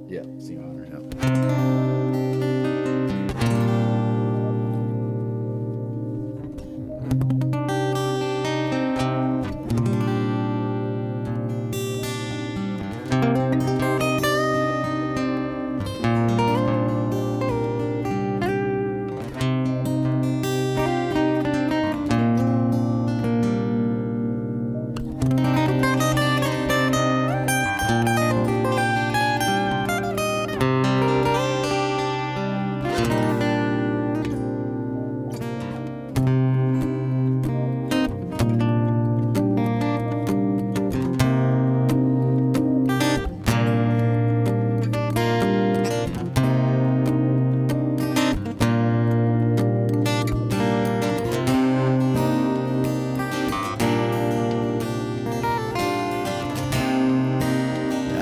Yeah, C minor, yeah.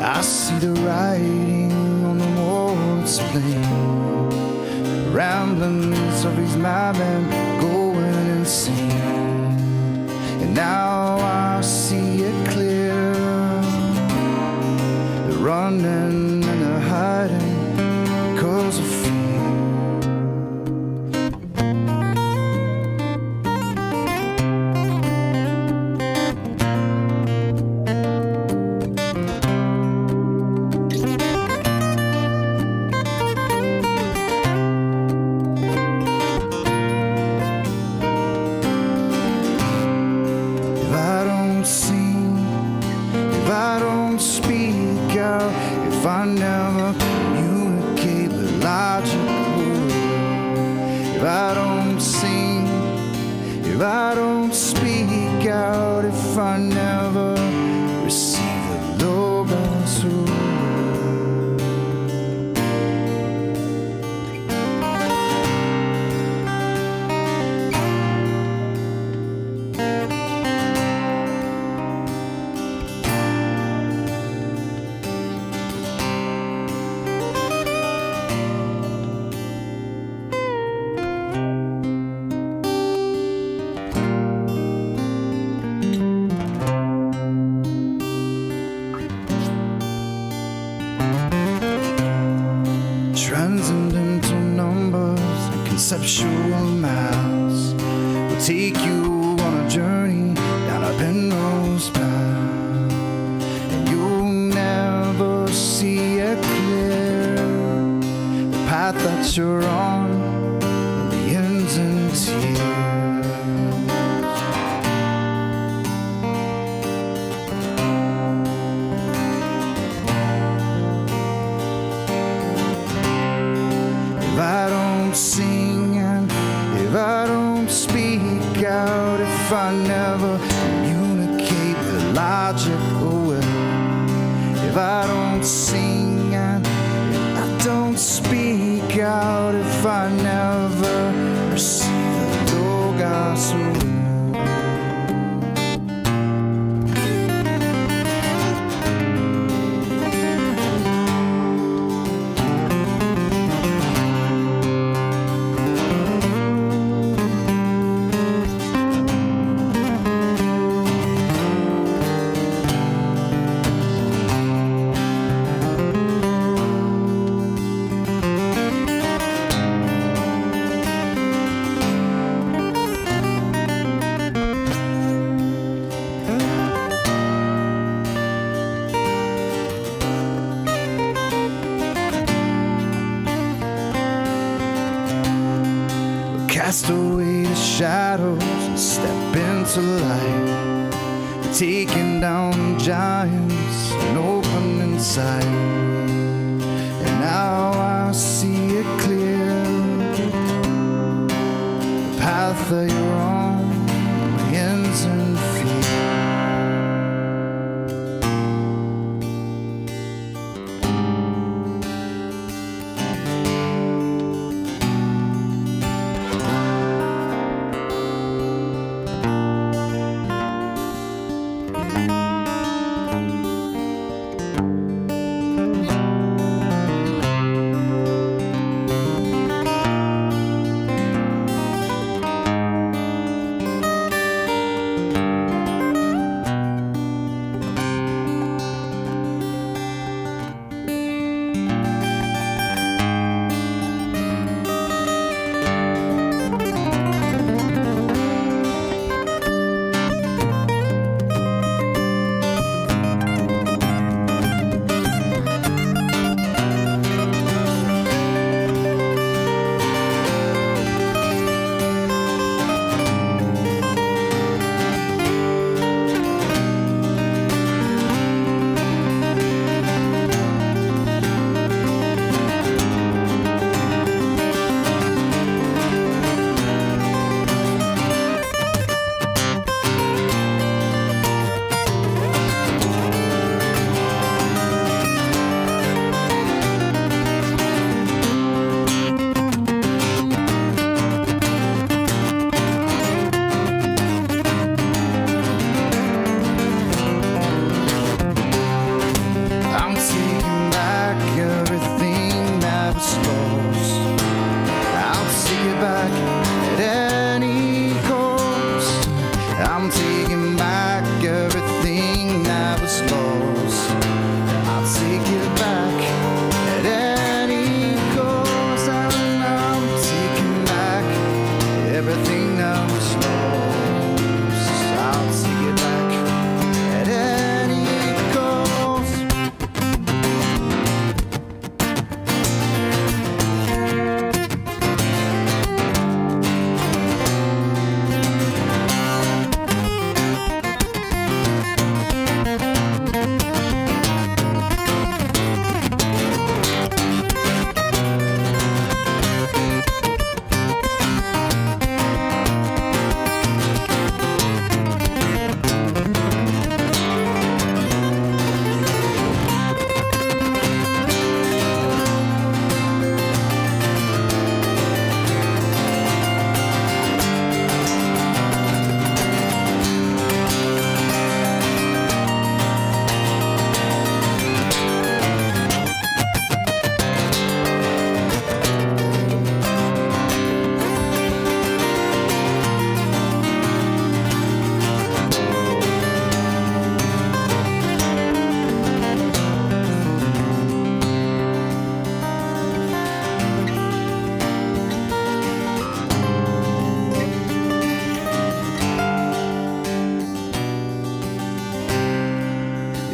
I see the writing on the wall, it's plain. The ramblings of these madmen going insane. And now I see it clear. They're running and they're hiding because of fear. If I never communicate with logical, if I don't sing, if I don't speak out, if I never receive the logos transcendental numbers and conceptual maths will take you on a journey down a Penrose path, and you'll never see it clear. The path that you're on only ends in tears. If I don't sing and if I don't speak out, if I never communicate with logical will, if I don't sing and if I don't speak out, if I never receive the logos cast away the shadows and step into light. We're taking down giants and opening sight. And now I see it clear. The path that you're on ends in fear.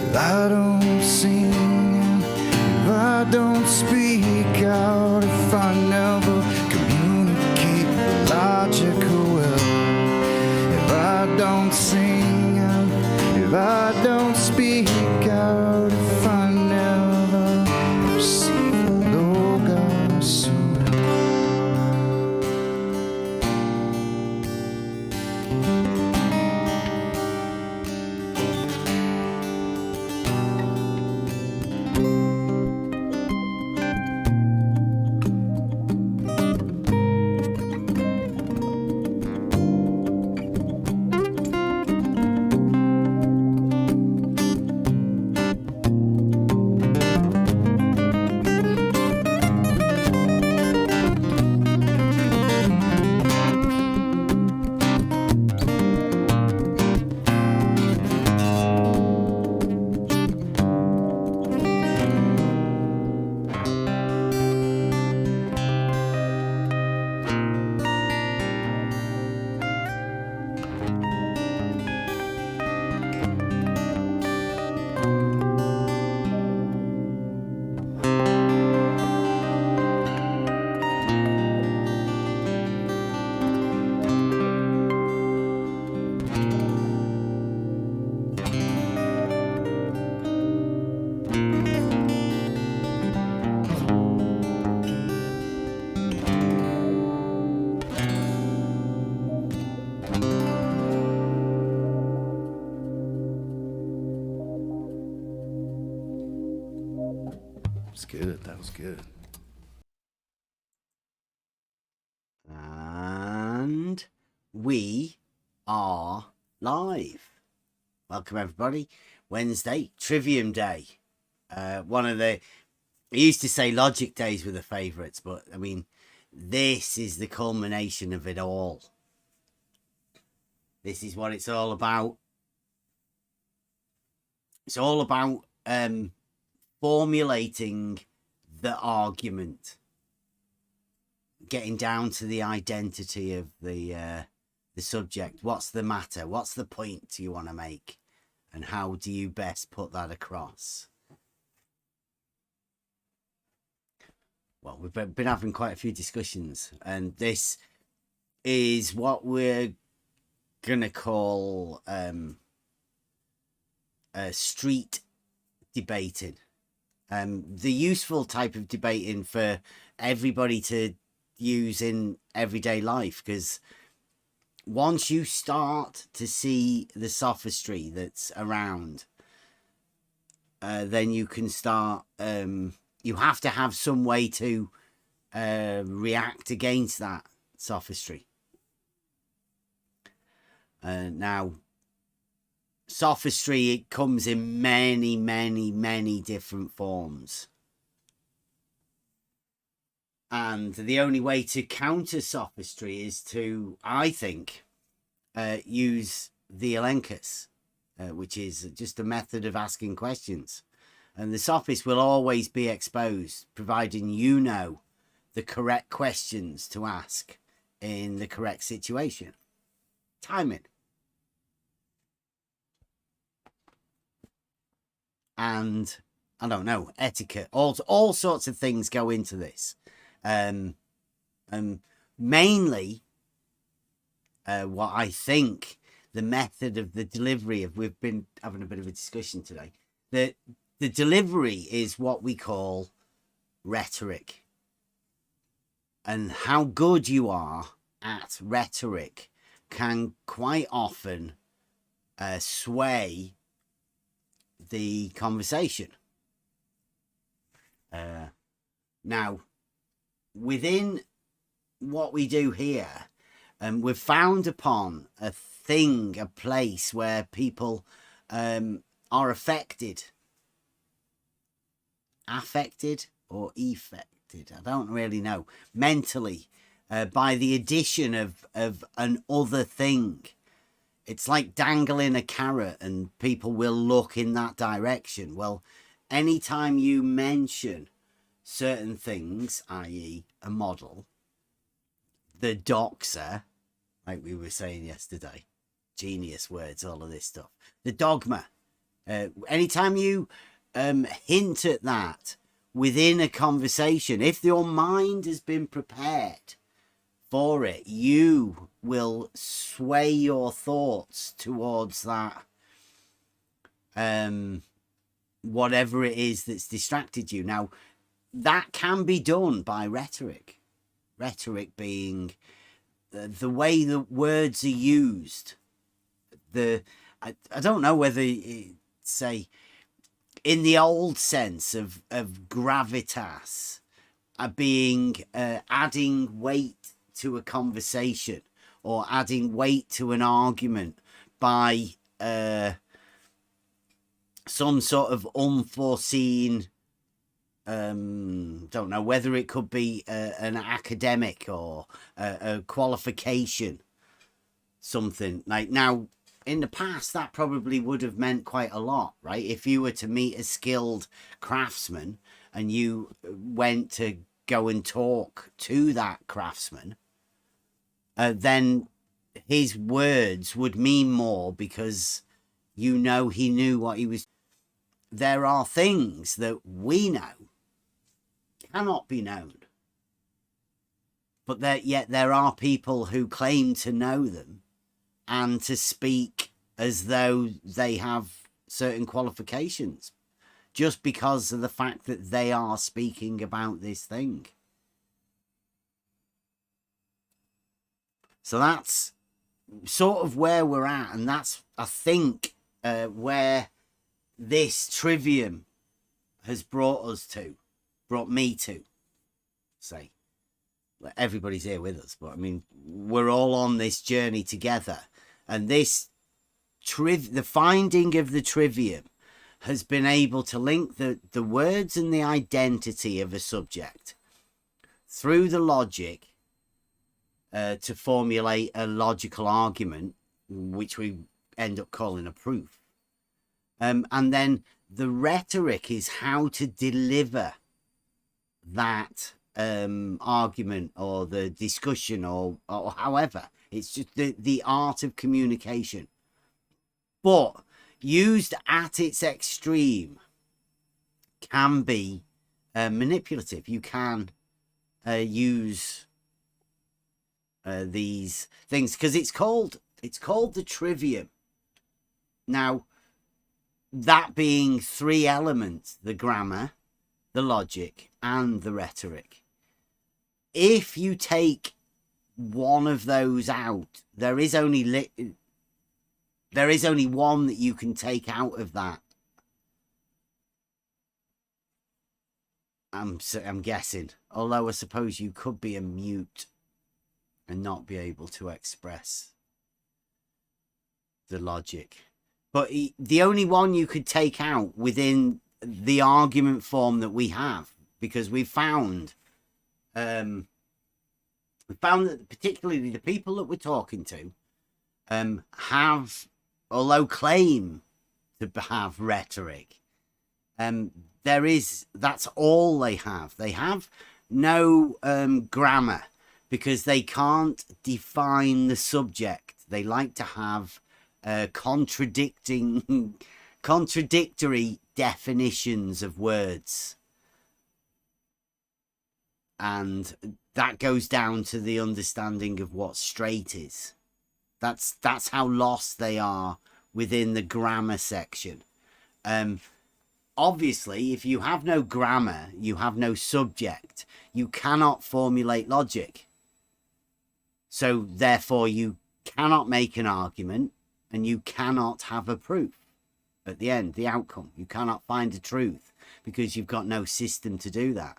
if I don't sing, if I don't speak out, if I never communicate with logical will, if I don't sing, if I don't speak out, if I never receive the Logos. Good. That was good. And we are live. Welcome everybody. Wednesday, Trivium Day. One of the, I used to say logic days were the favourites, but I mean, this is the culmination of it all. This is what it's all about. It's all about formulating the argument, getting down to the identity of the subject. What's the matter? What's the point you want to make? And how do you best put that across? Well, we've been having quite a few discussions, and this is what we're going to call street debating. The useful type of debating for everybody to use in everyday life, because once you start to see the sophistry that's around, then you can start, you have to have some way to react against that sophistry. Now, sophistry, it comes in many different forms. And the only way to counter sophistry is to, I think, use the elenchus, which is just a method of asking questions. And the sophist will always be exposed, providing you know the correct questions to ask in the correct situation. Timing. And I don't know, etiquette, all sorts of things go into this. Mainly, what I think the method of the delivery of, we've been having a bit of a discussion today, that the delivery is what we call rhetoric. And how good you are at rhetoric can quite often sway the conversation. Now, within what we do here, we've found upon a thing, a place where people are affected or effected, I don't really know, mentally, by the addition of an other thing. It's like dangling a carrot and people will look in that direction. Well, anytime you mention certain things, i.e. a model, the doxa, like we were saying yesterday, genius words, all of this stuff, the dogma, Anytime you hint at that within a conversation, if your mind has been prepared for it, you will sway your thoughts towards that, whatever it is that's distracted you. Now, that can be done by rhetoric. Rhetoric being the way the words are used. I don't know whether, say, in the old sense of gravitas, being adding weight to a conversation or adding weight to an argument by some sort of unforeseen, don't know whether it could be an academic or a qualification, something like. Now, in the past, that probably would have meant quite a lot, right? If you were to meet a skilled craftsman and you went to go and talk to that craftsman, then his words would mean more because you know he knew what he was. There are things that we know cannot be known, but yet there are people who claim to know them and to speak as though they have certain qualifications just because of the fact that they are speaking about this thing. So that's sort of where we're at, and that's, I think, where this Trivium has brought me to, say. Everybody's here with us, but I mean, we're all on this journey together, and this the finding of the Trivium has been able to link the words and the identity of a subject through the logic to formulate a logical argument, which we end up calling a proof. And then the rhetoric is how to deliver that argument or the discussion or however. It's just the art of communication. But used at its extreme can be manipulative. You can use these things because it's called the Trivium. Now, that being three elements: the grammar, the logic, and the rhetoric. If you take one of those out, there is only one that you can take out of that. I'm guessing. Although I suppose you could be a mute and not be able to express the logic. But the only one you could take out within the argument form that we have, because we found that particularly the people that we're talking to have, although claim to have rhetoric, that's all they have. They have no grammar because they can't define the subject. They like to have contradictory definitions of words, and that goes down to the understanding of what straight is. That's how lost they are within the grammar section. Obviously, if you have no grammar, you have no subject. You cannot formulate logic. So therefore, you cannot make an argument, and you cannot have a proof at the end, the outcome. You cannot find a truth because you've got no system to do that.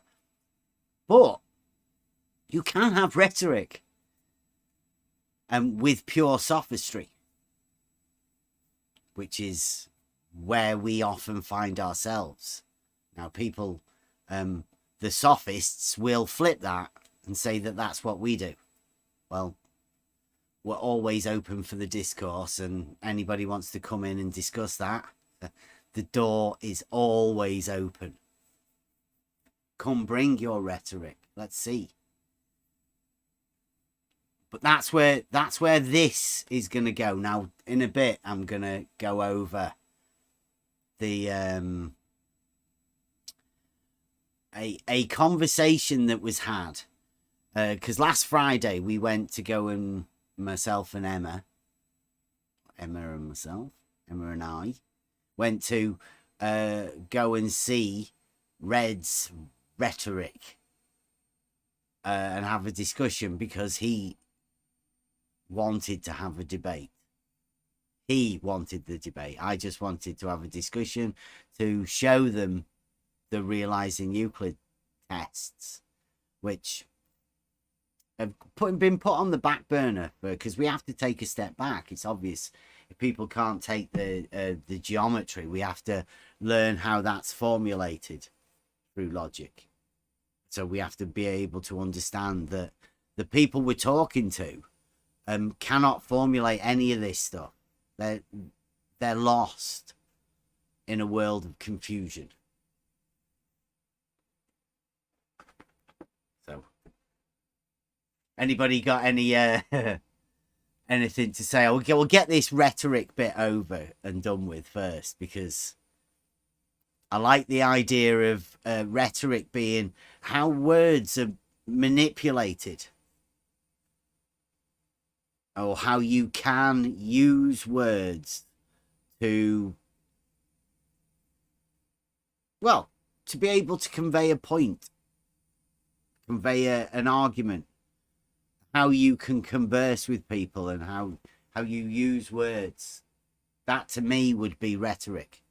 But you can have rhetoric, and with pure sophistry, which is where we often find ourselves. Now, people, the sophists will flip that and say that that's what we do. Well, we're always open for the discourse, and anybody wants to come in and discuss that, the door is always open. Come, bring your rhetoric. Let's see. But that's where this is going to go. Now, in a bit, I'm going to go over the a conversation that was had, because last Friday we went to go, and myself and Emma and I went to go and see Red's Rhetoric and have a discussion, because he wanted to have a debate. He wanted the debate. I just wanted to have a discussion to show them the Realising Euclid Tests, which have been put on the back burner because we have to take a step back. It's obvious if people can't take the geometry, we have to learn how that's formulated through logic. So we have to be able to understand that the people we're talking to cannot formulate any of this stuff. They're lost in a world of confusion. So, anybody got any anything to say? We'll get this rhetoric bit over and done with first, because I like the idea of rhetoric being how words are manipulated, or how you can use words to, well, to be able to convey a point, convey an argument, how you can converse with people, and how you use words. That to me would be rhetoric.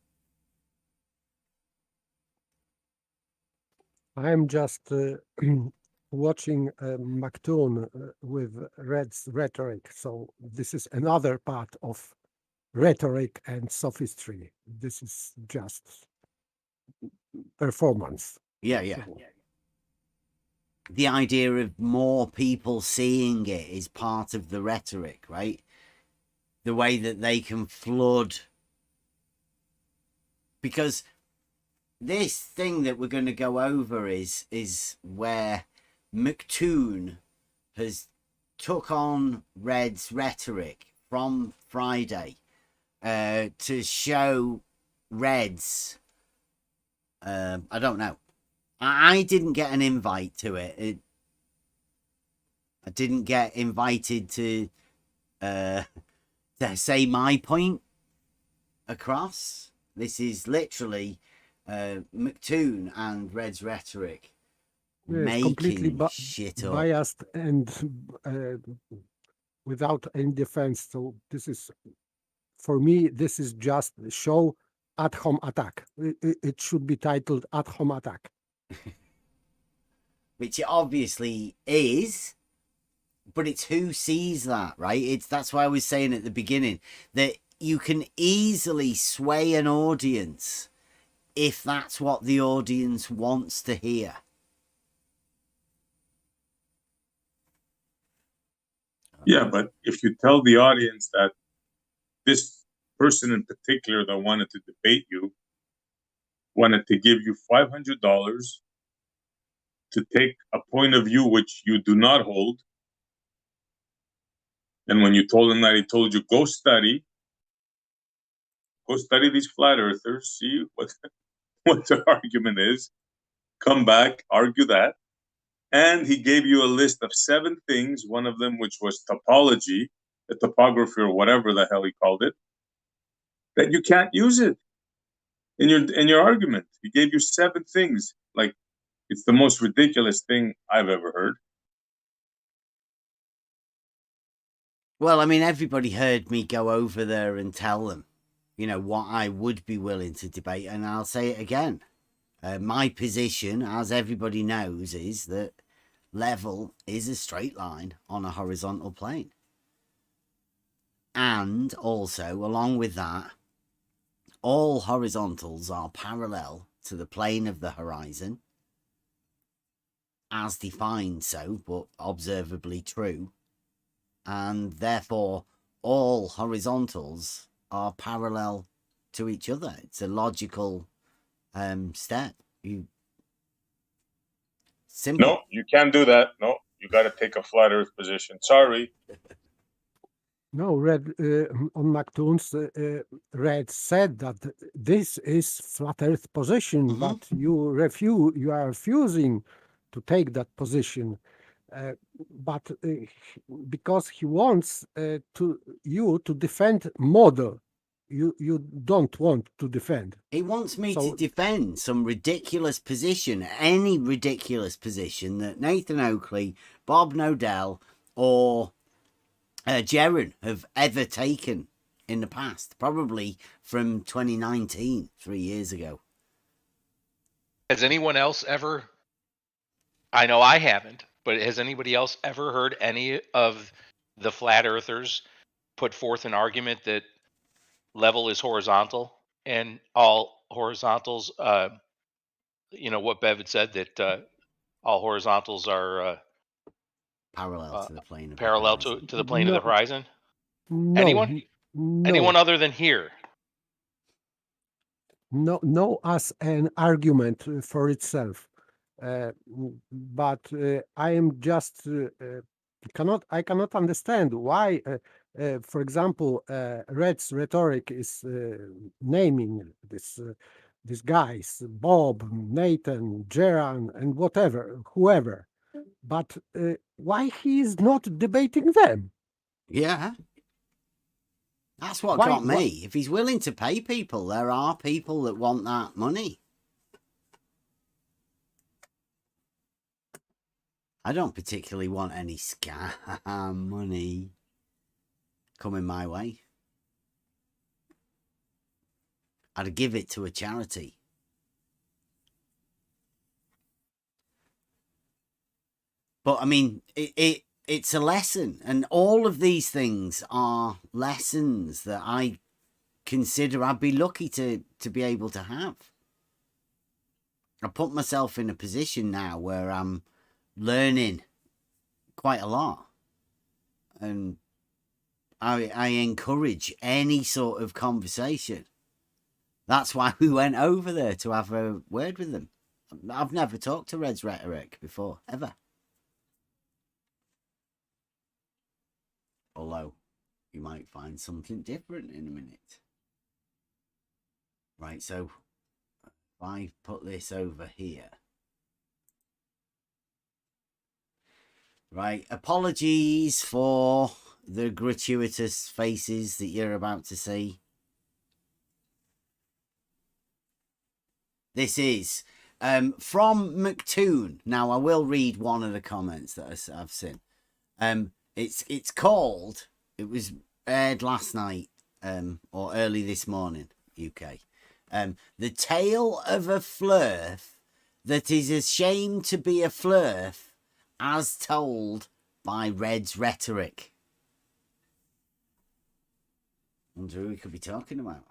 I'm just watching McToon with Red's Rhetoric. So this is another part of rhetoric and sophistry. This is just performance. Yeah. The idea of more people seeing it is part of the rhetoric, right? The way that they can flood. Because this thing that we're going to go over is where McToon has took on Red's Rhetoric from Friday to show Red's, I don't know. I didn't get an invite to it. I didn't get invited to say my point across. This is literally McToon and Red's Rhetoric making shit up. Biased and without any defense. So this is, for me, this is just the show at home attack. It should be titled at home attack. Which it obviously is, but it's who sees that, right? That's why I was saying at the beginning that you can easily sway an audience if that's what the audience wants to hear. Yeah, but if you tell the audience that this person in particular that wanted to debate you wanted to give you $500 to take a point of view which you do not hold, and when you told him that, he told you, go study these flat earthers, see what the argument is, come back, argue that. And he gave you a list of 7 things, one of them which was topology, the topography or whatever the hell he called it, that you can't use it in your argument. He gave you 7 things. Like, it's the most ridiculous thing I've ever heard. Well, I mean, everybody heard me go over there and tell them, what I would be willing to debate, and I'll say it again. My position, as everybody knows, is that level is a straight line on a horizontal plane. And also, along with that, all horizontals are parallel to the plane of the horizon, as defined so, but observably true. And therefore, all horizontals are parallel to each other. It's a logical step. Simple. No, you can't do that. No, you got to take a flat earth position. Sorry. No, Red on McToon's Red said that this is flat Earth position, Mhm. but you are refusing to take that position. But because he wants you to defend model, you don't want to defend. He wants me to So defend some ridiculous position, any ridiculous position that Nathan Oakley, Bob Nodell, or Jeren have ever taken in the past, probably from 2019, 3 years ago. Has anyone else ever, I know I haven't, but has anybody else ever heard any of the flat earthers put forth an argument that level is horizontal and all horizontals, what Bev had said, that all horizontals are Parallel to the plane of the parallel horizon. to the plane of the no, horizon? no, Anyone? no, Anyone other than here? no, as an argument for itself. But I am just I cannot understand why, for example, Red's rhetoric is naming these guys, Bob, Nathan, Geran, and whoever. But why he is not debating them? Yeah. That's what Why? got me. If he's willing to pay people, there are people that want that money. I don't particularly want any scam money coming my way. I'd give it to a charity. But I mean, it's a lesson, and all of these things are lessons that I consider I'd be lucky to be able to have. I put myself in a position now where I'm learning quite a lot, and I encourage any sort of conversation. That's why we went over there, to have a word with them. I've never talked to Red's Rhetoric before, ever. Although you might find something different in a minute. Right, so if I put this over here. Right, apologies for the gratuitous faces that you're about to see. This is from McToon. Now, I will read one of the comments that I've seen. It's called, it was aired last night or early this morning, UK. The Tale of a Flirth That Is Ashamed to Be a Flirth, as told by Red's Rhetoric. Wonder who we could be talking about.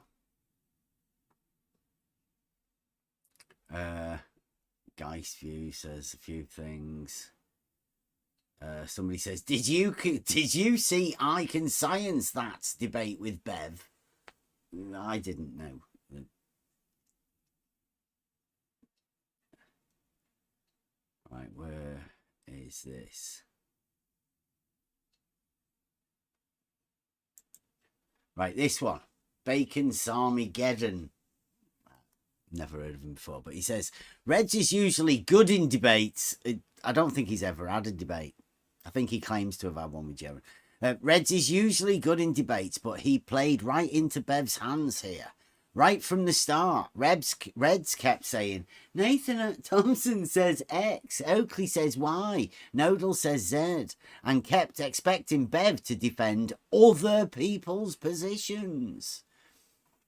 Geist View says a few things. Somebody says, did you see I Can Science That debate with Bev? I didn't know. Right, where is this? Right, this one. Bacon Sarmageddon. Never heard of him before, but he says, Reds is usually good in debates. I don't think he's ever had a debate. I think he claims to have had one with Jerry. Reds is usually good in debates, but he played right into Bev's hands here. Right from the start, Reds kept saying, Nathan Thompson says X, Oakley says Y, Nodal says Z, and kept expecting Bev to defend other people's positions.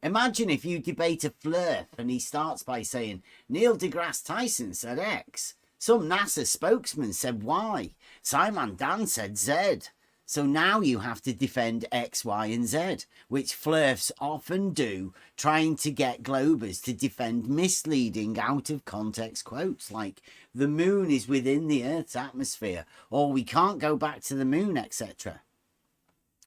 Imagine if you debate a Flirth and he starts by saying, Neil deGrasse Tyson said X, some NASA spokesman said Y, Simon Dan said Z. So now you have to defend X, Y, and Z, which Flirths often do, trying to get Globers to defend misleading out-of-context quotes like, the moon is within the Earth's atmosphere, or we can't go back to the moon, etc.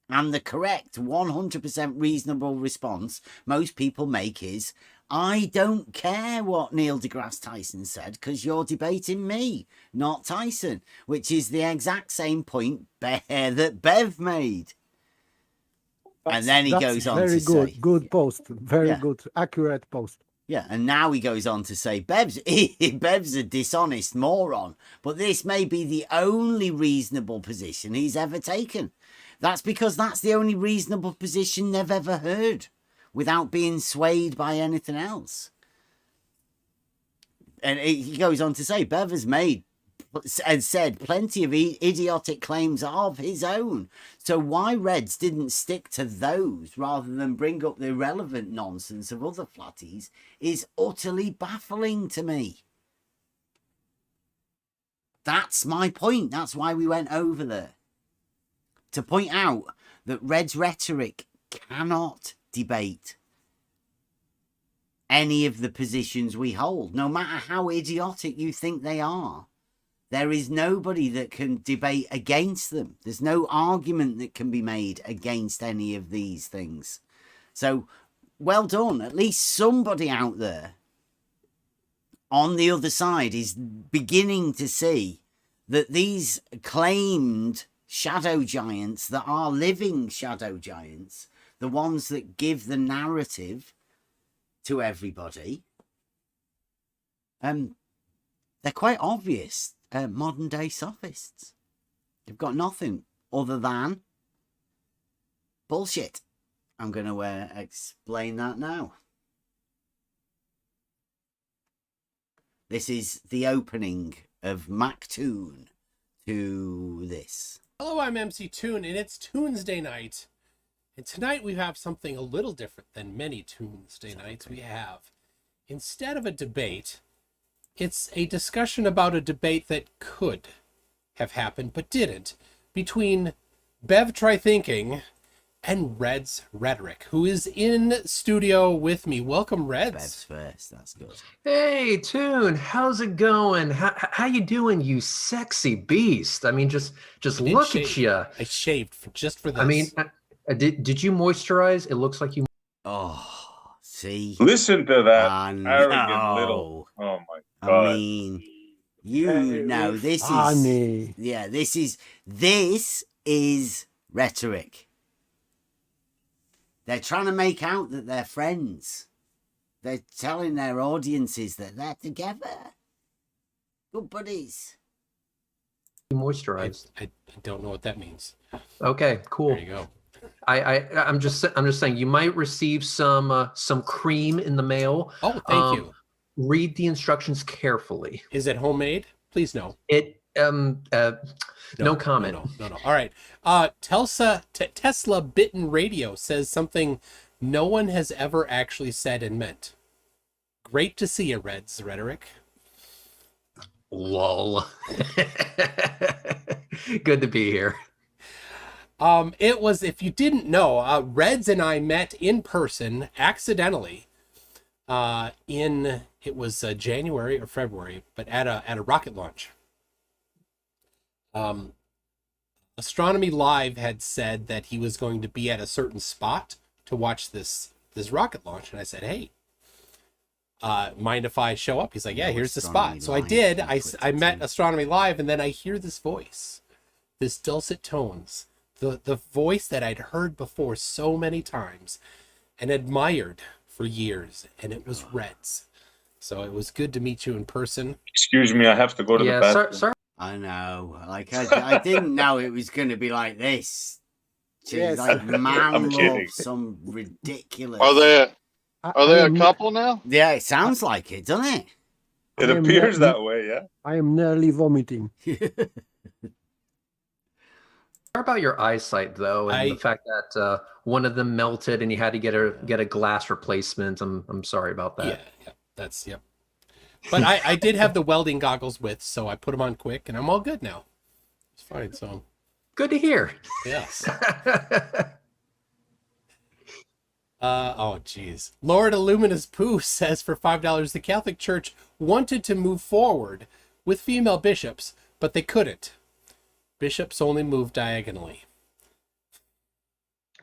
And the correct 100% reasonable response most people make is, I don't care what Neil deGrasse Tyson said because you're debating me, not Tyson, which is the exact same point that Bev made. And then he goes on very to good, say, good post, very Yeah. good, accurate post. yeah, and now he goes on to say, Bev's a dishonest moron, but this may be the only reasonable position he's ever taken. That's because that's the only reasonable position they've ever heard, without being swayed by anything else. And he goes on to say, Bev has made and said plenty of idiotic claims of his own. So why Reds didn't stick to those rather than bring up the irrelevant nonsense of other flatties is utterly baffling to me. That's my point. That's why we went over there. To point out that Red's rhetoric cannot debate any of the positions we hold, no matter how idiotic you think they are. There is nobody that can debate against them. There's no argument that can be made against any of these things. So, well done. At least somebody out there on the other side is beginning to see that these claimed shadow giants that are living shadow giants, the ones that give the narrative to everybody, they're quite obvious. Modern day sophists. They've got nothing other than bullshit. I'm going to explain that now. This is the opening of Mactoon to this. Hello, I'm MC Toon, and it's Tuesday night. And tonight we have something a little different than many Tuesday nights we have. Instead of a debate, it's a discussion about a debate that could have happened but didn't, between Bev Try Thinking and Red's Rhetoric, who is in studio with me. Welcome, Reds. Bev's first, that's good. Hey, Toon, how's it going? How you doing, you sexy beast? I mean, just look at you. I shaved just for this. I mean, did you moisturize? It looks like you. Oh, see? Listen to that I arrogant know. little. Oh my God. I mean, you know, this Funny. is, yeah, this is rhetoric. They're trying to make out that they're friends. They're telling their audiences that they're together. Good buddies. moisturized. I don't know what that means. Okay, cool. There you go. I'm just saying you might receive some cream in the mail. Oh, thank you. Read the instructions carefully. Is it homemade? Please no. No comment. No. All right. Tesla Bitten Radio says something no one has ever actually said and meant. Great to see you, Reds Rhetoric. Lol. Good to be here. It was, if you didn't know, Reds and I met in person accidentally it was January or February, but at a rocket launch. Astronomy Live had said that he was going to be at a certain spot to watch this rocket launch, and I said, hey, mind if I show up? He's like, yeah, here's the spot. So I did. I met Astronomy Live, and then I hear this voice, this dulcet tones, the voice that I'd heard before so many times and admired for years, and it was Reds. So it was good to meet you in person. Excuse me, I have to go to the bathroom. Sorry. I know. Like, I didn't know it was going to be like this. Yes. Like, man I'm kidding. love some ridiculous. Are they a am- couple now? Yeah, it sounds like it, doesn't it? It I am appears ne- that way, yeah. I am nearly vomiting. Sorry about your eyesight, though, and the fact that one of them melted and you had to get a glass replacement. I'm sorry about that. Yeah, that's, yep. But I did have the welding goggles with, so I put them on quick, and I'm all good now. It's fine, so. Good to hear. Yes. Oh, geez. Lord Illuminous Pooh says for $5, the Catholic Church wanted to move forward with female bishops, but they couldn't. Bishops only move diagonally.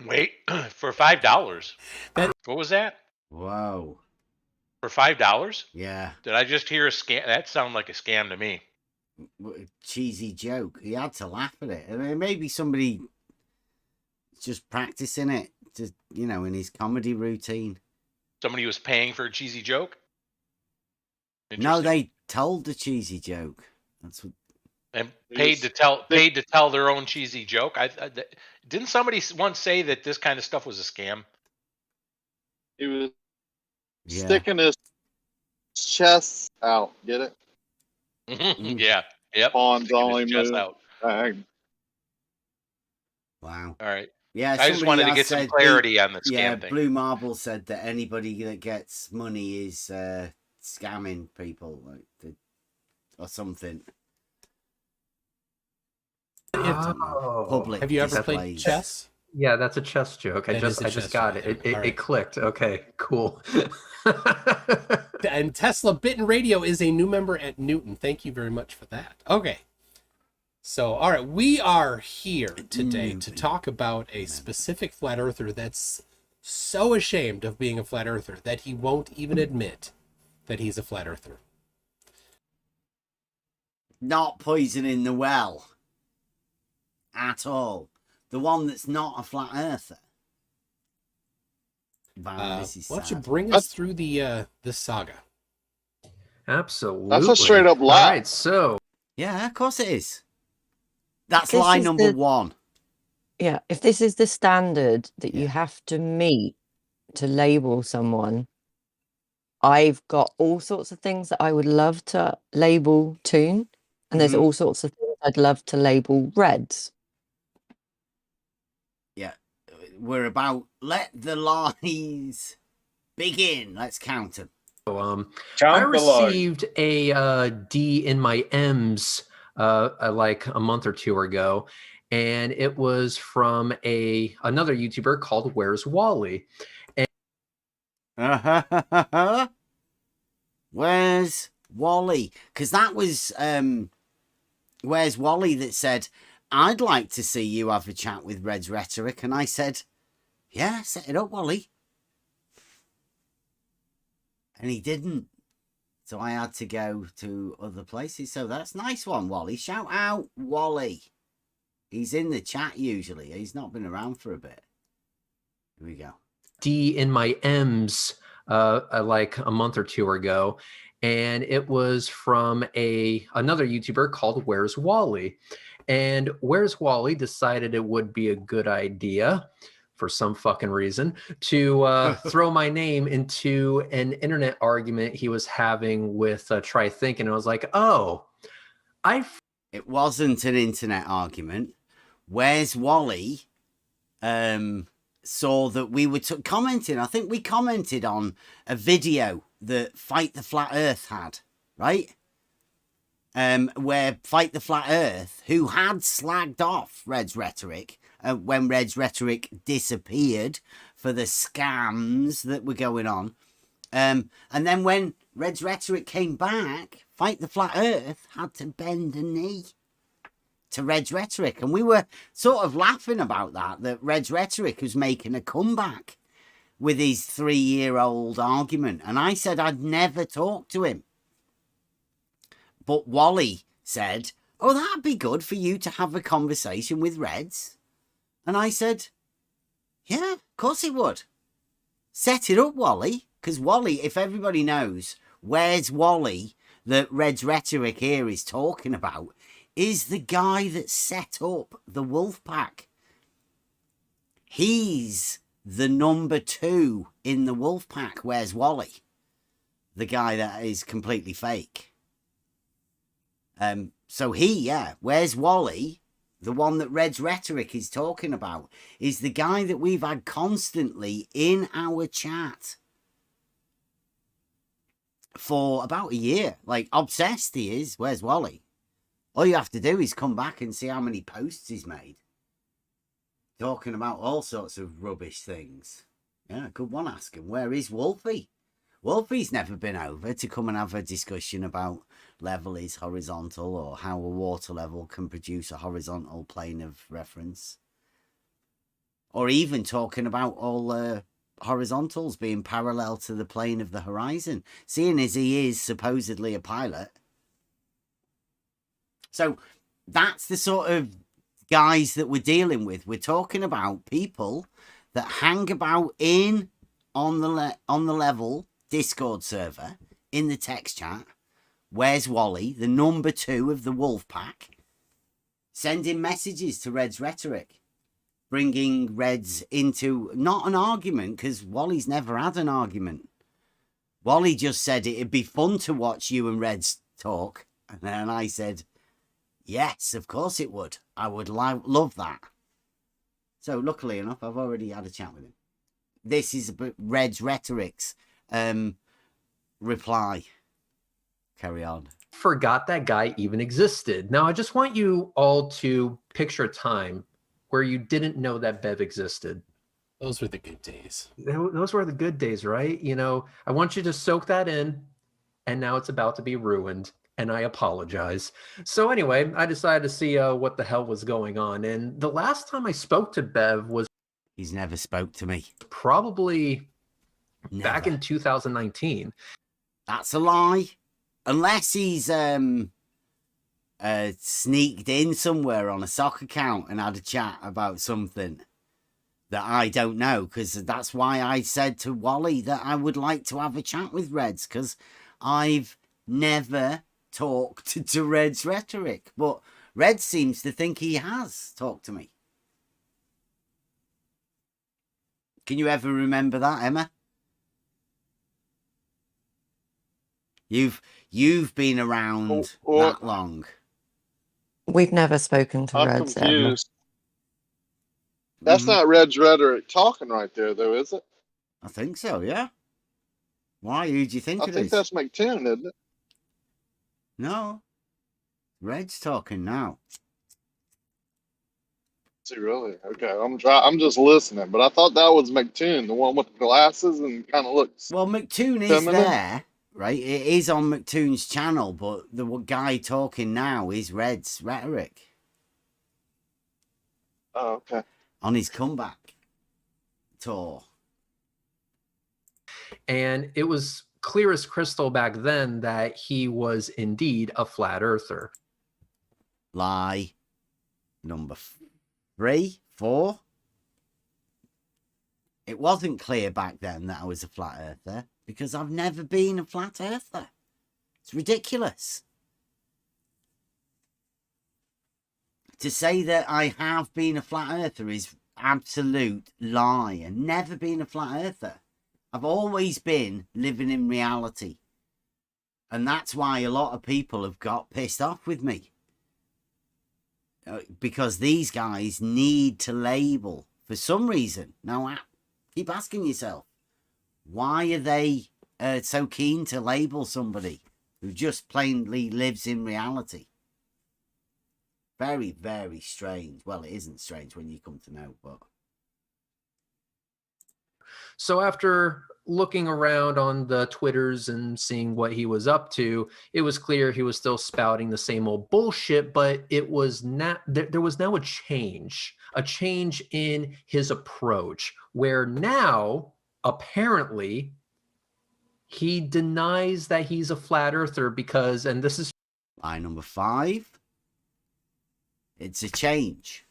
Wait, for $5? That- What was that? Whoa. For $5? Yeah. Did I just hear a scam? That sounded like a scam to me. What a cheesy joke. He had to laugh at it. I mean, maybe somebody just practicing it, just, you know, in his comedy routine. Somebody was paying for a cheesy joke? No, they told the cheesy joke. That's what. And paid to tell their own cheesy joke. Didn't somebody once say that this kind of stuff was a scam? He was sticking his chest out. Get it? Yeah. Yep. Pawns only chest move. out. Wow. All right. Yeah, I just wanted to get some clarity on the scam thing. Blue Marble said that anybody that gets money is scamming people, or something. Public. Have you ever displays. played chess? Yeah, that's a chess joke. I just got it. It clicked. Okay, cool. And Tesla Bitten Radio is a new member at Newton. Thank you very much for that. Okay. So, all right, we are here today to talk about a specific flat earther that's so ashamed of being a flat earther that he won't even admit that he's a flat earther. Not poisoning the well at all. The one that's not a flat earther. Why don't you bring us through the saga? Absolutely. That's a straight up lie. All right, so. Yeah, of course it is. That's lie number one. Yeah, if this is the standard that you have to meet to label someone, I've got all sorts of things that I would love to label Toon, and there's all sorts of things I'd love to label Reds. Yeah, we're about let the lies begin. Let's count them. I received a D in my M's like a month or two ago, and it was from another YouTuber called Where's Wally. Where's Wally? Because that was Where's Wally that said, I'd like to see you have a chat with Red's Rhetoric. And I said, yeah, set it up, Wally. And he didn't. So I had to go to other places. So that's a nice one, Wally. Shout out, Wally. He's in the chat usually. He's not been around for a bit. Here we go. D in my M's like a month or two ago. And it was from another YouTuber called Where's Wally. And Where's Wally decided it would be a good idea, for some fucking reason, to throw my name into an internet argument he was having with Try Thinking. And I was like, oh, It wasn't an internet argument. Where's Wally saw that we were commenting. I think we commented on a video that Fight the Flat Earth had, right? Where Fight the Flat Earth, who had slagged off Red's Rhetoric when Red's Rhetoric disappeared for the scams that were going on. And then when Red's Rhetoric came back, Fight the Flat Earth had to bend a knee to Red's Rhetoric. And we were sort of laughing about that Red's Rhetoric was making a comeback with his 3-year-old argument. And I said I'd never talk to him. But Wally said, oh, that'd be good for you to have a conversation with Reds. And I said, yeah, of course it would. Set it up, Wally. Because Wally, if everybody knows, Where's Wally that Red's Rhetoric here is talking about, is the guy that set up the Wolfpack. He's the number 2 in the Wolfpack. Where's Wally? The guy that is completely fake. So Where's Wally, the one that Red's Rhetoric is talking about, is the guy that we've had constantly in our chat for about a year. Like, obsessed he is. Where's Wally? All you have to do is come back and see how many posts he's made. Talking about all sorts of rubbish things. Yeah, good one asking, where is Wolfie? Wolfie's never been over to come and have a discussion about level is horizontal or how a water level can produce a horizontal plane of reference. Or even talking about all horizontals being parallel to the plane of the horizon, seeing as he is supposedly a pilot. So that's the sort of guys that we're dealing with. We're talking about people that hang about on the level Discord server in the text chat. Where's Wally, the number 2 of the wolf pack, sending messages to Red's Rhetoric, bringing Reds into not an argument, because Wally's never had an argument. Wally just said it'd be fun to watch you and Reds talk, and then I said, yes, of course it would. I would love that. So luckily enough, I've already had a chat with him. This is Red's Rhetoric's reply. Carry on. Forgot that guy even existed. Now, I just want you all to picture a time where you didn't know that Bev existed. Those were the good days. Those were the good days, right? You know, I want you to soak that in, and now it's about to be ruined, and I apologize. So anyway, I decided to see what the hell was going on, and the last time I spoke to Bev was... He's never spoke to me. Probably back Never. in 2019. That's a lie. Unless he's sneaked in somewhere on a sock account and had a chat about something that I don't know, because that's why I said to Wally that I would like to have a chat with Reds, because I've never talked to Red's Rhetoric, but Red seems to think he has talked to me. Can you ever remember that, Emma? You've been around that long. We've never spoken to I'm Reds. confused. That's not Red's Rhetoric talking right there, though, is it? I think so, yeah. Why? Who do you think I it think is? that's McToon, isn't it? No. Red's talking now. Is he really? Okay, I'm just listening, but I thought that was McToon, the one with the glasses and kind of looks. Well, McToon is feminine. there, right? It is on McToon's channel, but the guy talking now is Red's Rhetoric Oh, okay. on his comeback tour. And it was clear as crystal back then that he was indeed a flat earther. Lie. Number 3, 4. It wasn't clear back then that I was a flat earther, because I've never been a flat earther. It's ridiculous. To say that I have been a flat earther is absolute lie. I've never been a flat earther. I've always been living in reality. And that's why a lot of people have got pissed off with me. Because these guys need to label for some reason. Now, keep asking yourself, why are they so keen to label somebody who just plainly lives in reality? Very, very strange. Well, it isn't strange when you come to know, but... So after looking around on the Twitters and seeing what he was up to, it was clear he was still spouting the same old bullshit, but it was not, there was now a change in his approach, where now, apparently, he denies that he's a flat earther because, and this is... Lie number 5. It's a change.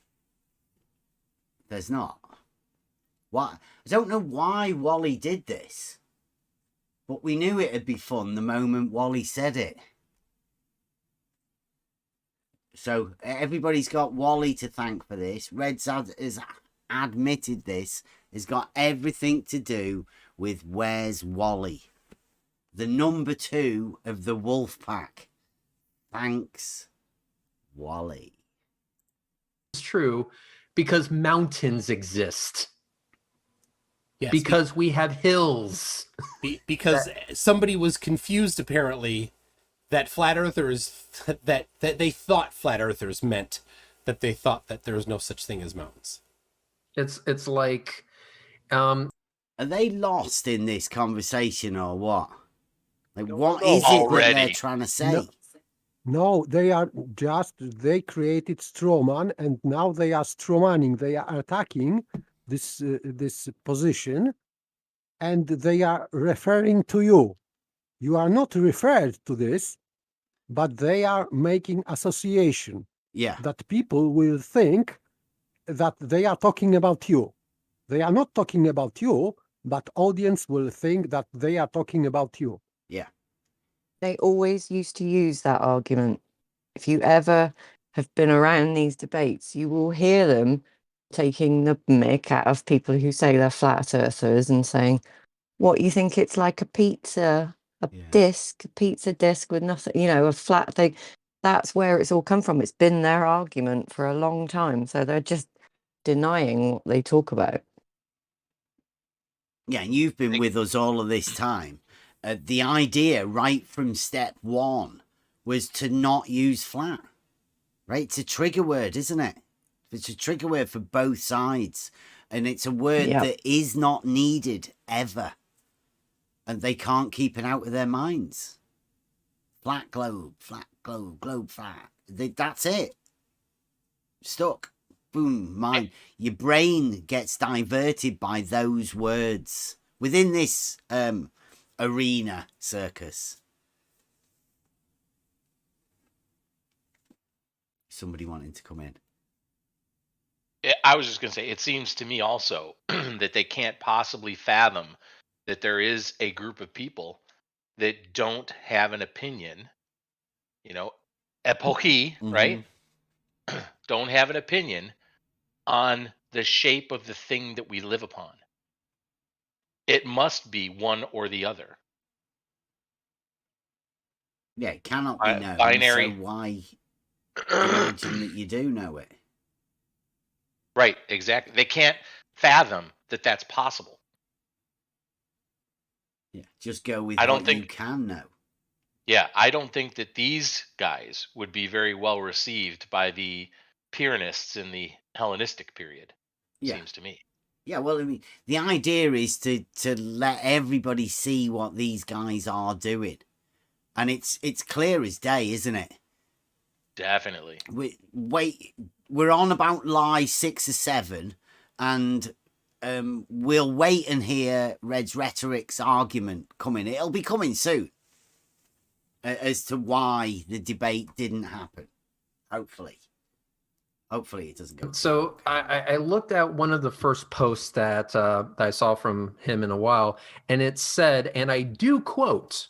There's not. What? I don't know why Wally did this, but we knew it'd be fun the moment Wally said it. So everybody's got Wally to thank for this. Red's has admitted this. Has got everything to do with Where's Wally, the number 2 of the wolf pack. Thanks, Wally. It's true because mountains exist. Yes, because we have hills. Because somebody was confused, apparently, that flat earthers, that they thought flat earthers meant that they thought that there was no such thing as mountains. It's like... Are they lost in this conversation or what? Like, what no. is it Already. that they're trying to say? No, they are just, they created strawman, and now they are strawmanning. They are attacking this position, and they are referring to you. You are not referred to this, but they are making association. Yeah. that people will think that they are talking about you. They are not talking about you, but audience will think that they are talking about you. Yeah. They always used to use that argument. If you ever have been around these debates, you will hear them taking the mick out of people who say they're flat earthers and saying, what, you think it's like a pizza, a pizza disc with nothing, a flat thing. That's where it's all come from. It's been their argument for a long time. So they're just denying what they talk about. Yeah, and you've been with us all of this time. The idea right from step one was to not use flat, right? It's a trigger word, isn't it? It's a trigger word for both sides. And it's a word that is not needed ever. And they can't keep it out of their minds. Flat globe, globe flat. That's it. Stuck. Boom, mind. Your brain gets diverted by those words within this arena circus. Somebody wanting to come in. I was just going to say, it seems to me also that they can't possibly fathom that there is a group of people that don't have an opinion, epoche, right? Don't have an opinion on the shape of the thing that we live upon. It must be one or the other. Yeah, it cannot be known. Binary. So why imagine that you do know it? Right, exactly. They can't fathom that that's possible. Yeah, just go with what you can know. Yeah, I don't think that these guys would be very well received by the Pyrrhonists in the Hellenistic period, seems to me. Yeah, well, I mean, the idea is to let everybody see what these guys are doing. And it's clear as day, isn't it? Definitely. We're on about lie 6 or 7, and we'll wait and hear Red's Rhetoric's argument coming. It'll be coming soon as to why the debate didn't happen. Hopefully it doesn't go. So I looked at one of the first posts that I saw from him in a while, and it said, and I do quote,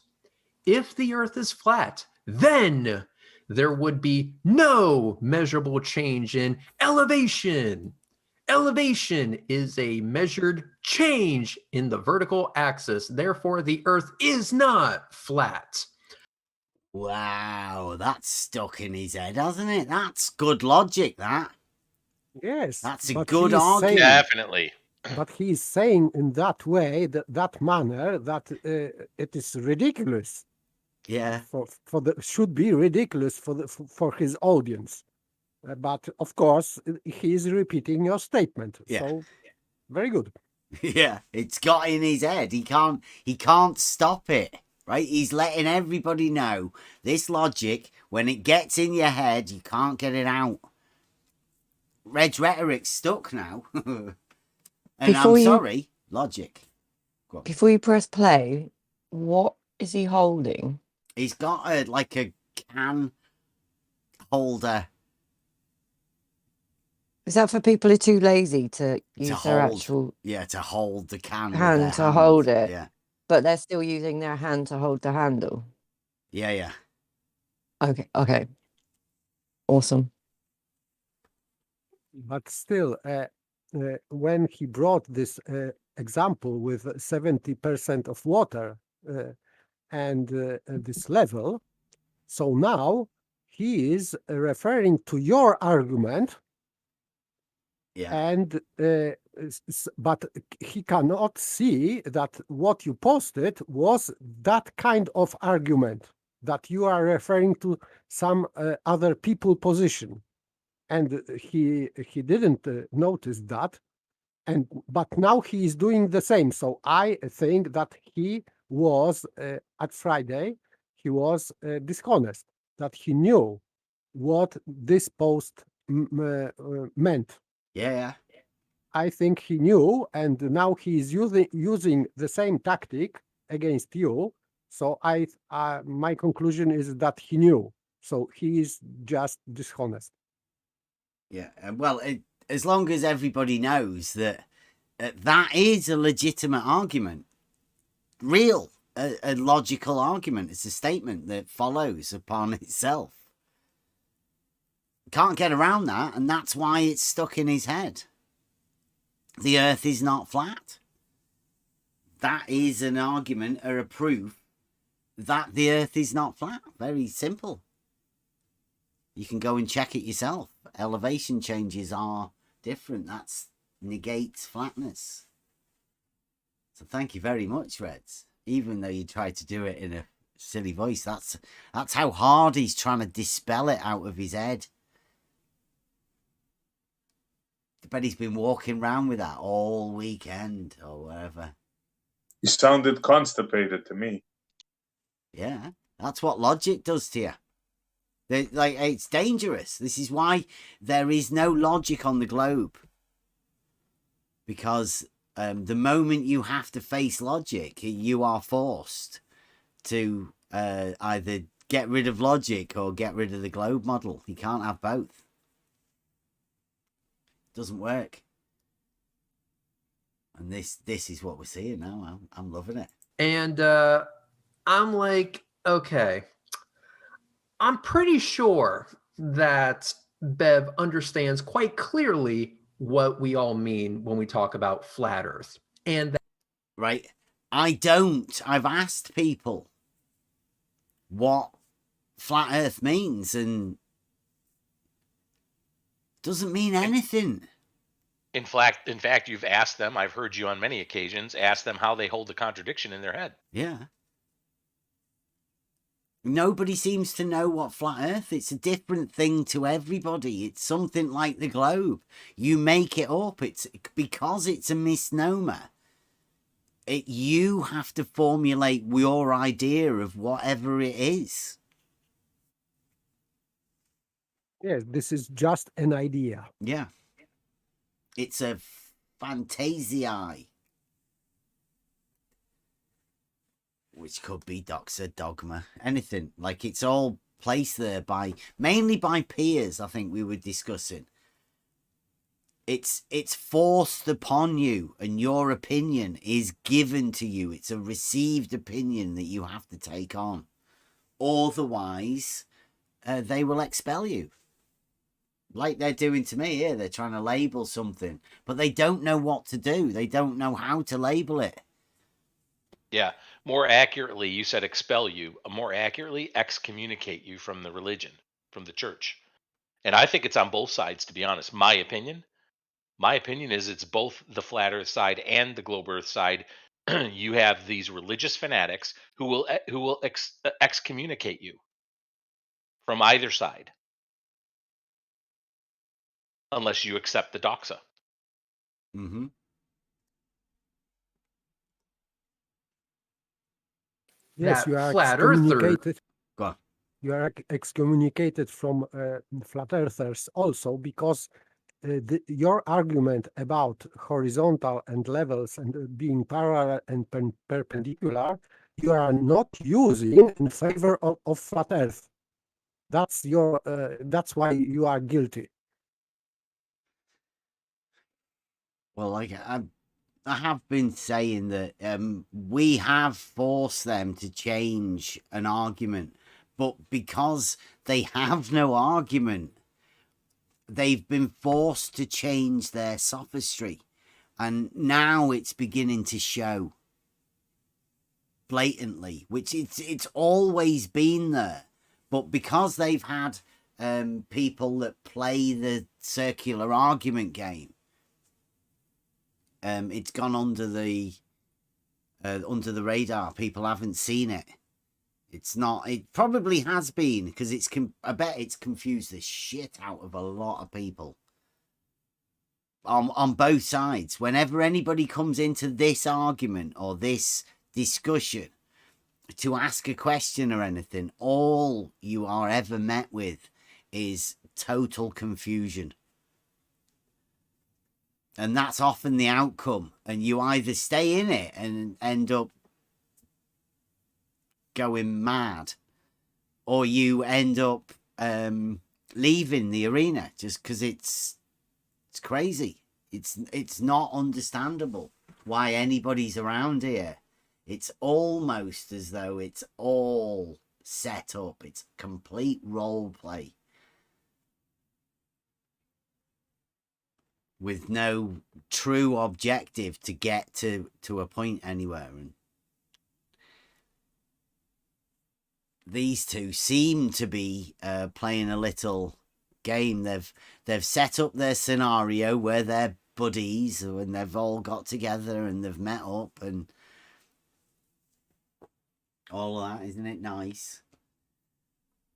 "If the earth is flat, then there would be no measurable change in elevation. Elevation is a measured change in the vertical axis. Therefore, the earth is not flat." Wow, that's stuck in his head, hasn't it? That's good logic, that. Yes. That's a good argument. Definitely. But he's saying in that way, that manner, that it is ridiculous. Yeah. Should be ridiculous for his audience. But of course, he is repeating your statement. Yeah. So very good. Yeah, it's got in his head. He can't stop it. Right? He's letting everybody know this logic, when it gets in your head, you can't get it out. Red's Rhetoric's stuck now. And sorry, logic. Before you press play, what is he holding? He's got a can holder. Is that for people who are too lazy to use their actual... Yeah, to hold the can. Hand to hold it. Yeah. But they're still using their hand to hold the handle. Yeah. Okay. Awesome. But still, when he brought this example with 70% of water and this level, so now he is referring to your argument. Yeah. And but he cannot see that what you posted was that kind of argument, that you are referring to some other people position, and he didn't notice that, but now he is doing the same. So I think that he was at Friday, he was dishonest, that he knew what this post meant. Yeah. I think he knew, and now he is using the same tactic against you. So my conclusion is that he knew. So he is just dishonest. Yeah, well, as long as everybody knows that that is a legitimate argument, real, a logical argument. It's a statement that follows upon itself. Can't get around that, and that's why it's stuck in his head. The earth is not flat. That is an argument or a proof that the earth is not flat. Very simple. You can go and check it yourself. Elevation changes are different. That negates flatness. So thank you very much, Reds. Even though you tried to do it in a silly voice, that's how hard he's trying to dispel it out of his head. I bet he's been walking around with that all weekend or whatever. He sounded constipated to me. Yeah, that's what logic does to you. Like, it's dangerous. This is why there is no logic on the globe. Because the moment you have to face logic, you are forced to either get rid of logic or get rid of the globe model. You can't have both. It doesn't work. And this is what we're seeing now. I'm loving it. And I'm like, okay, I'm pretty sure that Bev understands quite clearly what we all mean when we talk about flat Earth. And that, right, I don't. I've asked people what flat Earth means, and doesn't mean anything. In fact, you've asked them, I've heard you on many occasions, ask them how they hold the contradiction in their head. Yeah. Nobody seems to know what flat Earth. It's a different thing to everybody. It's something like the globe. You make it up. It's because it's a misnomer. You have to formulate your idea of whatever it is. Yes, this is just an idea. Yeah. It's a fantasiae. Which could be doxa, dogma, anything. Like, it's all placed there mainly by peers, I think we were discussing. It's forced upon you, and your opinion is given to you. It's a received opinion that you have to take on. Otherwise, they will expel you. Like they're doing to me here. They're trying to label something, but they don't know what to do. They don't know how to label it. Yeah. More accurately, you said expel you. More accurately, excommunicate you from the religion, from the church. And I think it's on both sides, to be honest. My opinion is it's both the flat Earth side and the globe Earth side. You have these religious fanatics who will excommunicate you from either side, unless you accept the doxa. Mm-hmm. Yes, that you are flat earther, excommunicated. Go on. You are excommunicated from flat earthers also because your argument about horizontal and levels and being parallel and perpendicular, you are not using in favor of flat Earth. That's your. That's why you are guilty. Well, like I have been saying that we have forced them to change an argument, but because they have no argument, they've been forced to change their sophistry, and now it's beginning to show blatantly, which it's always been there, but because they've had people that play the circular argument game, it's gone under the radar. People haven't seen it. It's not. It probably has been because I bet it's confused the shit out of a lot of people on both sides. Whenever anybody comes into this argument or this discussion to ask a question or anything, all you are ever met with is total confusion. And that's often the outcome. And you either stay in it and end up going mad, or you end up leaving the arena just because it's crazy. It's not understandable why anybody's around here. It's almost as though it's all set up. It's complete role play with no true objective to get to a point anywhere. And these two seem to be playing a little game. They've set up their scenario where they're buddies and they've all got together and they've met up and all of that. Isn't it nice?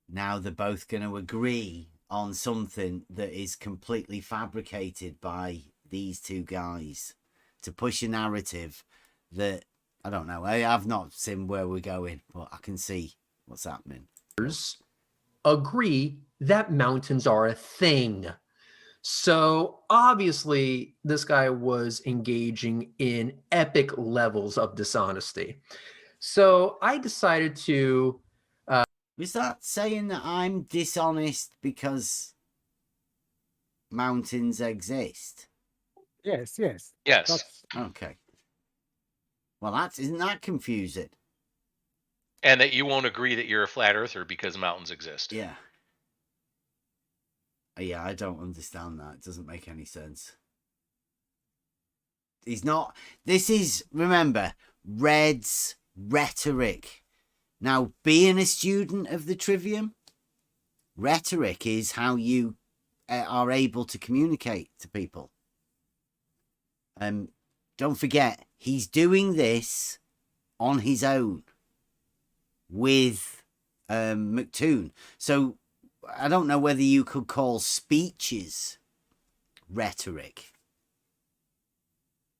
Now they're both going to agree on something that is completely fabricated by these two guys to push a narrative that, I don't know, I've not seen where we're going, but I can see what's happening. Agree that mountains are a thing. So obviously this guy was engaging in epic levels of dishonesty. So I decided to... Was that saying that I'm dishonest because mountains exist? Yes. Yes. That's, Okay. Well, isn't that confusing? And that you won't agree that you're a flat earther because mountains exist. Yeah. Yeah, I don't understand that. It doesn't make any sense. He's not... This is, remember, Red's rhetoric. Now, being a student of the Trivium, rhetoric is how you are able to communicate to people. Don't forget, he's doing this on his own with McToon. So I don't know whether you could call speeches rhetoric.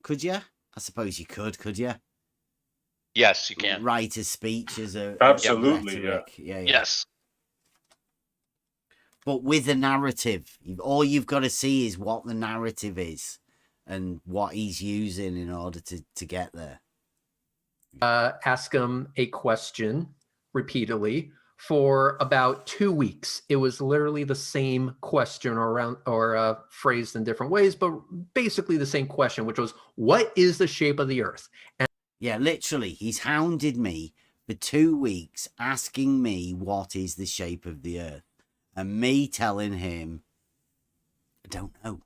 Could you? I suppose you could you? Yes, you can. Write a speech as a Absolutely, rhetoric. Yeah. Yes. But with a narrative, all you've got to see is what the narrative is and what he's using in order to get there. ask him a question repeatedly for about 2 weeks. It was literally the same question or phrased in different ways, but basically the same question, which was, what is the shape of the earth? And yeah, literally, he's hounded me for 2 weeks asking me what is the shape of the earth. And me telling him, I don't know.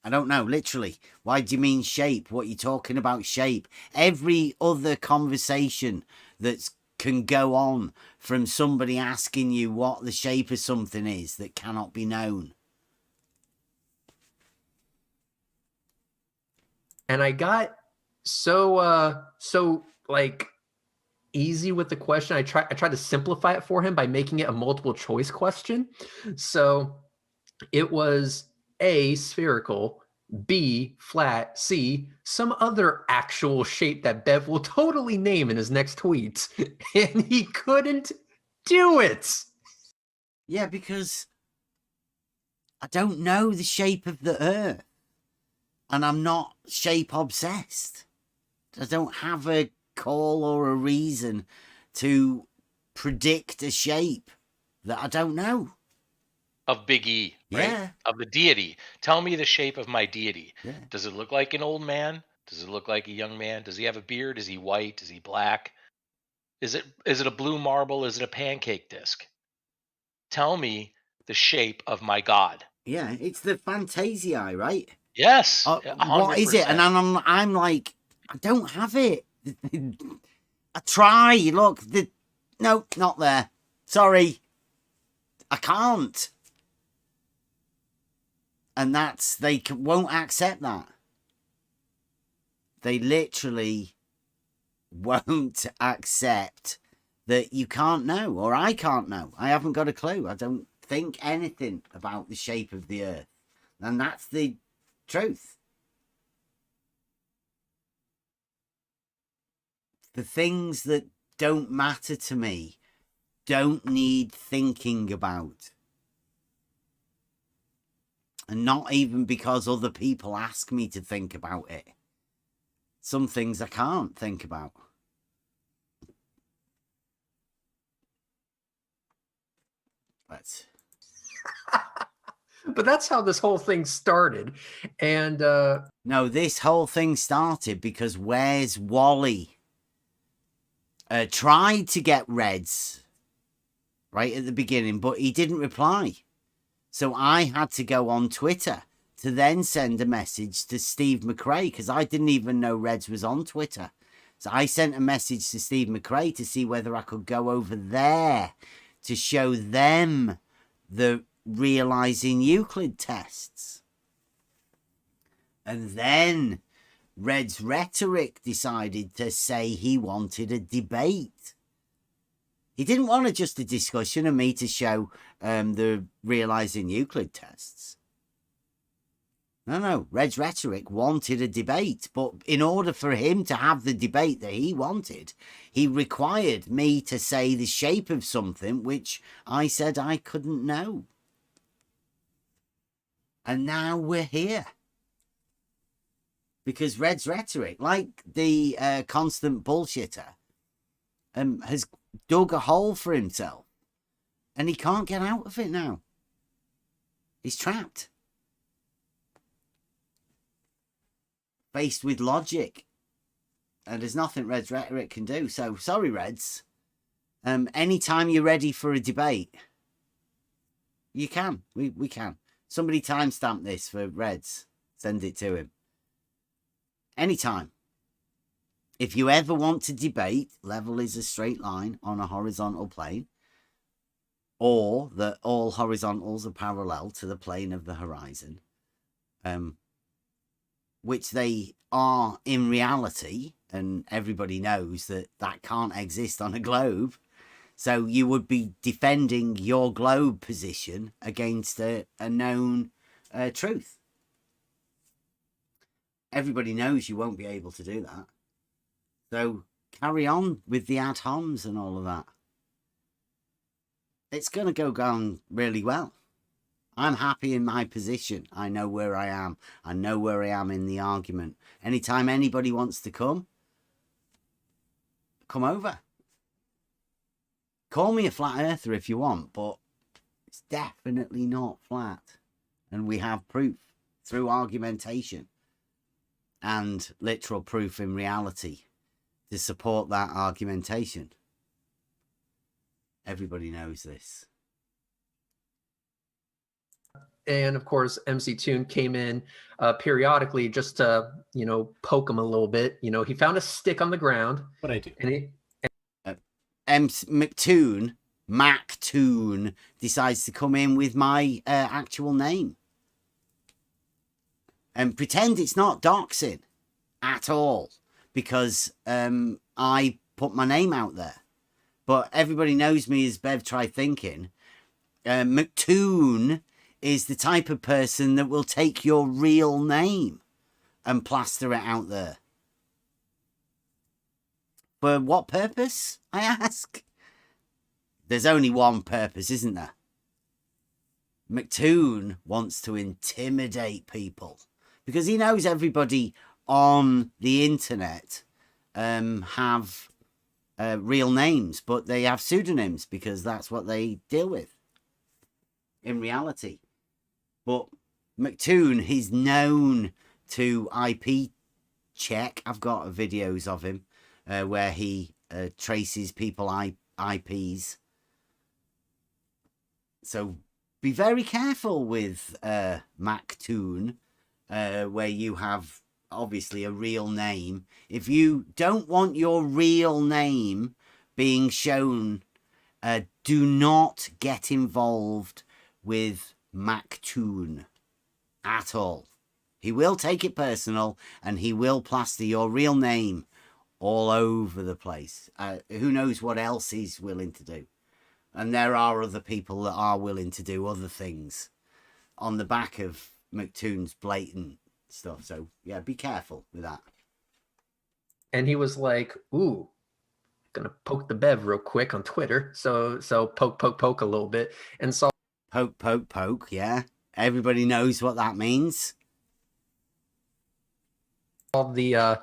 I don't know, literally. Why do you mean shape? What are you talking about shape? Every other conversation that can go on from somebody asking you what the shape of something is that cannot be known. And I got so like easy with the question. I tried to simplify it for him by making it a multiple choice question. So it was A, spherical, B, flat, C, some other actual shape that Bev will totally name in his next tweets. And he couldn't do it. Yeah, because I don't know the shape of the earth. And I'm not shape obsessed. I don't have a call or a reason to predict a shape that I don't know. Of Big E, right? Yeah. Of the deity. Tell me the shape of my deity. Yeah. Does it look like an old man? Does it look like a young man? Does he have a beard? Is he white? Is he black? Is it a blue marble? Is it a pancake disc? Tell me the shape of my God. Yeah, it's the Fantasiae, right? Yes. What is it? 100%. And I'm like, I don't have it. I try. Look, no, not there. Sorry, I can't. And they won't accept that. They literally won't accept that you can't know, or I can't know. I haven't got a clue. I don't think anything about the shape of the earth. And that's the truth. The things that don't matter to me don't need thinking about. And not even because other people ask me to think about it. Some things I can't think about. But that's how this whole thing started. And no, this whole thing started because Where's Wally tried to get Reds right at the beginning, but he didn't reply. So I had to go on Twitter to then send a message to Steve McRae, because I didn't even know Reds was on Twitter. So I sent a message to Steve McRae to see whether I could go over there to show them the Realising Euclid Tests. And then Red's Rhetoric decided to say he wanted a debate. He didn't want just a discussion and me to show the Realising Euclid Tests. No. Red's Rhetoric wanted a debate, but in order for him to have the debate that he wanted, he required me to say the shape of something which I said I couldn't know. And now we're here. Because Red's Rhetoric, like the constant bullshitter, has dug a hole for himself. And he can't get out of it now. He's trapped. Faced with logic. And there's nothing Red's Rhetoric can do. So, sorry, Reds. Anytime you're ready for a debate, you can. We can. Somebody timestamp this for Reds. Send it to him. Anytime. If you ever want to debate, level is a straight line on a horizontal plane, or that all horizontals are parallel to the plane of the horizon, which they are in reality, and everybody knows that that can't exist on a globe. So you would be defending your globe position against a known truth. Everybody knows you won't be able to do that. So carry on with the ad homs and all of that. It's going to go down really well. I'm happy in my position. I know where I am. I know where I am in the argument. Anytime anybody wants to come over. Call me a flat earther if you want, but it's definitely not flat. And we have proof through argumentation and literal proof in reality to support that argumentation. Everybody knows this. And of course, MC Toon came in periodically just to, poke him a little bit. He found a stick on the ground. What I do. And Mactoon decides to come in with my actual name. And pretend it's not doxing at all. Because I put my name out there. But everybody knows me as Bev Try Thinking. Mactoon is the type of person that will take your real name and plaster it out there. For what purpose, I ask? There's only one purpose, isn't there? Mactoon wants to intimidate people because he knows everybody on the internet have real names, but they have pseudonyms because that's what they deal with in reality. But Mactoon, he's known to IP check. I've got videos of him where he traces people IPs. So be very careful with Mactoon, where you have obviously a real name. If you don't want your real name being shown, do not get involved with Mactoon at all. He will take it personal and he will plaster your real name all over the place. Who knows what else he's willing to do. And there are other people that are willing to do other things on the back of Mactoon's blatant stuff. So yeah, be careful with that. And he was like, ooh, gonna poke the Bev real quick on Twitter. So poke a little bit. And so Poke, yeah. Everybody knows what that means. All the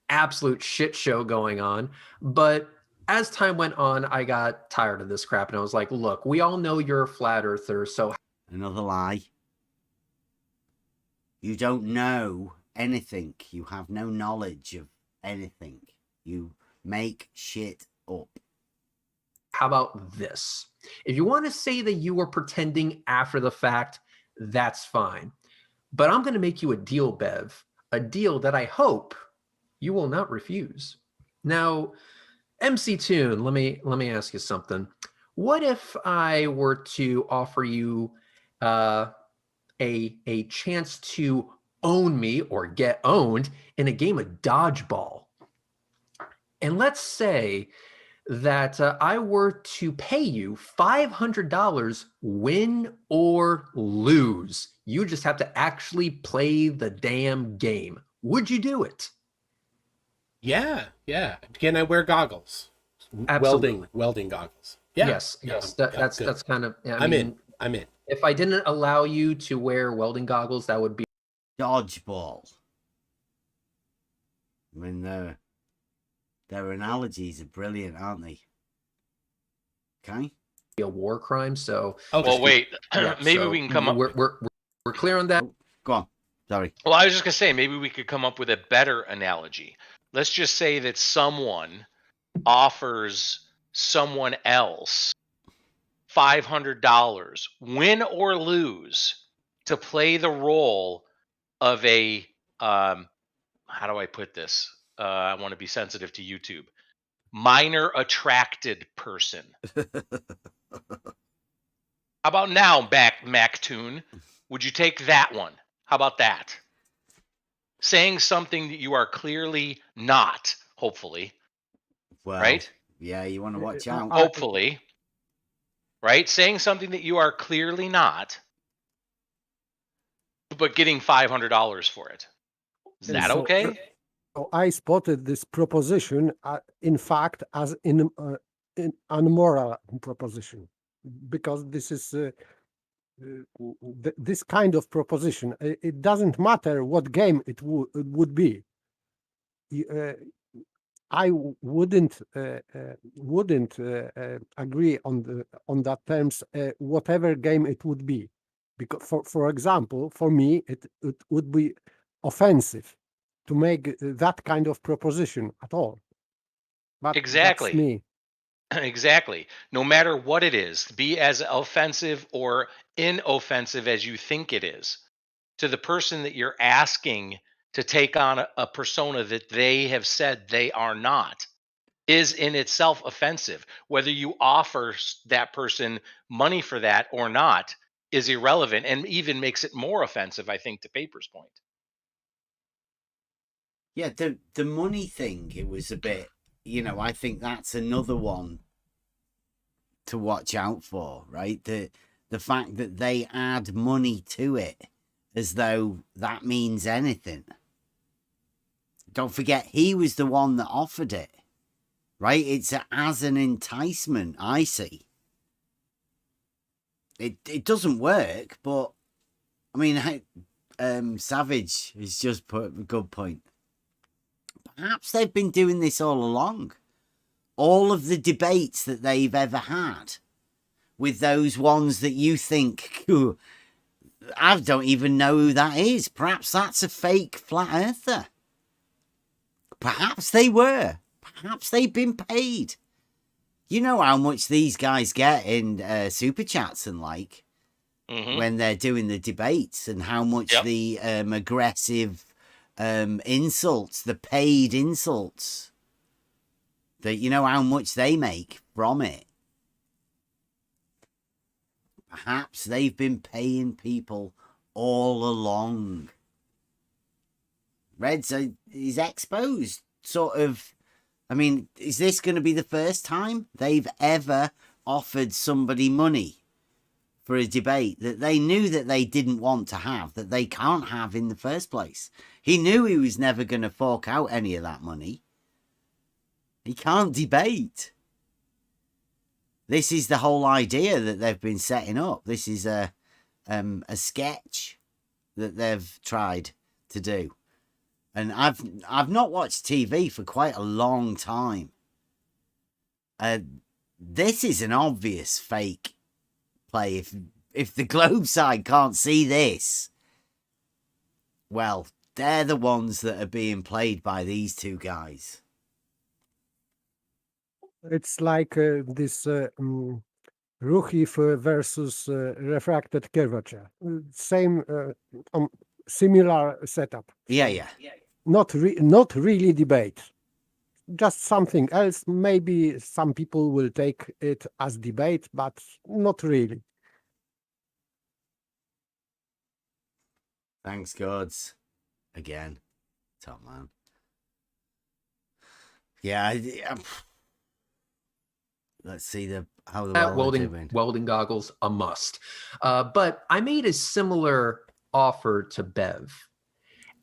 absolute shit show going on. But as time went on, I got tired of this crap, and I was like, look, we all know you're a flat earther, so Another lie. You don't know anything. You have no knowledge of anything. You make shit up. how about this? If you want to say that you were pretending after the fact, that's fine. But I'm going to make you a deal, Bev, a deal that I hope you will not refuse. Now, MC Toon, let me ask you something. What if I were to offer you a chance to own me or get owned in a game of dodgeball? And let's say that I were to pay you $500 win or lose. You just have to actually play the damn game. Would you do it? Yeah. Can I wear goggles? Absolutely. Welding goggles. Yeah. Yes. That's kind of. Yeah, I'm in. If I didn't allow you to wear welding goggles, that would be Dodgeball. I mean, their analogies are brilliant, aren't they? Okay. a war crime. So, Well, wait. yeah, Maybe so we can come up. We're clear on that. Go on. Sorry. Well, I was just gonna say maybe we could come up with a better analogy. Let's just say that someone offers someone else $500, win or lose, to play the role of a how do I put this? I want to be sensitive to YouTube. Minor attracted person. How about now, Mactoon? Would you take that one? How about that? Saying something that you are clearly not, hopefully. Well, right? Yeah, you want to watch out. Hopefully. Right? Saying something that you are clearly not, but getting $500 for it. Is that okay? So I spotted this proposition, in fact, as an unmoral proposition, because this is this kind of proposition. It doesn't matter what game it would be. I wouldn't agree on that terms, whatever game it would be, because for example, for me it would be offensive to make that kind of proposition at all. But Exactly. that's me. Exactly. No matter what it is, be as offensive or inoffensive as you think it is to the person that you're asking to take on a persona that they have said they are not, is in itself offensive. Whether you offer that person money for that or not is irrelevant, and even makes it more offensive, I think, to Paper's point. Yeah, the money thing, it was a bit, I think that's another one to watch out for, right? The fact that they add money to it as though that means anything. Don't forget, he was the one that offered it, right? It's as an enticement, I see. It doesn't work, but I mean, Savage has just put a good point. Perhaps they've been doing this all along. All of the debates that they've ever had with those ones that you think, I don't even know who that is. Perhaps that's a fake flat earther. Perhaps they were. Perhaps they've been paid. You know how much these guys get in super chats and when they're doing the debates, and how much the aggressive insults, the paid insults, that you know how much they make from it. Perhaps they've been paying people all along. Reds is exposed, sort of. I mean, is this going to be the first time they've ever offered somebody money for a debate that they knew that they didn't want to have, that they can't have in the first place? He knew he was never going to fork out any of that money. He can't debate. This is the whole idea that they've been setting up. This is a sketch that they've tried to do. And I've not watched TV for quite a long time. This is an obvious fake play. If the globe side can't see this, well, they're the ones that are being played by these two guys. It's like this Ruchif versus refracted curvature. Same, similar setup. Yeah. Not really debate. Just something else. Maybe some people will take it as debate, but not really. Thanks, gods. Again, top man. Yeah. Let's see how the welding goggles, a must. But I made a similar offer to Bev,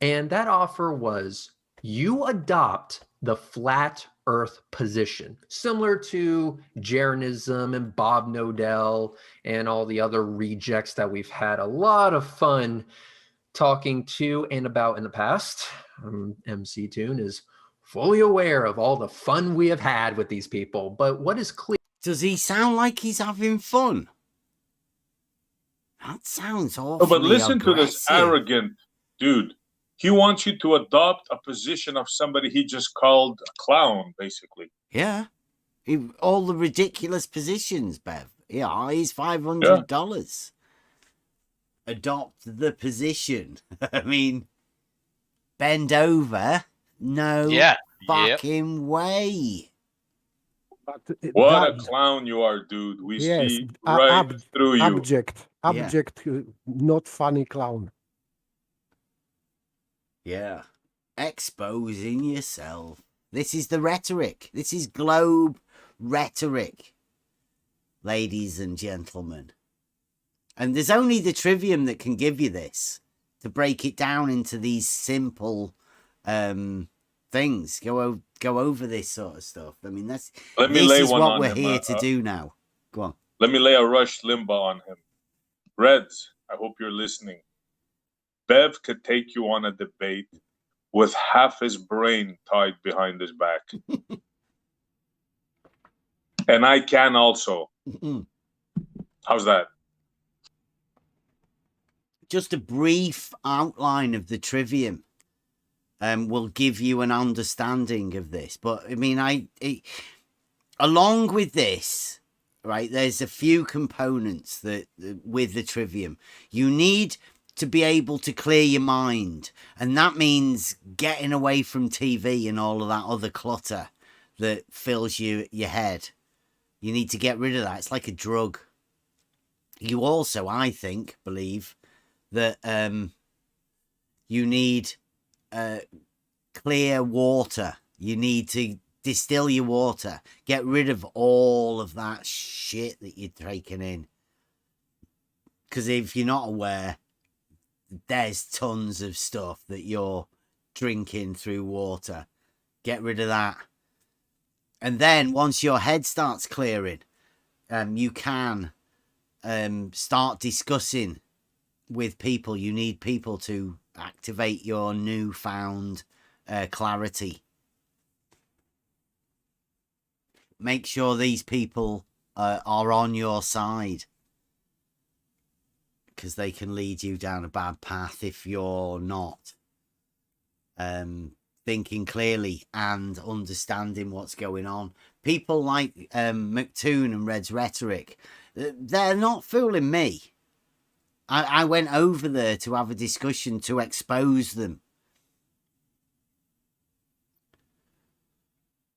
and that offer was you adopt the flat Earth position, similar to Jeranism and Bob Nodell and all the other rejects that we've had a lot of fun talking to and about in the past. MC Toon is fully aware of all the fun we have had with these people, but what is clear... Does he sound like he's having fun? That sounds awful. But listen to this arrogant dude. He wants you to adopt a position of somebody he just called a clown, basically. Yeah. All the ridiculous positions, Bev. Yeah, he's $500. Yeah. Adopt the position. I mean, bend over. No fucking way. But what a clown you are, dude. We see right through you. Abject, not funny clown. Yeah. Exposing yourself. This is the rhetoric. This is globe rhetoric, ladies and gentlemen. And there's only the Trivium that can give you this, to break it down into these simple things. Go over this sort of stuff. I mean, this is what we're here to do now. Go on. Let me lay a Rush Limbaugh on him. Reds, I hope you're listening. Bev could take you on a debate with half his brain tied behind his back. And I can also. How's that? Just a brief outline of the Trivium will give you an understanding of this. But, I mean, along with this, right, there's a few components that with the Trivium. You need to be able to clear your mind. And that means getting away from TV and all of that other clutter that fills your head. You need to get rid of that. It's like a drug. You also, I think, believe that you need clear water. You need to distill your water. Get rid of all of that shit that you're taking in. Because if you're not aware, there's tons of stuff that you're drinking through water. Get rid of that. And then once your head starts clearing, you can start discussing with people. You need people to activate your newfound clarity. Make sure these people are on your side, because they can lead you down a bad path if you're not thinking clearly and understanding what's going on. People like McToon and Red's Rhetoric, they're not fooling me. I went over there to have a discussion to expose them.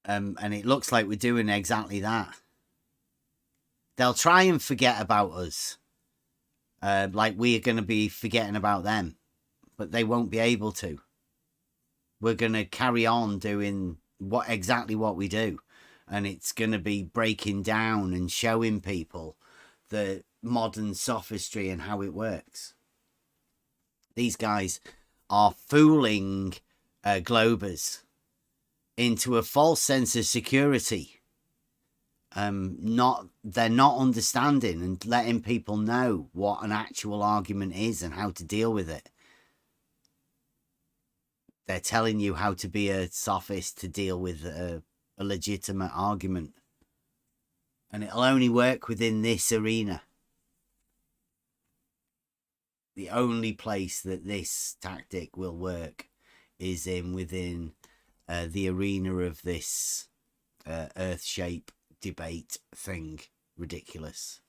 And it looks like we're doing exactly that. They'll try and forget about us. Like we're going to be forgetting about them. But they won't be able to. We're going to carry on doing exactly what we do. And it's going to be breaking down and showing people the modern sophistry and how it works. These guys are fooling Globers into a false sense of security. They're not understanding and letting people know what an actual argument is and how to deal with it. They're telling you how to be a sophist to deal with a legitimate argument. And it'll only work within this arena. The only place that this tactic will work is within the arena of this earth shape debate thing. Ridiculous.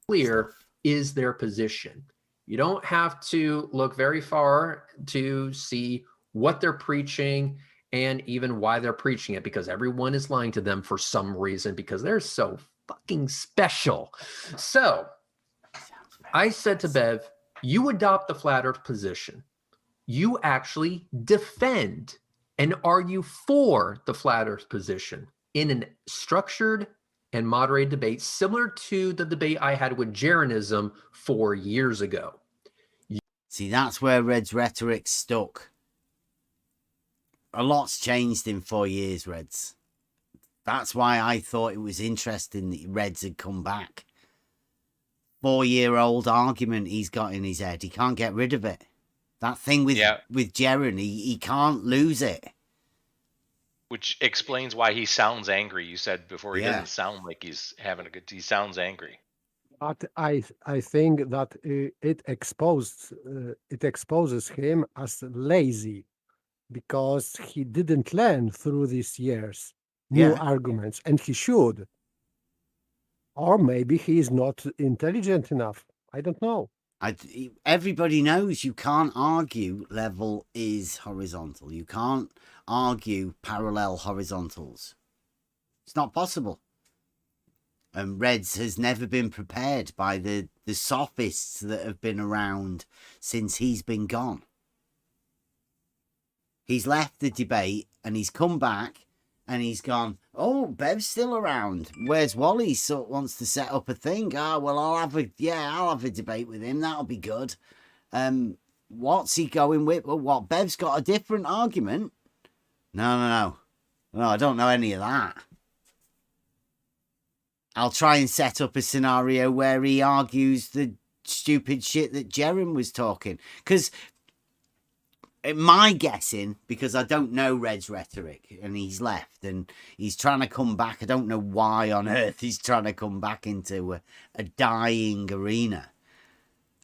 Clear is their position. You don't have to look very far to see what they're preaching and even why they're preaching it, because everyone is lying to them for some reason because they're so fucking special. So I said to Bev, you adopt the flat earth position. You actually defend and argue for the flat earth position in a structured and moderated debate, similar to the debate I had with Jeranism 4 years ago. See, that's where Red's rhetoric stuck. A lot's changed in 4 years, Reds. That's why I thought it was interesting that Reds had come back. 4-year-old argument he's got in his head. He can't get rid of it. That thing with Jeren, he can't lose it. Which explains why he sounds angry. You said before he doesn't sound like he's having a good. He sounds angry. But I think that it exposes him as lazy because he didn't learn through these years new arguments, and he should. Or maybe he is not intelligent enough. I don't know. Everybody knows you can't argue level is horizontal. You can't argue parallel horizontals. It's not possible. And Reds has never been prepared by the sophists that have been around since he's been gone. He's left the debate and he's come back and he's gone, oh, Bev's still around. Where's Wally? So wants to set up a thing. Well, I'll have a debate with him. That'll be good. What's he going with? Well, what? Bev's got a different argument. No, I don't know any of that. I'll try and set up a scenario where he argues the stupid shit that Jeren was talking. Because my guessing, because I don't know Red's rhetoric, and he's left, and he's trying to come back. I don't know why on earth he's trying to come back into a dying arena.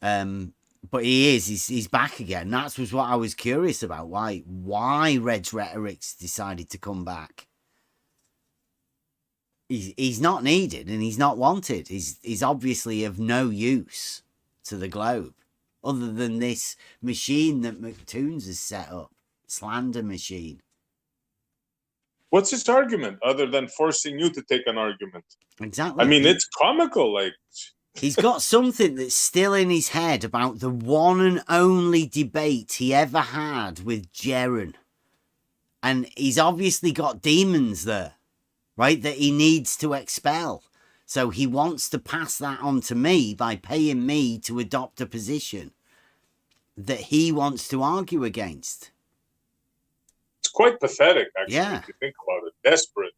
But he is. He's back again. That was what I was curious about. Why Red's rhetoric's decided to come back. He's not needed and he's not wanted. He's obviously of no use to the globe, other than this machine that McToons has set up, slander machine. What's his argument other than forcing you to take an argument? Exactly. I mean, it's comical. Like, he's got something that's still in his head about the one and only debate he ever had with Jeren. And he's obviously got demons there, right, that he needs to expel. So he wants to pass that on to me by paying me to adopt a position that he wants to argue against. It's quite pathetic, actually, Yeah. if you think about it. Desperate.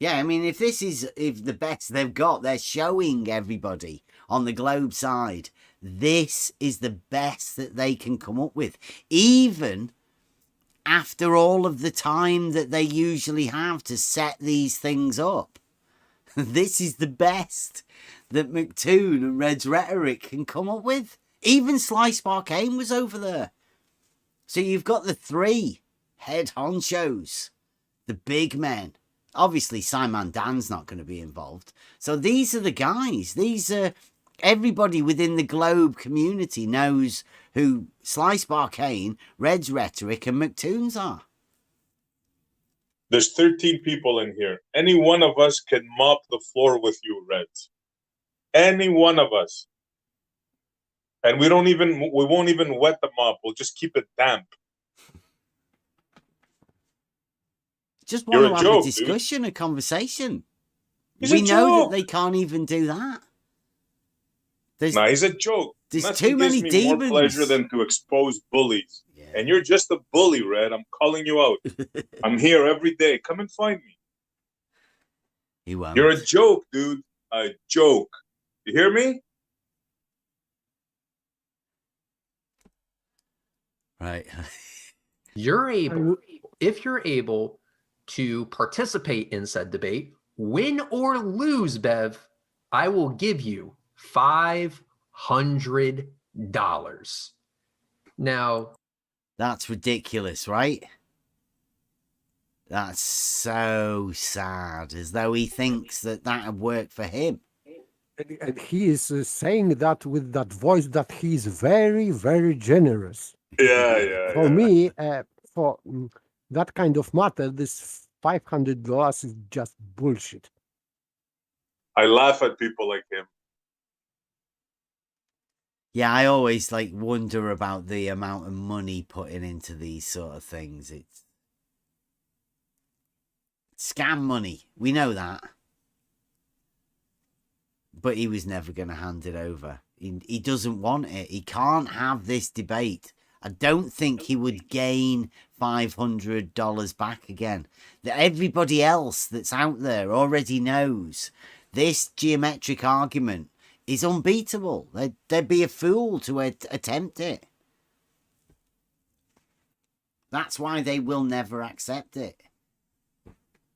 Yeah, I mean, if the best they've got, they're showing everybody on the globe side, this is the best that they can come up with. Even after all of the time that they usually have to set these things up. This is the best that McToon and Red's rhetoric can come up with. Even Slice Barkane was over there. So you've got the three head honchos, the big men. Obviously, Simon Dan's not going to be involved. So these are the guys. These are everybody within the globe community knows who Slice Barkane, Red's rhetoric, and McToons are. There's 13 people in here. Any one of us can mop the floor with you, Reds. Any one of us. And we won't even wet the mop. We'll just keep it damp. Just want You're to a have joke, a discussion, dude. a conversation. He's We a know joke. that they can't even do that. Nah, he's a joke. There's Nothing too many gives me demons. more pleasure than to expose bullies. Yeah. And you're just a bully, Red. I'm calling you out. I'm here every day. Come and find me. He won't. You're a joke, dude. A joke. You hear me? Right. If you're able to participate in said debate, Win or lose, Bev, I will give you $500. Now, That's ridiculous, right? That's so sad, as though he thinks that would work for him. And he is saying that with that voice that he is very, very generous. For me, for that kind of matter, this $500 is just bullshit. I laugh at people like him. Yeah, I always like wonder about the amount of money putting into these sort of things. It's scam money. We know that. But he was never going to hand it over. He doesn't want it. He can't have this debate. I don't think he would gain $500 back again. That everybody else that's out there already knows this geometric argument is unbeatable. They'd be a fool to attempt it. That's why they will never accept it.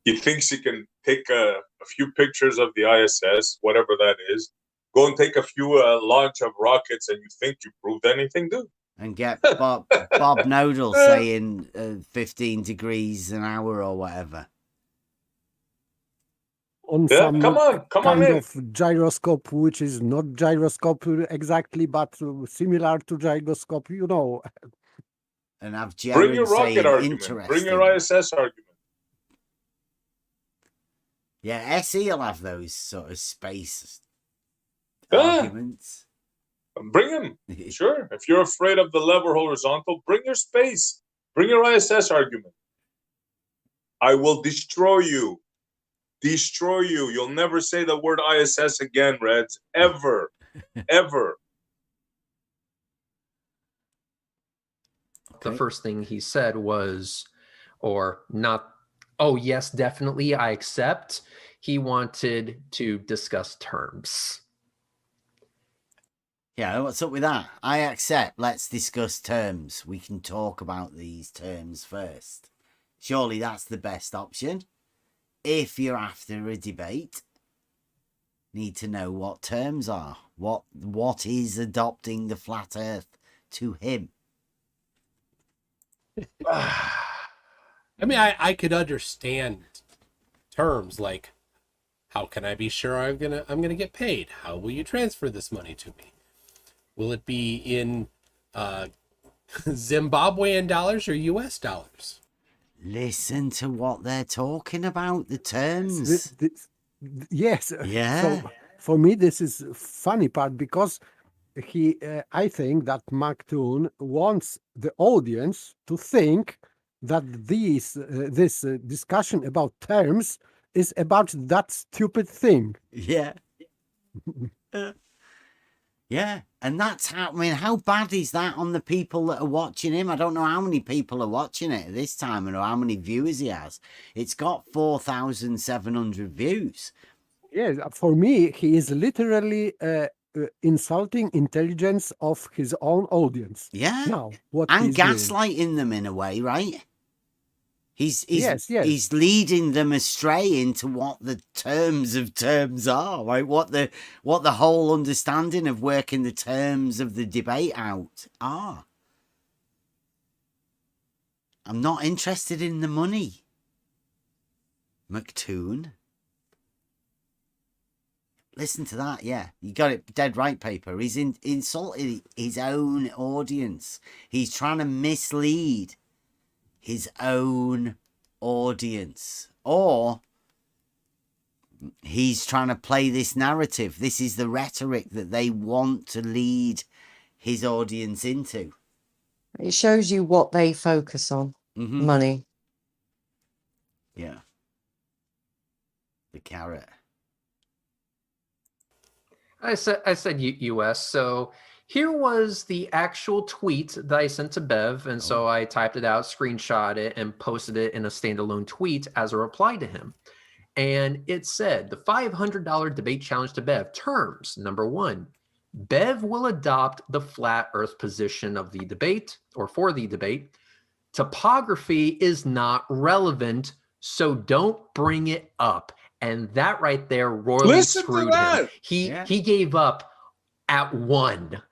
He thinks he can take a few pictures of the ISS, whatever that is, go and take a few launch of rockets, and you think you proved anything, dude? And get Bob Nodal saying 15 degrees an hour or whatever. On some kind of gyroscope, which is not gyroscope exactly, but similar to gyroscope, you know. And have Bring your rocket argument. Bring your ISS argument. Yeah, SE will have those sort of space arguments. Bring them. Sure. If you're afraid of the lever horizontal, bring your space. Bring your ISS argument. I will destroy you. Destroy you. You'll never say the word ISS again, Reds. Ever. Ever. The first thing he said was, or not, oh, yes, definitely, I accept. He wanted to discuss terms. Yeah, what's up with that? I accept. Let's discuss terms. We can talk about these terms first. Surely that's the best option. If you're after a debate, need to know what terms are. What is adopting the flat earth to him? I mean, I could understand terms like, how can I be sure I'm gonna get paid? How will you transfer this money to me? Will it be in Zimbabwean dollars or US dollars? Listen to what they're talking about, the terms. Yes. Yeah. So for me, this is funny part because I think that McToon wants the audience to think that this discussion about terms is about that stupid thing. Yeah. Yeah, and that's how, I mean, how bad is that on the people that are watching him? I don't know how many people are watching it at this time and how many viewers he has. It's got 4,700 views. Yeah, for me, he is literally insulting intelligence of his own audience. Yeah. Now, what and he's gaslighting doing. them in a way, right? He's Yes. leading them astray into what the terms of terms are, right? What the whole understanding of working the terms of the debate out are. I'm not interested in the money, McToon. Listen to that, yeah. You got it dead right, Paper. He's insulted his own audience. He's trying to mislead his own audience, or he's trying to play this narrative. This is the rhetoric that they want to lead his audience into. It shows you what they focus on. Mm-hmm. Money. Yeah. The carrot. I said US. So here was the actual tweet that I sent to Bev. And so I typed it out, screenshot it, and posted it in a standalone tweet as a reply to him. And it said, the $500 debate challenge to Bev. Terms. Number 1, Bev will adopt the flat earth position of the debate, or for the debate. Topography is not relevant, so don't bring it up. And that right there royally Listen to screwed him. that. He gave up at 1.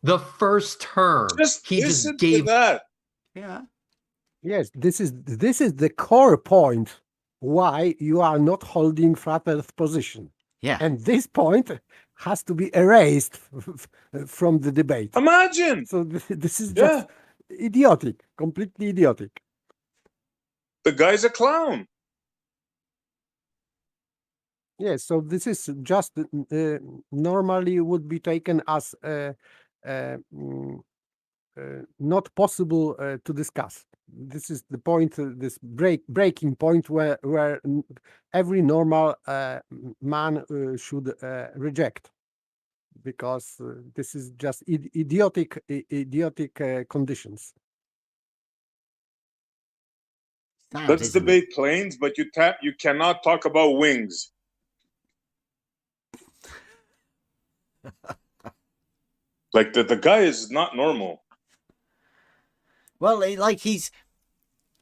The first term, Just he listen just gave to that. Yeah. Yes, this is the core point why you are not holding flat Earth position. Yeah. And this point has to be erased from the debate. Imagine. So this is just idiotic, completely idiotic. The guy's a clown. Yes, so this is just normally would be taken as not possible to discuss. This is the point, this breaking point where every normal man should reject, because this is just idiotic conditions. Let's debate planes, but you cannot talk about wings. Like the guy is not normal. Well, he's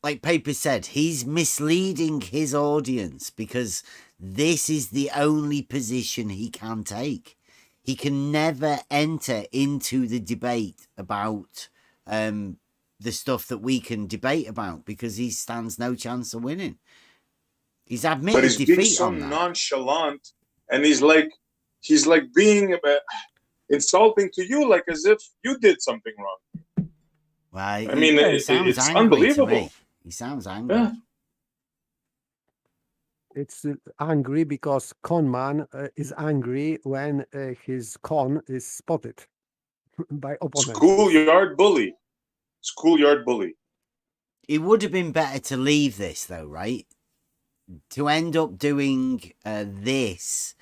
like Paper said, he's misleading his audience because this is the only position he can take. He can never enter into the debate about the stuff that we can debate about because he stands no chance of winning. He's admitted but he's defeat being so on that. nonchalant, and he's like being insulting to you, like as if you did something wrong. Well, I mean, it's unbelievable. He sounds angry. Yeah. It's angry because conman is angry when his con is spotted by opponents. Schoolyard bully. Schoolyard bully. It would have been better to leave this, though, right? To end up doing this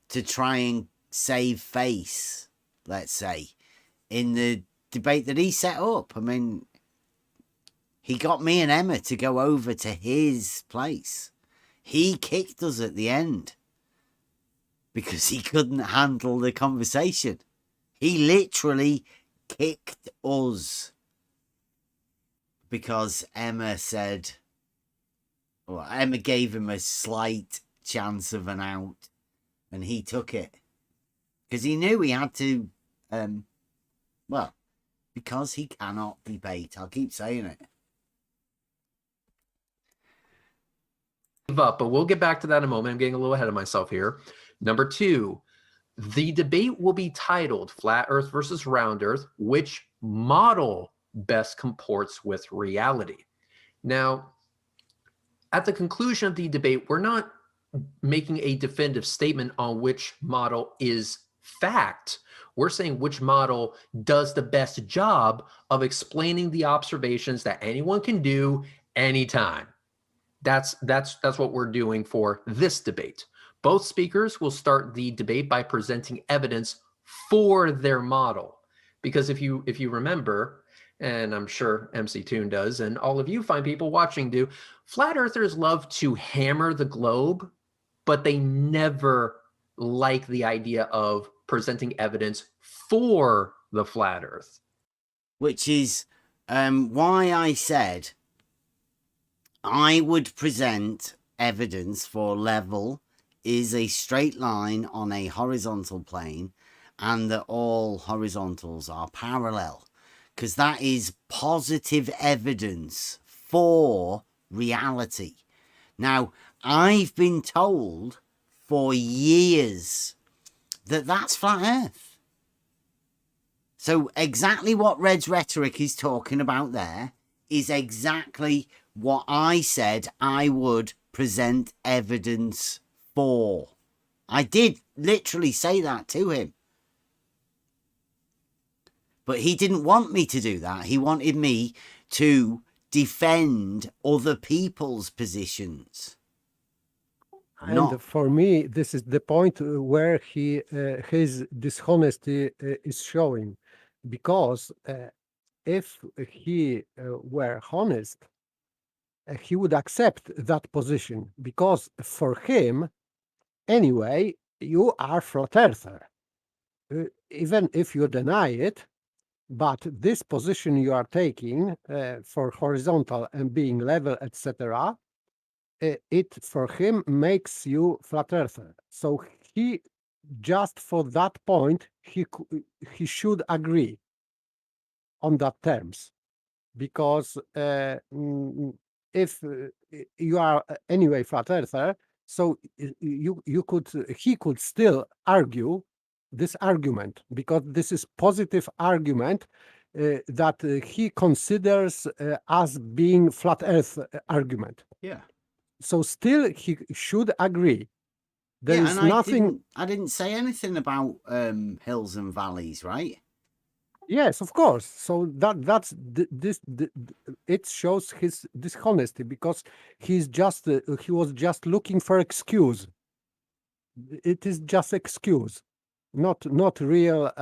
to try and save face, let's say, in the debate that he set up. I mean, he got me and Emma to go over to his place. He kicked us at the end because he couldn't handle the conversation. He literally kicked us because Emma said, well, Emma gave him a slight chance of an out and he took it because he knew he had to, well, because he cannot debate. I'll keep saying it. Up, but we'll get back to that in a moment. I'm getting a little ahead of myself here. Number 2, the debate will be titled Flat Earth versus Round Earth, which model best comports with reality. Now, at the conclusion of the debate, we're not making a definitive statement on which model is fact. We're saying which model does the best job of explaining the observations that anyone can do anytime. That's what we're doing for this debate. Both speakers will start the debate by presenting evidence for their model. Because if you remember, and I'm sure MC Toon does, and all of you fine people watching do, flat earthers love to hammer the globe, but they never like the idea of presenting evidence for the flat earth. Which is why I said I would present evidence for level is a straight line on a horizontal plane and that all horizontals are parallel, because that is positive evidence for reality. Now, I've been told for years that that's flat Earth. So exactly what Red's rhetoric is talking about there is exactly what I said I would present evidence for. I did literally say that to him. But he didn't want me to do that. He wanted me to defend other people's positions. And for me, this is the point where his dishonesty is showing. Because if he were honest, he would accept that position, because for him, anyway, you are flat earther. Even if you deny it, but this position you are taking for horizontal and being level, etc., it for him makes you flat earther. So he just for that point he should agree on that terms, because if you are anyway flat earther, so he could still argue this argument, because this is positive argument that he considers as being flat earth argument. Yeah. So still he should agree. There Yeah, is and nothing. I didn't say anything about hills and valleys, right? Yes, of course. So it shows his dishonesty, because he was just looking for excuse. It is just excuse, not real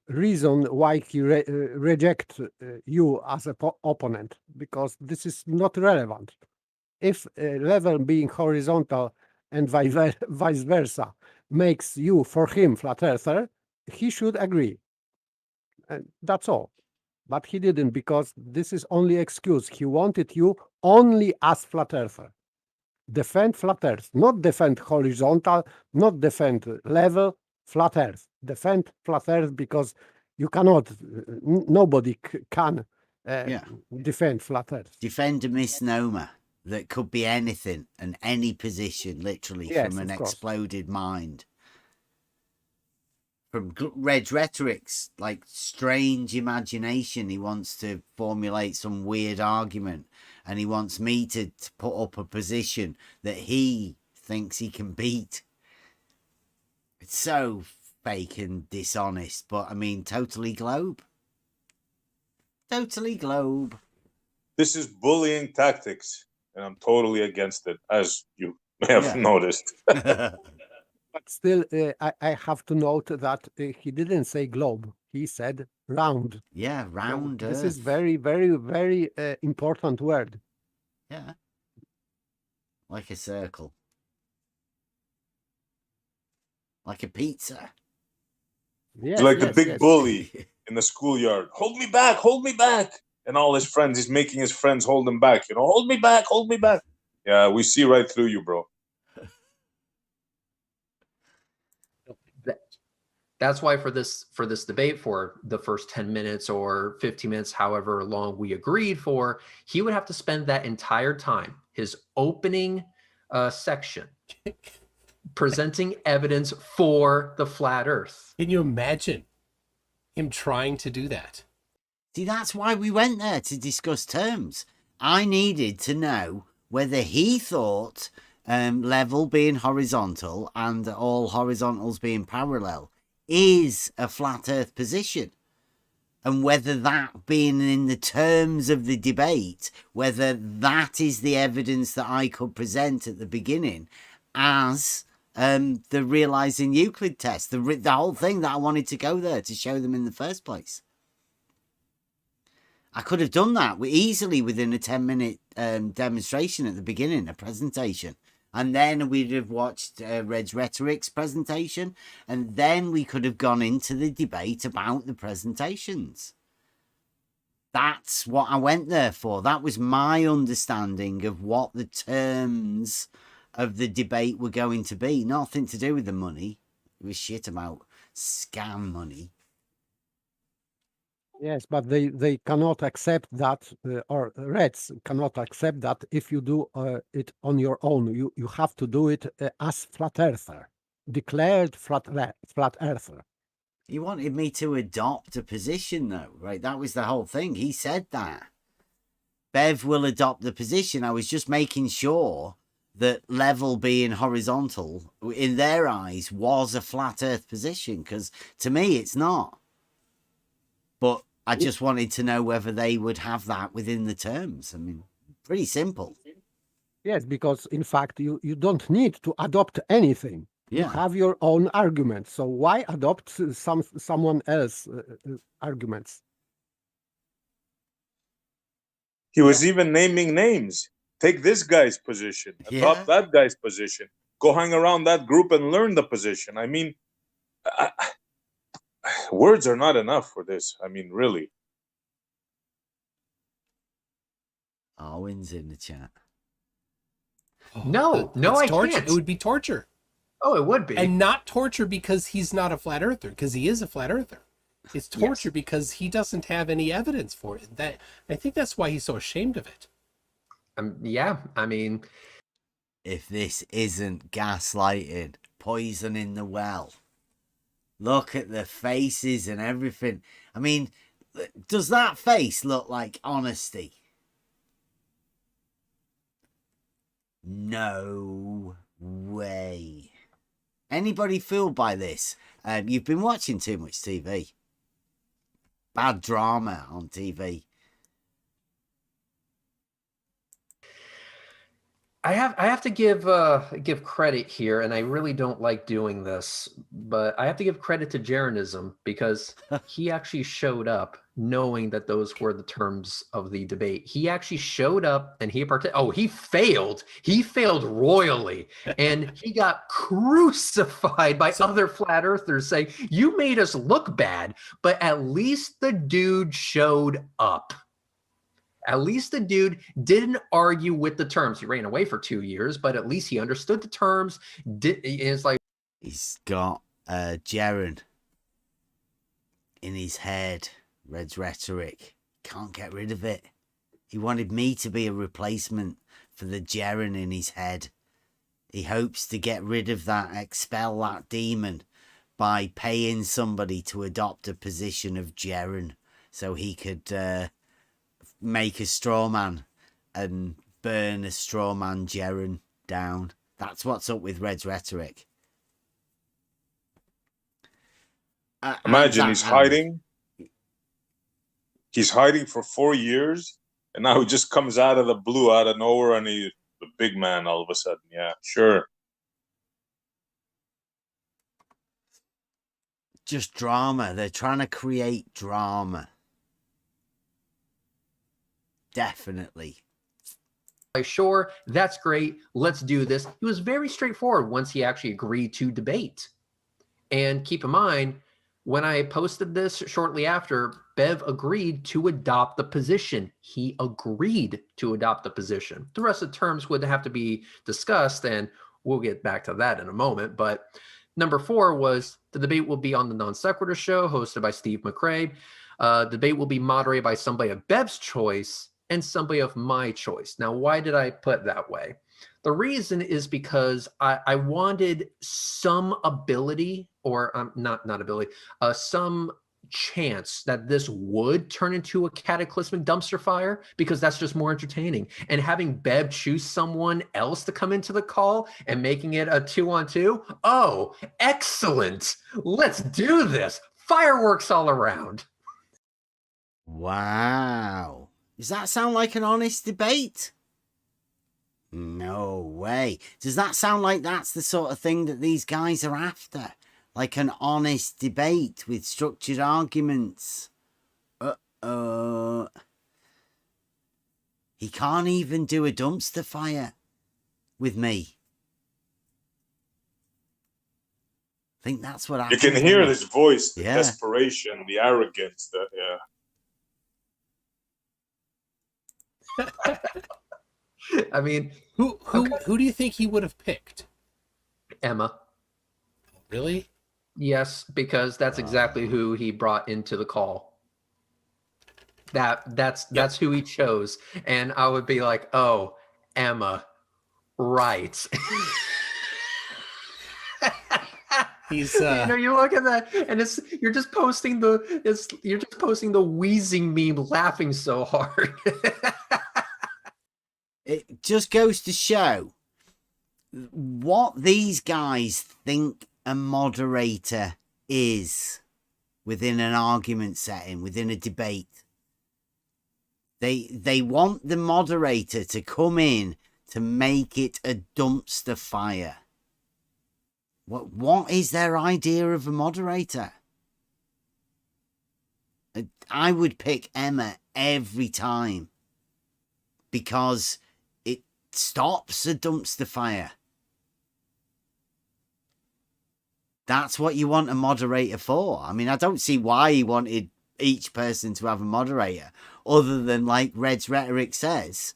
reason why he reject you as a opponent, because this is not relevant. If level being horizontal and vice versa makes you for him flat earther, he should agree. And that's all. But he didn't, because this is only excuse. He wanted you only as flat earther. Defend flat earth, not defend horizontal, not defend level, flat earth. Defend flat earth, because you cannot, nobody can defend flat earth. Defend a misnomer that could be anything and any position, literally, Yes, from an of course. exploded mind. From Rhetoric's like strange imagination, he wants to formulate some weird argument, and he wants me to put up a position that he thinks he can beat. It's so fake and dishonest, but I mean, totally globe. Totally globe. This is bullying tactics, and I'm totally against it, as you may have noticed. But still, I have to note that he didn't say globe. He said round. Yeah, round This Earth. is very, very, very important word. Yeah. Like a circle. Like a pizza. Yes, He's like the yes, big yes. bully in the schoolyard. Hold me back, hold me back. And all his friends, he's making his friends hold him back. You know, hold me back, hold me back. Yeah, we see right through you, bro. That's why for this debate, for the first 10 minutes or 15 minutes, however long we agreed for, he would have to spend that entire time, his opening section, presenting evidence for the flat earth. Can you imagine him trying to do that? See, that's why we went there, to discuss terms. I needed to know whether he thought level being horizontal and all horizontals being parallel is a flat earth position, and whether that being in the terms of the debate, whether that is the evidence that I could present at the beginning as the Realising Euclid Test, the whole thing that I wanted to go there to show them in the first place. I could have done that easily within a 10-minute demonstration at the beginning, a presentation. And then we'd have watched Red's Rhetoric's presentation, and then we could have gone into the debate about the presentations. That's what I went there for. That was my understanding of what the terms of the debate were going to be. Nothing to do with the money. It was shit about scam money. Yes, but they cannot accept that, or Reds cannot accept that if you do it on your own. You have to do it as flat earther, declared flat earther. He wanted me to adopt a position, though, right? That was the whole thing. He said that. Bev will adopt the position. I was just making sure that level being horizontal, in their eyes, was a flat earth position, because to me, it's not. But I just wanted to know whether they would have that within the terms. I mean, pretty simple. Yes, because in fact, you don't need to adopt anything. Yeah. You have your own argument. So why adopt someone else's arguments? He was even naming names. Take this guy's position, adopt that guy's position, go hang around that group and learn the position. I mean, words are not enough for this. I mean, really. Arwen's in the chat. No, no, It's I torture. can't. It would be torture. Oh, it would be. And not torture because he's not a flat earther, because he is a flat earther. It's torture because he doesn't have any evidence for it. That I think that's why he's so ashamed of it. Yeah, I mean, If this isn't gaslighting, poison in the well. Look at the faces and everything. I mean, does that face look like honesty? No way. Anybody fooled by this? You've been watching too much TV. Bad drama on TV. I have to give credit here, and I really don't like doing this, but I have to give credit to Jeranism because he actually showed up knowing that those were the terms of the debate. He actually showed up and he failed. He failed royally, and he got crucified by other flat earthers saying, "You made us look bad," but at least the dude showed up. At least the dude didn't argue with the terms. He ran away for 2 years, but at least he understood the terms. It's like He's got Jaren in his head. Red's rhetoric. Can't get rid of it. He wanted me to be a replacement for the Jaren in his head. He hopes to get rid of that, expel that demon by paying somebody to adopt a position of Jaren so he could make a straw man and burn a straw man Jaren down. That's what's up with Red's rhetoric. Imagine he's hiding. He's hiding for 4 years, and now he just comes out of the blue, out of nowhere, and he's the big man all of a sudden. Yeah, sure. Just drama. They're trying to create drama. Definitely. Sure, that's great. Let's do this. He was very straightforward once he actually agreed to debate. And keep in mind, when I posted this shortly after, Bev agreed to adopt the position. He agreed to adopt the position. The rest of the terms would have to be discussed, and we'll get back to that in a moment. But number 4 was the debate will be on the Non Sequitur show, hosted by Steve McCrae. Debate will be moderated by somebody of Bev's choice and somebody of my choice. Now, why did I put it that way? The reason is because I wanted some ability, or not ability, some chance that this would turn into a cataclysmic dumpster fire, because that's just more entertaining. And having Bev choose someone else to come into the call and making it a 2-on-2, oh, excellent. Let's do this. Fireworks all around. Wow. Does that sound like an honest debate? No way. Does that sound like that's the sort of thing that these guys are after? Like an honest debate with structured arguments? He can't even do a dumpster fire with me. I think that's what You can hear his voice, the Yeah. desperation, the arrogance. Yeah. I mean, Who do you think he would have picked? Emma. Really? Yes, because that's exactly who he brought into the call. That's who he chose. And I would be like, oh, Emma, right. He's you look at that and you're just posting the wheezing meme laughing so hard. It just goes to show what these guys think a moderator is within an argument setting, within a debate. They want the moderator to come in to make it a dumpster fire. What is their idea of a moderator? I would pick Emma every time because it stops a dumpster fire. That's what you want a moderator for. I mean, I don't see why he wanted each person to have a moderator, other than, like Red's rhetoric says,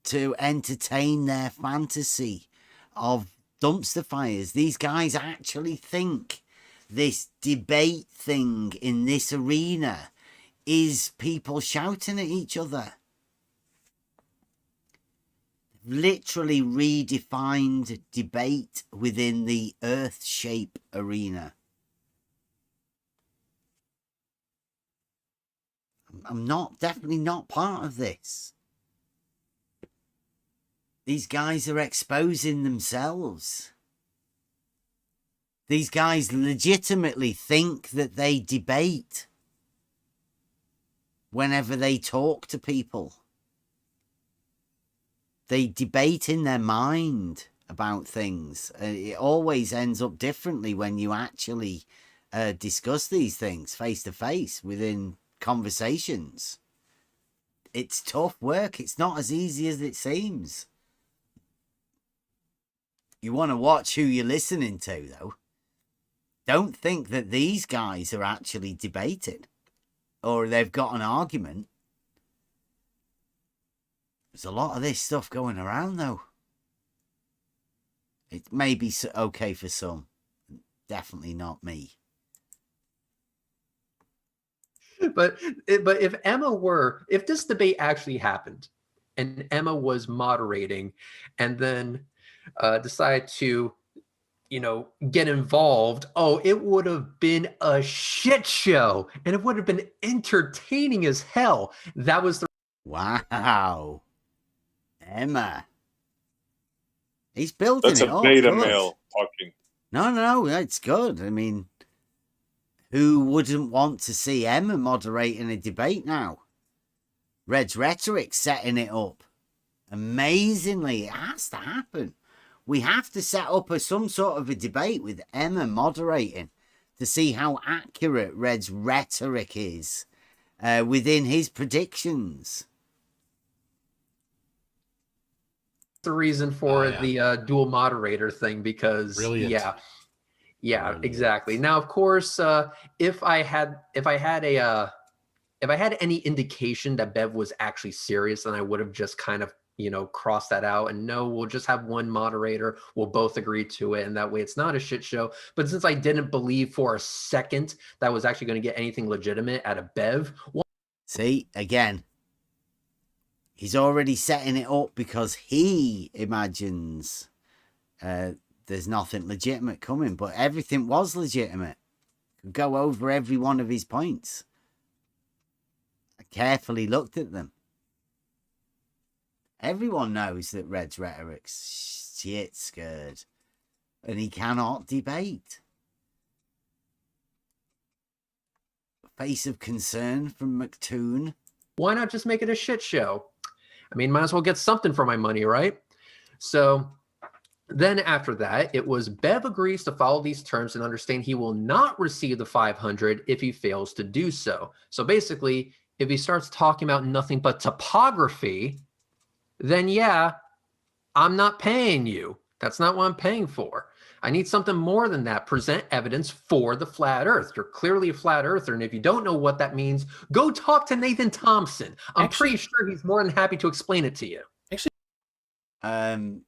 to entertain their fantasy of dumpster fires. These guys actually think this debate thing in this arena is people shouting at each other. Literally redefined debate within the earth shape arena. I'm definitely not part of this. These guys are exposing themselves. These guys legitimately think that they debate whenever they talk to people. They debate in their mind about things. It always ends up differently when you actually discuss these things face to face within conversations. It's tough work. It's not as easy as it seems. You want to watch who you're listening to, though. Don't think that these guys are actually debating or they've got an argument. There's a lot of this stuff going around, though. It may be okay for some. Definitely not me. But if this debate actually happened and Emma was moderating and then decided to, get involved, it would have been a shit show and it would have been entertaining as hell. That was the... Wow. Emma. He's building That's it a up. beta Good. male talking. No, it's good. I mean, who wouldn't want to see Emma moderating a debate now? Red's Rhetoric setting it up. Amazingly, it has to happen. We have to set up some sort of a debate with Emma moderating to see how accurate Red's Rhetoric is within his predictions. The reason for the dual moderator thing, because Brilliant. yeah, Brilliant. exactly. Now, of course, if I had any indication that Bev was actually serious, then I would have just kind of crossed that out and no, we'll just have one moderator, we'll both agree to it, and that way it's not a shit show. But since I didn't believe for a second that was actually going to get anything legitimate out of Bev, see, again, he's already setting it up because he imagines there's nothing legitimate coming, but everything was legitimate. Go over every one of his points. I carefully looked at them. Everyone knows that Red's Rhetoric's shit scared, and he cannot debate. Face of concern from McToon. why not just make it a shit show? I mean, might as well get something for my money, right? So then after that, it was Bev agrees to follow these terms and understand he will not receive the 500 if he fails to do so. So basically, if he starts talking about nothing but topography, then yeah, I'm not paying you. That's not what I'm paying for. I need something more than that. Present evidence for the flat earth. You're clearly a flat earther. And if you don't know what that means, go talk to Nathan Thompson. I'm pretty sure he's more than happy to explain it to you.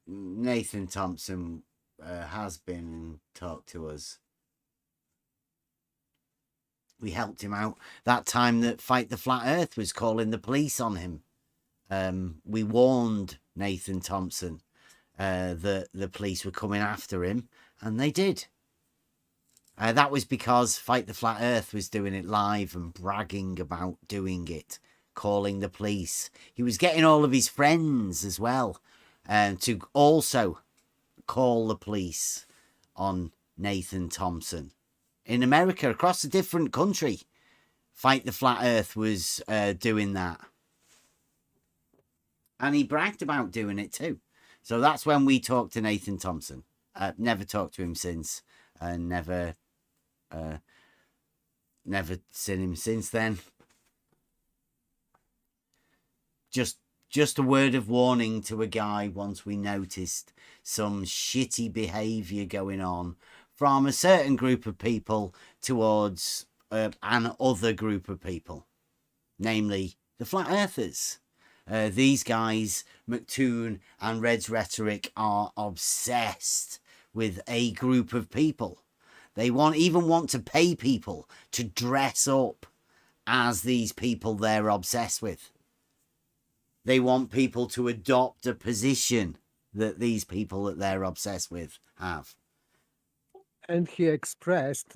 Nathan Thompson has been and talked to us. We helped him out that time that Fight the Flat Earth was calling the police on him. We warned Nathan Thompson that the police were coming after him, and they did. That was because Fight the Flat Earth was doing it live and bragging about doing it, calling the police. He was getting all of his friends as well to also call the police on Nathan Thompson. In America, across a different country, Fight the Flat Earth was doing that. And he bragged about doing it too. So that's when we talked to Nathan Thompson. Never talked to him since. Never seen him since then. Just a word of warning to a guy once we noticed some shitty behaviour going on from a certain group of people towards an other group of people. Namely, the Flat Earthers. These guys, McToon and Red's Rhetoric, are obsessed with a group of people. They even want to pay people to dress up as these people they're obsessed with. They want people to adopt a position that these people that they're obsessed with have. And he expressed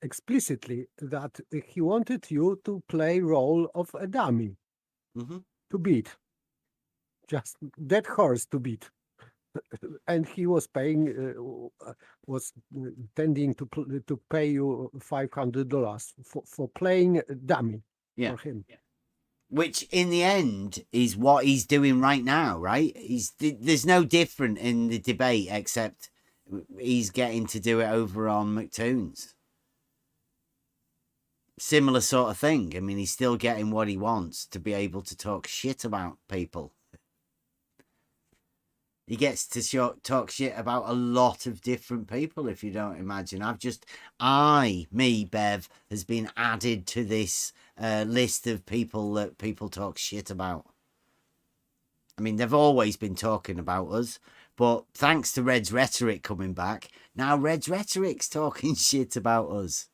explicitly that he wanted you to play role of a dummy, to beat, just that horse to beat. And he was paying, was tending to pay you $500 for playing a dummy for him. Which in the end is what he's doing right now, right? There's no different in the debate except he's getting to do it over on McToon's. Similar sort of thing. I mean, he's still getting what he wants, to be able to talk shit about people. He gets to talk shit about a lot of different people, if you don't imagine. Bev, has been added to this list of people that people talk shit about. I mean, they've always been talking about us, but thanks to Red's Rhetoric coming back, now Red's Rhetoric's talking shit about us.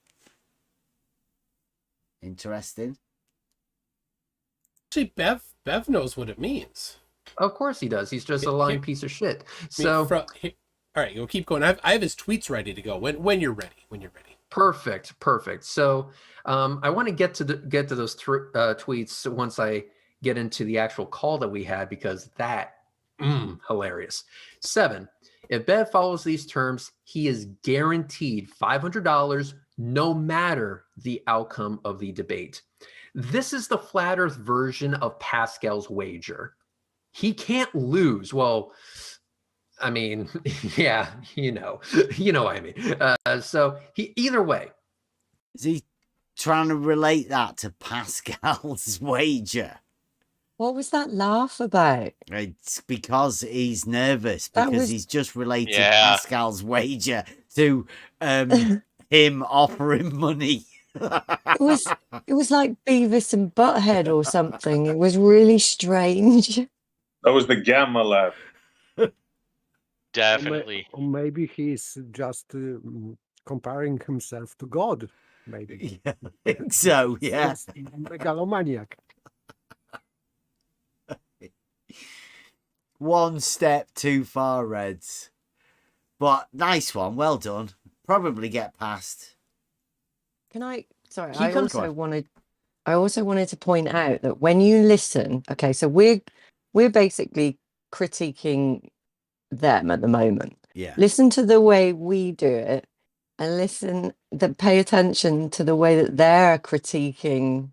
Interesting. Actually, Bev knows what it means. Of course he does. He's just a lying piece of shit. So, all right, you'll keep going. I have his tweets ready to go when you're ready. When you're ready. Perfect. So, I want to get to those tweets once I get into the actual call that we had, because that hilarious. 7. If Bev follows these terms, he is guaranteed $500 no matter the outcome of the debate. This is the flat earth version of Pascal's wager. He can't lose. Well, I mean, yeah, you know what I mean. So either way. Is he trying to relate that to Pascal's wager? What was that laugh about? It's because he's nervous, because he's just related Pascal's wager to him offering money. It was like Beavis and Butthead or something. It was really strange. That was the gamma laugh. Definitely. Or maybe he's just comparing himself to God. Maybe. Yeah, I think so. Yeah. Megalomaniac. One step too far, Reds. But nice one. Well done. Probably get past. Can I? Sorry, I also wanted to point out that when you listen, okay, so we're basically critiquing them at the moment. Yeah. Listen to the way we do it, and pay attention to the way that they're critiquing,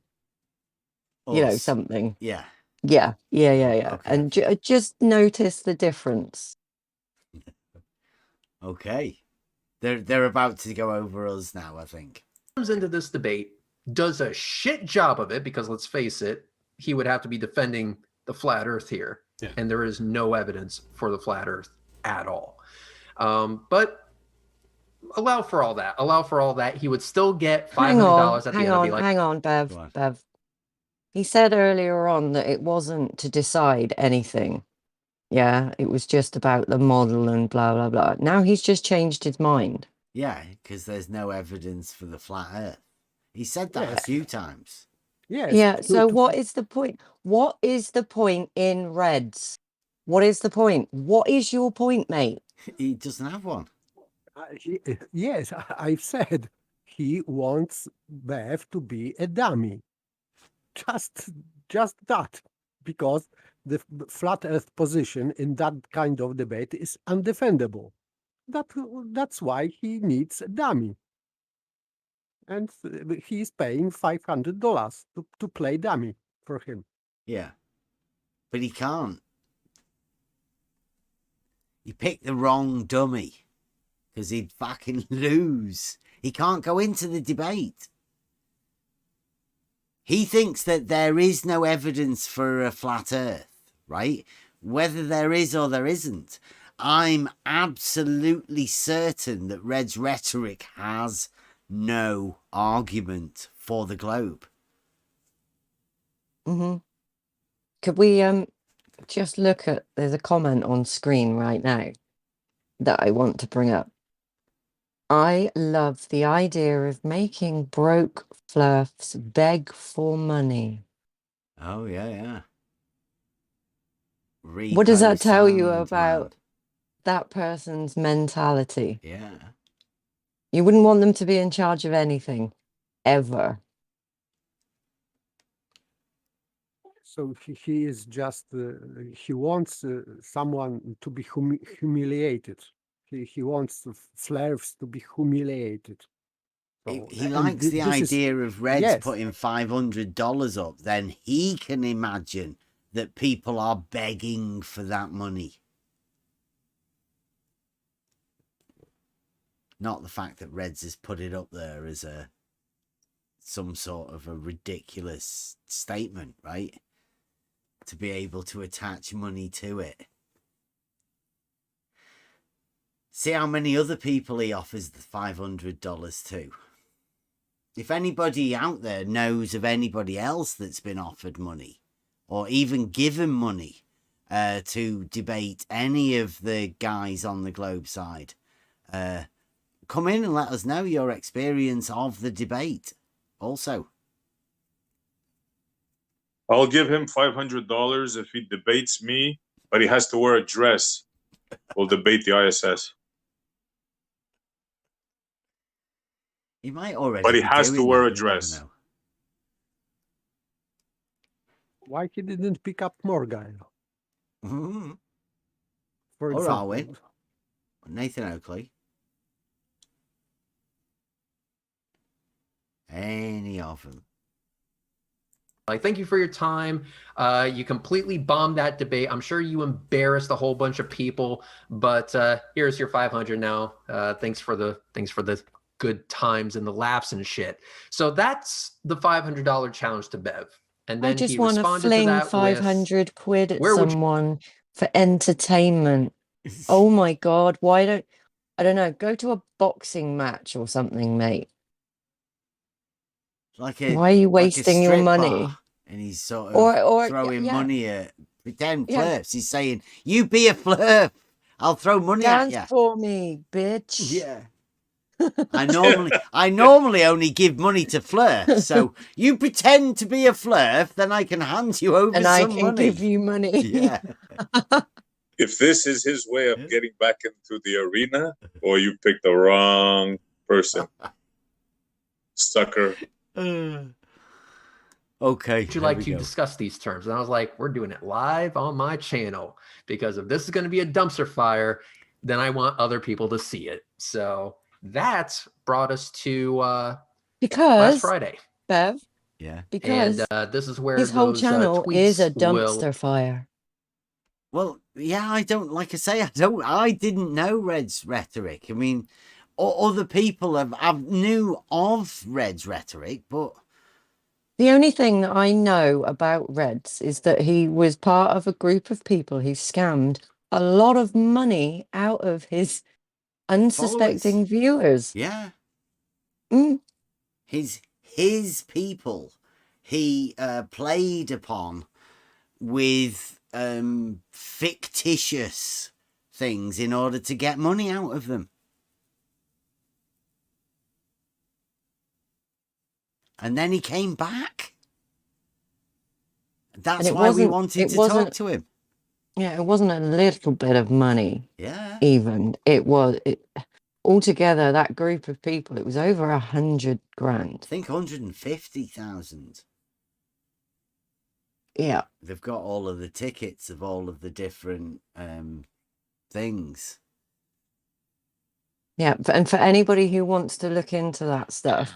something. Yeah. Yeah. Okay. And just notice the difference. Okay. They're about to go over us now, I think. Comes into this debate, does a shit job of it, because let's face it, he would have to be defending the flat earth here. Yeah. And there is no evidence for the flat earth at all. But allow for all that. He would still get $500 at the end. Hang on, Bev. He said earlier on that it wasn't to decide anything. Yeah, it was just about the model and blah, blah, blah. Now he's just changed his mind. Yeah, because there's no evidence for the flat earth. He said that a few times. Yes. Yeah, so what is the point? What is the point in Reds? What is the point? What is your point, mate? He doesn't have one. Yes, I've said he wants Bev to be a dummy. Just that, because the flat earth position in that kind of debate is undefendable. That's why he needs a dummy. And he's paying $500 to play dummy for him. Yeah. But he can't. He picked the wrong dummy, because he'd fucking lose. He can't go into the debate. He thinks that there is no evidence for a flat earth, right? Whether there is or there isn't. I'm absolutely certain that Red's Rhetoric has no argument for the globe. Mm-hmm. Could we just look at, there's a comment on screen right now that I want to bring up. I love the idea of making broke flirts beg for money. Oh, yeah. What does that tell you Repo about Sandman. that person's mentality? Yeah. You wouldn't want them to be in charge of anything, ever. So he is just, he wants someone to be humiliated. He wants flirts to be humiliated. He and likes the this is- idea of Reds yes. putting $500 up. Then he can imagine that people are begging for that money. Not the fact that Reds has put it up there as some sort of a ridiculous statement, right? To be able to attach money to it. See how many other people he offers the $500 to. If anybody out there knows of anybody else that's been offered money or even given money to debate any of the guys on the Globe side, come in and let us know your experience of the debate also. I'll give him $500 if he debates me, but he has to wear a dress. We'll debate the ISS. He might already. But he be has to doing wear that, a you never dress. know. Why he didn't pick up more guy? Mm-hmm. For Or example, Arwen. Nathan Oakley. Any of them. Like, thank you for your time. You completely bombed that debate. I'm sure you embarrassed a whole bunch of people, but here's your 500 now. Thanks for the good times and the laughs and shit. So that's the $500 challenge to Bev. And then I just he want to responded to fling that 500 quid at where would you- someone for entertainment. Oh my God. I don't know, go to a boxing match or something, mate. Like Why are you wasting your strip money? bar, and he's sort of Or throwing yeah. money at pretend Yeah. flirts. He's saying, "You be a flirt, I'll throw money Dance at you." for me, bitch. Yeah. I normally only give money to flirts, so you pretend to be a flirt, then I can hand you over And some I can money. give you money. Yeah. If this is his way of getting back into the arena, or you picked the wrong person. Sucker. Okay. would you like to discuss these terms? And I was like, we're doing it live on my channel, because if this is going to be a dumpster fire, then I want other people to see it. So that brought us to last Because Friday. Bev, Yeah. because And this is where his whole those channel is a tweets will- dumpster fire. Well, yeah, I didn't know Red's rhetoric. I mean, other people have knew of Red's rhetoric, but The only thing that I know about Reds is that he was part of a group of people who scammed a lot of money out of his unsuspecting viewers. yeah, Mm. his people he played upon with fictitious things in order to get money out of them. And then he came back. That's why we wanted to talk to him. Yeah, it wasn't a little bit of money. Yeah. Even altogether, that group of people, it was over 100 grand. I think 150,000. Yeah. They've got all of the tickets of all of the different things. Yeah, and for anybody who wants to look into that stuff,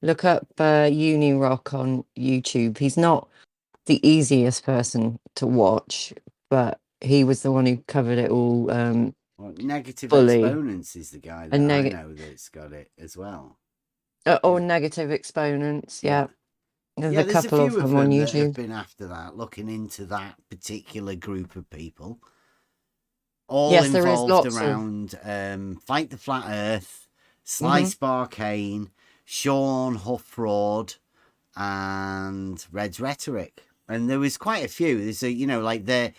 look up Unirock on YouTube. He's not the easiest person to watch, but he was the one who covered it all. Well, Negative fully. Exponents is the guy that I know that's got it as well. Negative Exponents, yeah. There's a There's couple of them on that have YouTube. been after that, looking into that particular group of people. All Yes, there is involved lots around Fight the Flat Earth, Slice Barcane, Sean Huffraud, and Red's Rhetoric. And there was quite a few. There's a, like the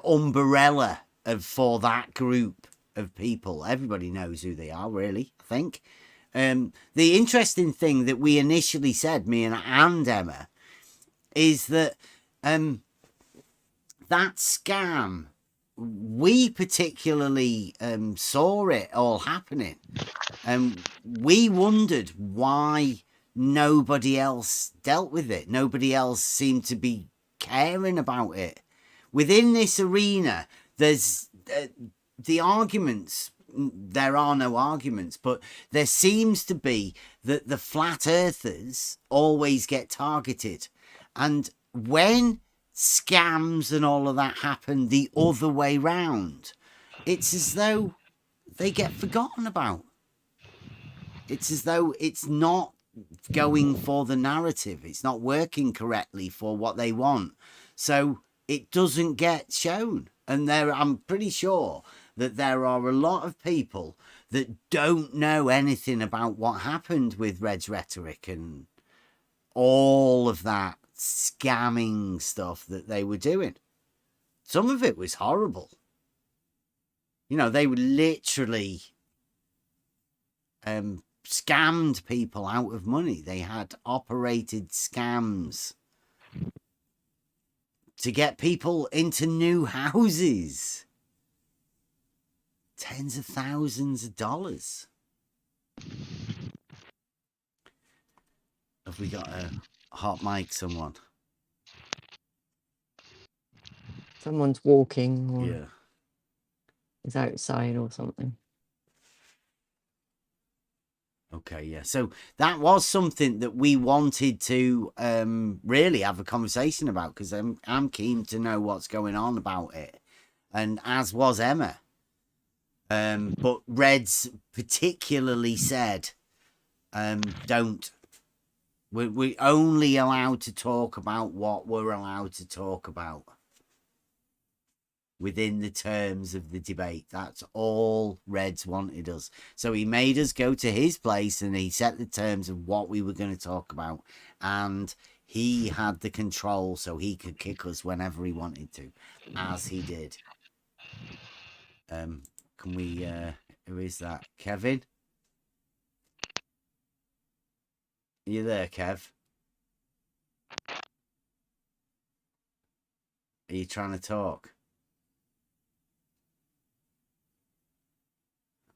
umbrella for that group of people. Everybody knows who they are, really, I think. The interesting thing that we initially said, me and Emma, is that that scam, we particularly saw it all happening. We wondered why nobody else dealt with it. Nobody else seemed to be caring about it. Within this arena, there's the arguments. There are no arguments, but there seems to be that the flat earthers always get targeted. And when scams and all of that happen the other way round, it's as though they get forgotten about. It's as though it's not going for the narrative. It's not working correctly for what they want. So it doesn't get shown. And I'm pretty sure that there are a lot of people that don't know anything about what happened with Red's Rhetoric and all of that scamming stuff that they were doing. Some of it was horrible. They were literally scammed people out of money. They had operated scams to get people into new houses. Tens of thousands of dollars. Have we got a hot mic, someone? Someone's walking or Yeah. is outside or something. Okay, yeah. So that was something that we wanted to really have a conversation about, because I'm keen to know what's going on about it, and as was Emma. But Red's particularly said, don't. We're only allowed to talk about what we're allowed to talk about within the terms of the debate. That's all Red's wanted us. So he made us go to his place and he set the terms of what we were going to talk about. And he had the control so he could kick us whenever he wanted to, as he did. Can we, who is that? Kevin? Are you there, Kev? Are you trying to talk?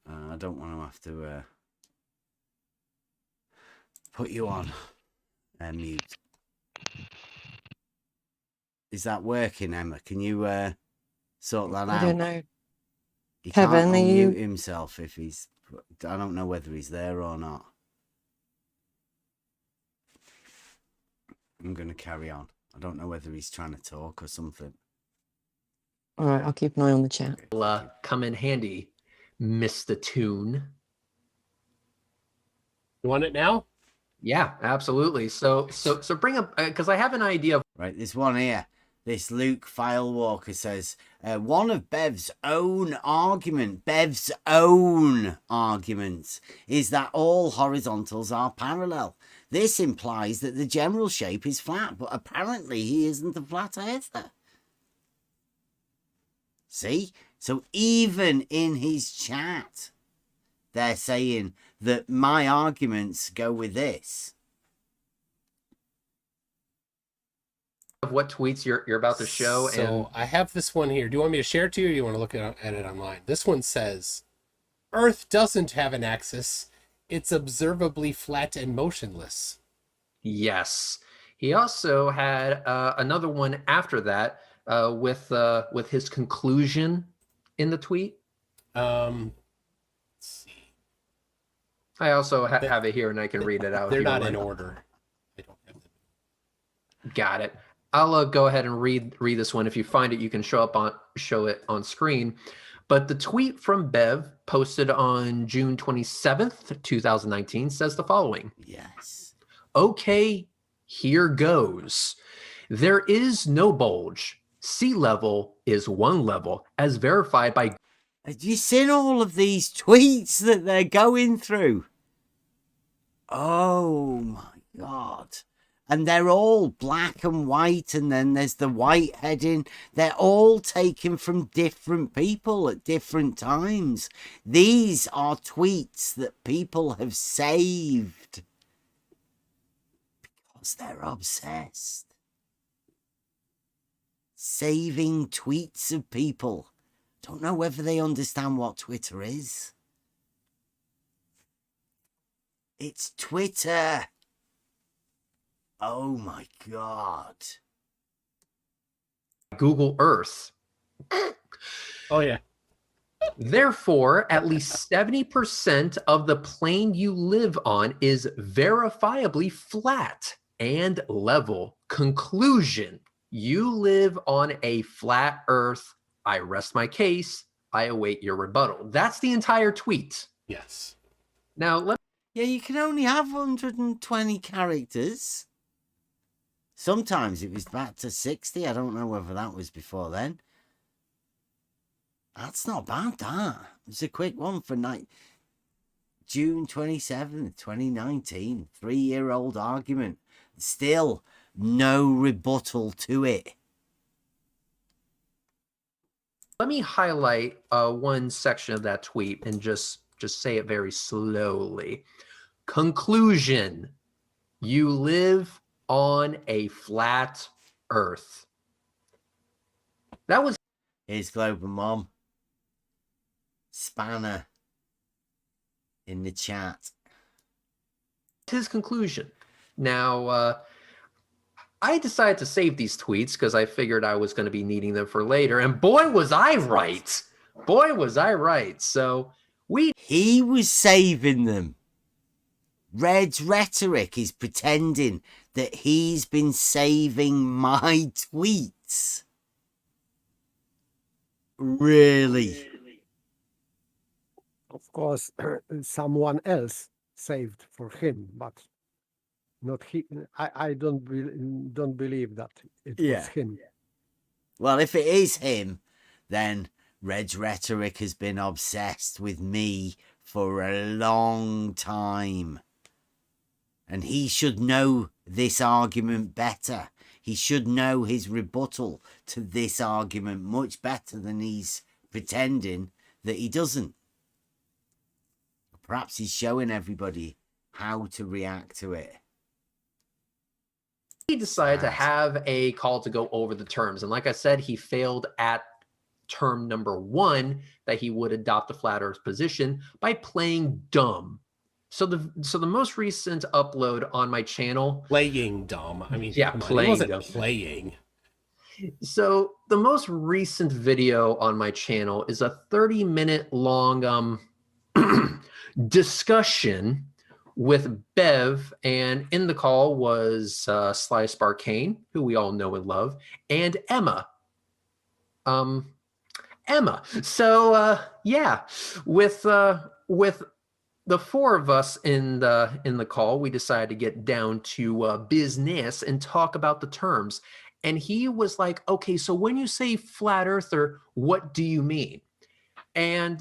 I don't want to have to put you on mute. Is that working, Emma? Can you sort that out? I don't know. He Kevin, can't are you- unmute himself if he's... I don't know whether he's there or not. I'm going to carry on. I don't know whether he's trying to talk or something. All right, I'll keep an eye on the chat. Will come in handy, Mr. Tune. You want it now? Yeah, absolutely. So bring up, because I have an idea of Right, there's one here. This Luke Filewalker says, one of Bev's own arguments is that all horizontals are parallel. This implies that the general shape is flat, but apparently he isn't a flat earther. See? So even in his chat, they're saying that my arguments go with this. what tweets you're about to show. So and I have this one here. Do you want me to share it to you, or do you want to look at it online? This one says, Earth doesn't have an axis. It's observably flat and motionless. yes, he also had another one after that with his conclusion in the tweet. Let's see. I also have it here and I can read it out. They're if you not would in like. order. I don't have them. Got it. I'll go ahead and read this one. If you find it, you can show it on screen. But the tweet from Bev posted on June 27th, 2019 says the following. Yes. Okay, here goes. There is no bulge. Sea level is one level, as verified by... Have you seen all of these tweets that they're going through? Oh my God. And they're all black and white, and then there's the white heading. They're all taken from different people at different times. These are tweets that people have saved because they're obsessed. Saving tweets of people. Don't know whether they understand what Twitter is. It's Twitter. Oh my God. Google Earth. Oh yeah. Therefore, at least 70% of the plane you live on is verifiably flat and level. Conclusion: you live on a flat Earth. I rest my case. I await your rebuttal. That's the entire tweet. Yes. Now, Yeah, you can only have 120 characters. Sometimes it was back to 60. I don't know whether that was before then. That's not bad, that. It's a quick one for June 27th, 2019. 3-year-old argument. Still no rebuttal to it. let me highlight one section of that tweet and just say it very slowly. Conclusion: you live on a flat Earth. That was Here's Global Mom. Spanner in the chat. his conclusion. Now, I decided to save these tweets because I figured I was going to be needing them for later. And boy, was I right. Boy, was I right. So he was saving them. Red's Rhetoric is pretending that he's been saving my tweets. Really? Of course, someone else saved for him, but not he. I don't believe that it was him. Well, if it is him, then Red's Rhetoric has been obsessed with me for a long time. And he should know this argument better. He should know his rebuttal to this argument much better than he's pretending that he doesn't. Perhaps he's showing everybody how to react to it. he decided to have a call to go over the terms. And like I said, he failed at term number 1, that he would adopt the flat Earth position by playing dumb. So the most recent upload on my channel, Playing dumb. I mean, yeah, playing. He wasn't dumb. playing. So the most recent video on my channel is a 30-minute long discussion with Bev, and in the call was Sly Sparkane, who we all know and love, and Emma. So yeah, with the 4 of us in the call, we decided to get down to business and talk about the terms. And he was like, okay, so when you say flat earther, what do you mean? And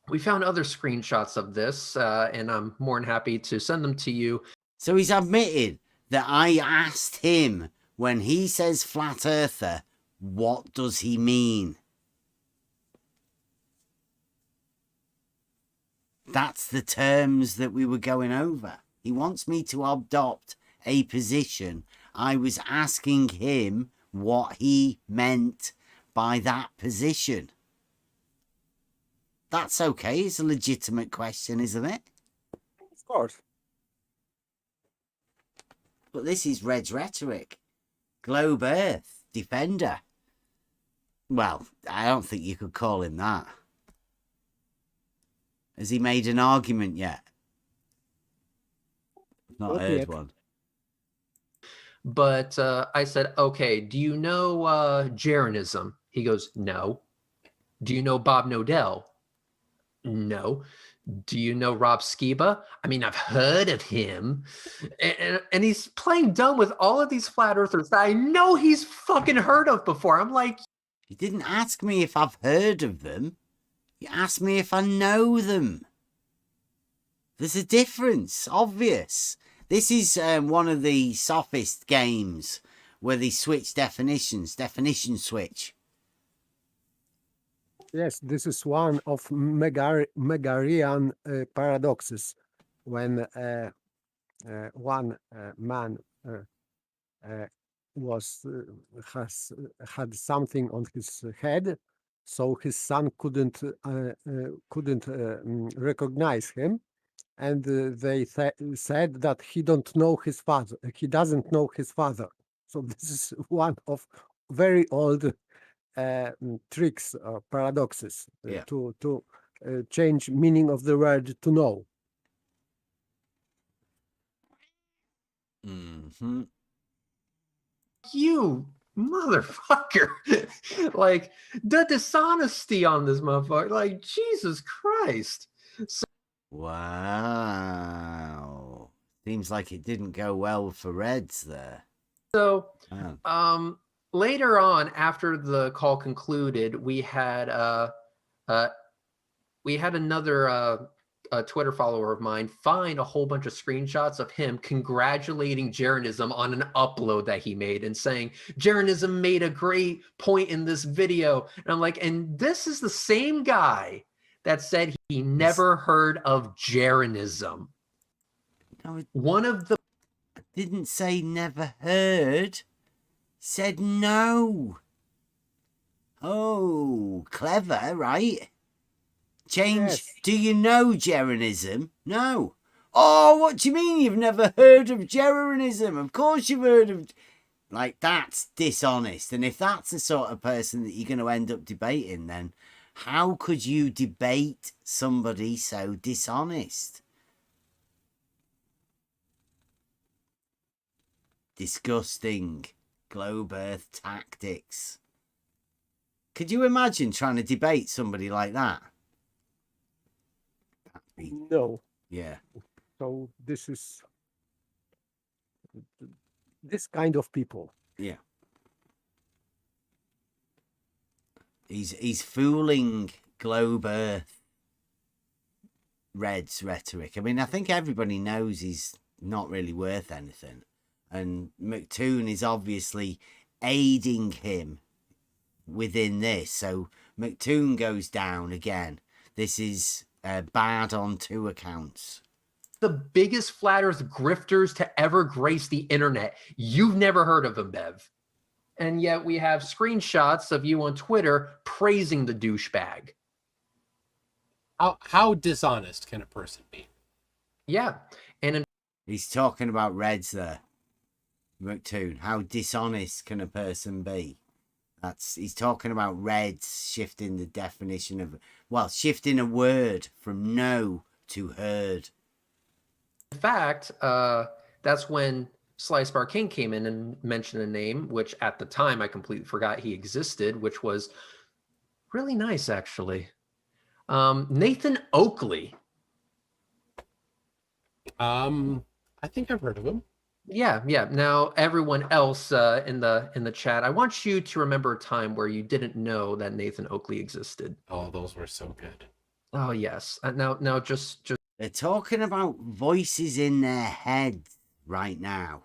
we found other screenshots of this, and I'm more than happy to send them to you. So he's admitted that I asked him, when he says flat earther, what does he mean? That's the terms that we were going over. He wants me to adopt a position. I was asking him what he meant by that position. That's okay. It's a legitimate question, isn't it? Of course. But this is Red's Rhetoric. Globe Earth Defender. Well, I don't think you could call him that. Has he made an argument yet? Not Not heard yet. one. But I said, okay, do you know Jeranism? He goes, no. Do you know Bob Nodell? No. Do you know Rob Skiba? I mean, I've heard of him. And he's playing dumb with all of these flat earthers that I know he's fucking heard of before. I'm like, You didn't ask me if I've heard of them. You asked me if I know them. There's a difference, obvious. This is one of the sophist games where they switch definitions, definition switch. Yes, this is one of Megarian paradoxes, when one man had something on his head, so his son couldn't recognize him, and they said that he don't know his father. He doesn't know his father. So this is one of very old tricks or paradoxes Yeah. to change meaning of the word to know. Mm-hmm. You motherfucker. Like, the dishonesty on this motherfucker. Like, Jesus Christ. Wow. Seems like it didn't go well for Reds there. So, Oh. later on, after the call concluded, we had another a Twitter follower of mine find a whole bunch of screenshots of him congratulating Jeranism on an upload that he made and saying, Jeranism made a great point in this video. And I'm like, and this is the same guy that said he never heard of Jeranism. No, One of the didn't say never heard. Said no. Oh, clever, right? Change. Yes. Do you know Jeranism? No. Oh, what do you mean you've never heard of Jeranism? Of course you've heard of... Like, that's dishonest. And if that's the sort of person that you're going to end up debating, then how could you debate somebody so dishonest? Disgusting. Globe Earth tactics. Could you imagine trying to debate somebody like that? No. Yeah. So this is this kind of people. Yeah. He's fooling Globe Earth Red's rhetoric. I mean, I think everybody knows he's not really worth anything. And McToon is obviously aiding him within this. So McToon goes down again. This is bad on two accounts. The biggest flat earth grifters to ever grace the internet. You've never heard of him, Bev. And yet we have screenshots of you on Twitter praising the douchebag. How dishonest can a person be? Yeah. And He's talking about Reds there. McToon. How dishonest can a person be? He's talking about Reds shifting the definition of, well, shifting a word from know to heard. in fact, that's when Slice Bar King came in and mentioned a name, which at the time I completely forgot he existed, which was really nice, actually. Nathan Oakley. I think I've heard of him. Yeah. Now, everyone else in the chat, I want you to remember a time where you didn't know that Nathan Oakley existed. Oh, those were so good. Oh yes. Now, just They're talking about voices in their heads right now.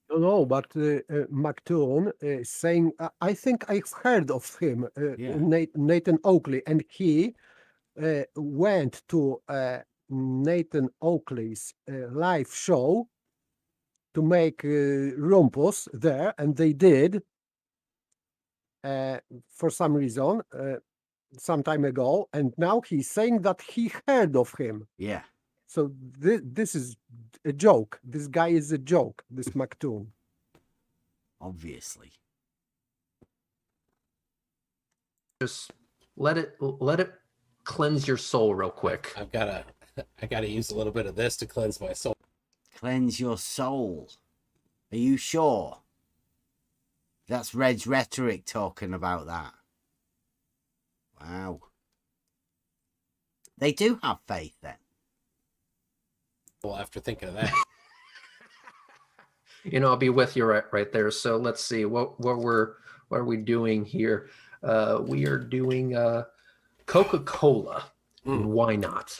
No, but McToon is saying, I think I've heard of him, Yeah. Nathan Oakley, and he went to Nathan Oakley's live show to make rumpus there, and they did for some reason some time ago, and now he's saying that he heard of him. Yeah. So this is a joke. This guy is a joke, this McToon. Obviously. just let it cleanse your soul real quick. I gotta use a little bit of this to cleanse my soul. Cleanse your soul. Are you sure? That's Red's Rhetoric talking about that. Wow. They do have faith then. Well, after thinking of that. You know, I'll be with you right there. So let's see what are we doing here? We are doing Coca-Cola. Why not?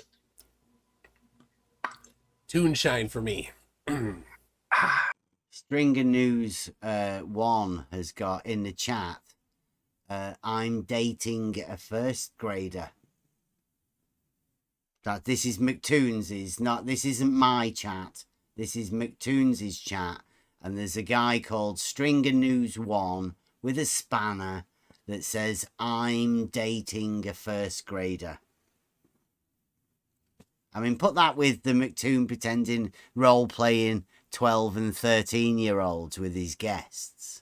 Toonshine for me. Stringer News 1 has got in the chat, I'm dating a first grader. That this is McToons's, this isn't my chat. This is McToons's chat. And there's a guy called Stringer News 1 with a spanner that says, I'm dating a first grader. I mean, put that with the McToon pretending role-playing 12 and 13-year-olds with his guests.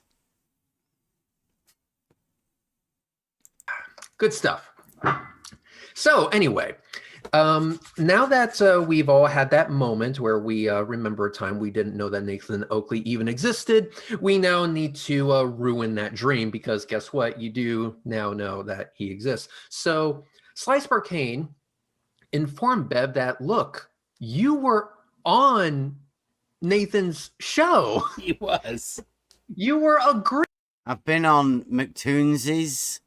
Good stuff. So anyway, now that we've all had that moment where we remember a time we didn't know that Nathan Oakley even existed, we now need to ruin that dream, because guess what? You do now know that he exists. So Slice Barcane informed Bev that, look, you were on Nathan's show. He was. You were agreeing. I've been on McToons's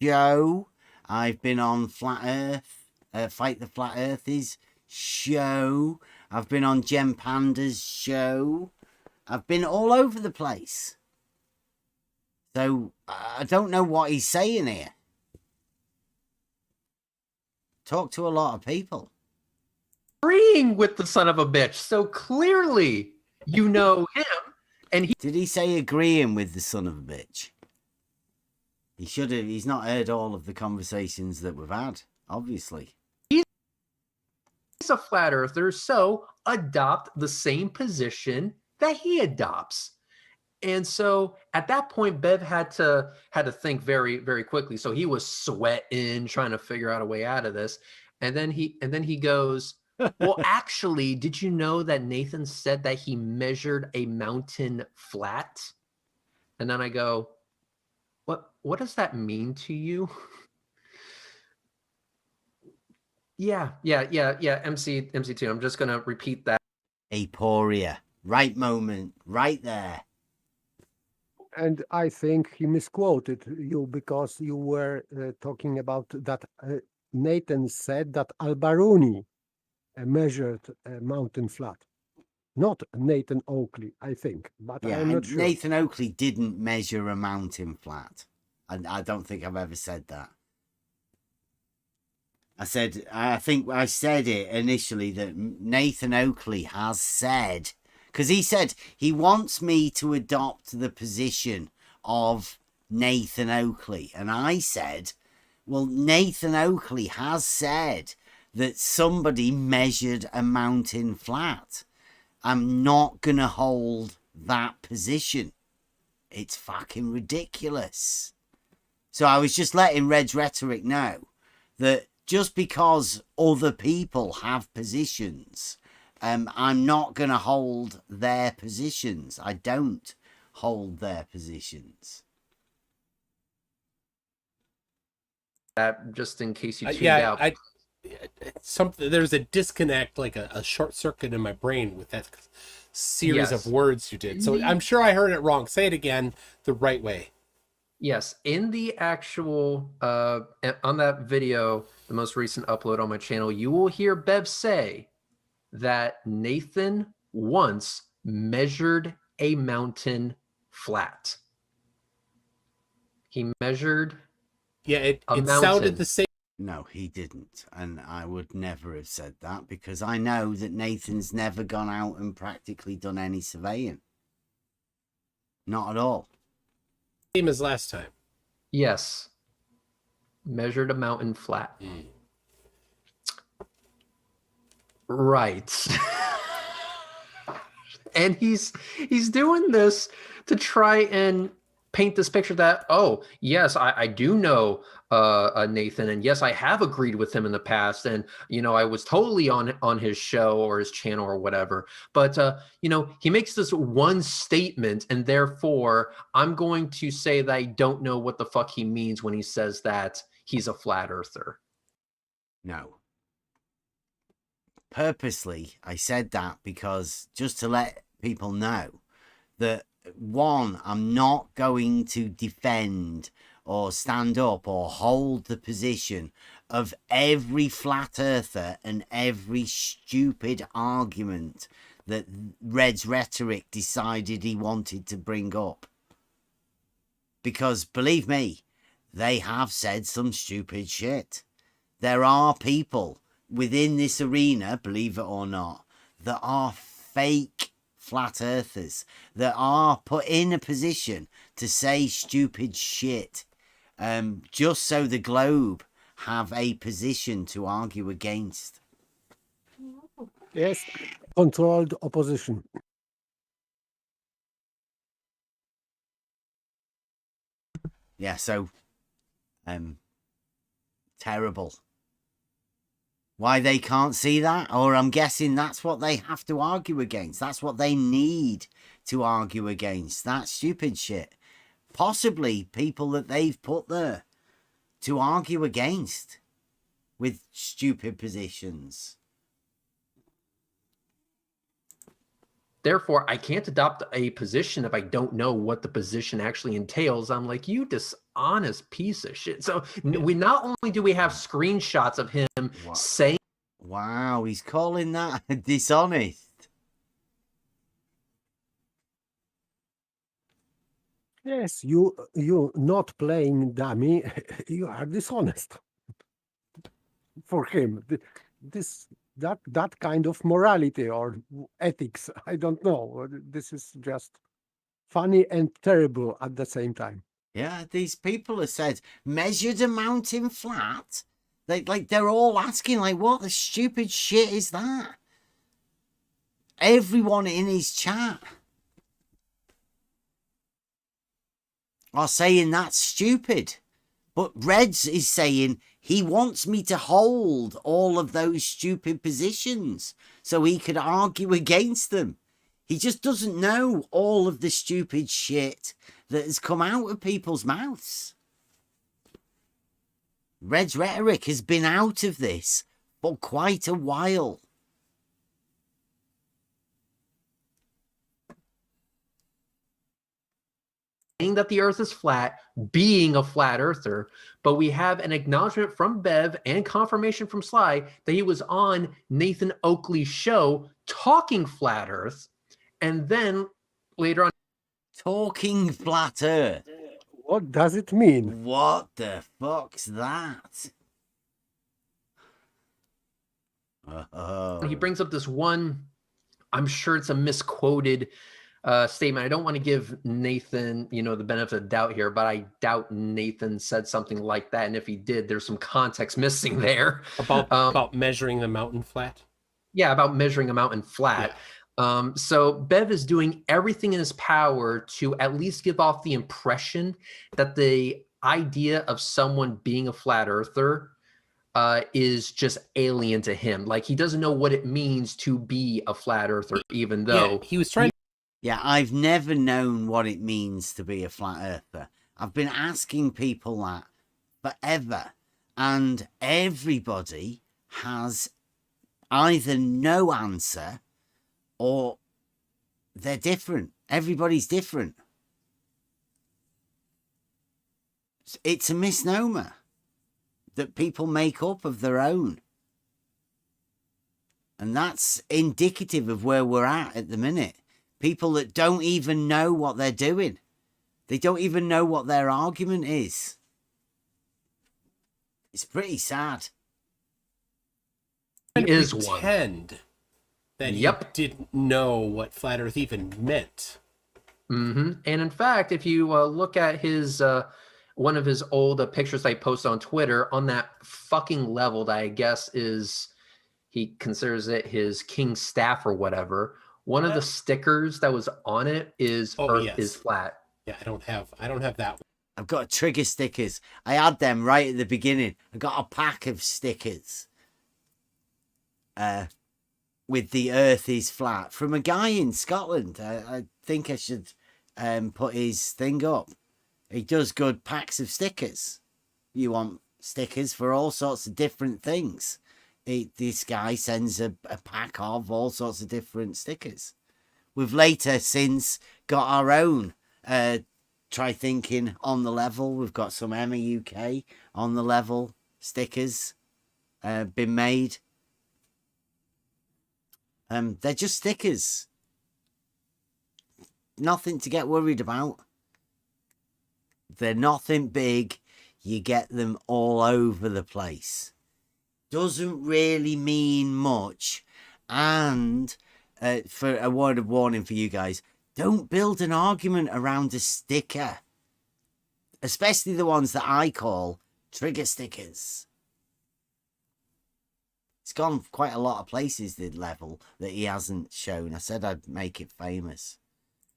show. I've been on Flat Earth, Fight the Flat Earthers show. I've been on Gem Panda's show. I've been all over the place. So I don't know what he's saying here. Talk to a lot of people. Agreeing with the son of a bitch. So clearly you know him. And he Did he say agreeing with the son of a bitch? He should have. He's not heard all of the conversations that we've had, obviously. he's a flat earther, so adopt the same position that he adopts. And so at that point, Bev had to think very, very quickly. So he was sweating, trying to figure out a way out of this. And then he goes, well, actually, did you know that Nathan said that he measured a mountain flat? And then I go, what does that mean to you? Yeah, MC2. I'm just gonna repeat that. Aporia. Right moment. Right there. And I think he misquoted you, because you were talking about that Nathan said that Albaruni measured a mountain flat. Not Nathan Oakley, I think, but Yeah, I'm not sure. Nathan Oakley didn't measure a mountain flat. And I don't think I've ever said that. I think I said it initially that Nathan Oakley has said, because he said he wants me to adopt the position of Nathan Oakley. And I said, well, Nathan Oakley has said that somebody measured a mountain flat. I'm not going to hold that position. It's fucking ridiculous. So I was just letting Red's Rhetoric know that just because other people have positions, I'm not going to hold their positions. I don't hold their positions. That just in case you tuned out. There's a disconnect, like a short circuit in my brain with that series of words you did. So I'm sure I heard it wrong. Say it again the right way. Yes, in the actual on that video, the most recent upload on my channel, you will hear Bev say that Nathan once measured a mountain flat. He measured it mountain. sounded the same. No, he didn't. And I would never have said that, because I know that Nathan's never gone out and practically done any surveying. Not at all. Same as last time. Yes. Measured a mountain flat. Right. And he's doing this to try and paint this picture that, oh, yes, I do know Nathan, and yes, I have agreed with him in the past, and, you know, I was totally on his show or his channel or whatever, but, you know, he makes this one statement, and therefore, I'm going to say that I don't know what the fuck he means when he says that he's a flat earther. No. Purposely, I said that because just to let people know that, one, I'm not going to defend or stand up or hold the position of every flat earther and every stupid argument that Red's Rhetoric decided he wanted to bring up. Because believe me, they have said some stupid shit. There are people within this arena, believe it or not, that are fake flat earthers, that are put in a position to say stupid shit, just so the globe have a position to argue against. Yes, controlled opposition. Yeah, so terrible. Why they can't see that? Or I'm guessing that's what they have to argue against. That's what they need to argue against. That stupid shit. Possibly people that they've put there to argue against with stupid positions. Therefore, I can't adopt a position if I don't know what the position actually entails. I'm like, you dishonest piece of shit. So we not only do we have screenshots of him saying, wow, he's calling that dishonest. Yes, you not playing dummy, you are dishonest. For him, that kind of morality or ethics, I don't know. This is just funny and terrible at the same time. Yeah, these people have said measured a mountain flat. They're all asking, like, what the stupid shit is that? Everyone in his chat are saying that's stupid. But Reds is saying he wants me to hold all of those stupid positions so he could argue against them. He just doesn't know all of the stupid shit that has come out of people's mouths. Red's Rhetoric has been out of this for quite a while. that the earth is flat, being a flat earther, but we have an acknowledgement from Bev and confirmation from Sly that he was on Nathan Oakley's show talking flat earth, and then later on Talking flat earth. What does it mean? What the fuck's that? he brings up this one, I'm sure it's a misquoted statement. I don't want to give Nathan, the benefit of the doubt here, but I doubt Nathan said something like that. And if he did, there's some context missing there. About measuring the mountain flat? Yeah, about measuring a mountain flat. Yeah. So Bev is doing everything in his power to at least give off the impression that the idea of someone being a flat earther is just alien to him. Like, he doesn't know what it means to be a flat earther, even though he was trying. Yeah, I've never known what it means to be a flat earther. I've been asking people that forever, and everybody has either no answer or they're different. Everybody's different. It's a misnomer that people make up of their own. And that's indicative of where we're at the minute. People that don't even know what they're doing. They don't even know what their argument is. It's pretty sad. he is one. Pretend that he didn't know what flat earth even meant. Mm-hmm. And in fact, if you look at his one of his old pictures that he posted on Twitter, on that fucking level that I guess is, he considers it his king staff or whatever, one of the stickers that was on it is Earth is flat. Yeah, I don't have that one. I've got trigger stickers. I had them right at the beginning. I got a pack of stickers with the Earth is flat from a guy in Scotland. I think I should put his thing up. He does good packs of stickers. You want stickers for all sorts of different things. This guy sends a pack of all sorts of different stickers. We've later since got our own try thinking on the level. We've got some Emma UK on the level stickers been made. They're just stickers. Nothing to get worried about. They're nothing big. You get them all over the place. Doesn't really mean much. And for a word of warning for you guys, don't build an argument around a sticker. Especially the ones that I call trigger stickers. It's gone quite a lot of places, the level that he hasn't shown. I said I'd make it famous.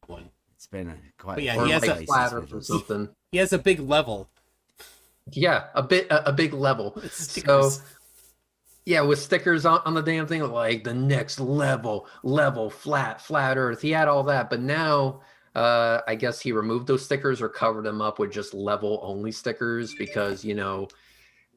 One. It's been quite Yeah, Or he has like a flat Earth or something. He has a big level. Yeah, a big level. Stickers. So yeah, with stickers on the damn thing, like the next level, flat Earth. He had all that, but now I guess he removed those stickers or covered them up with just level only stickers because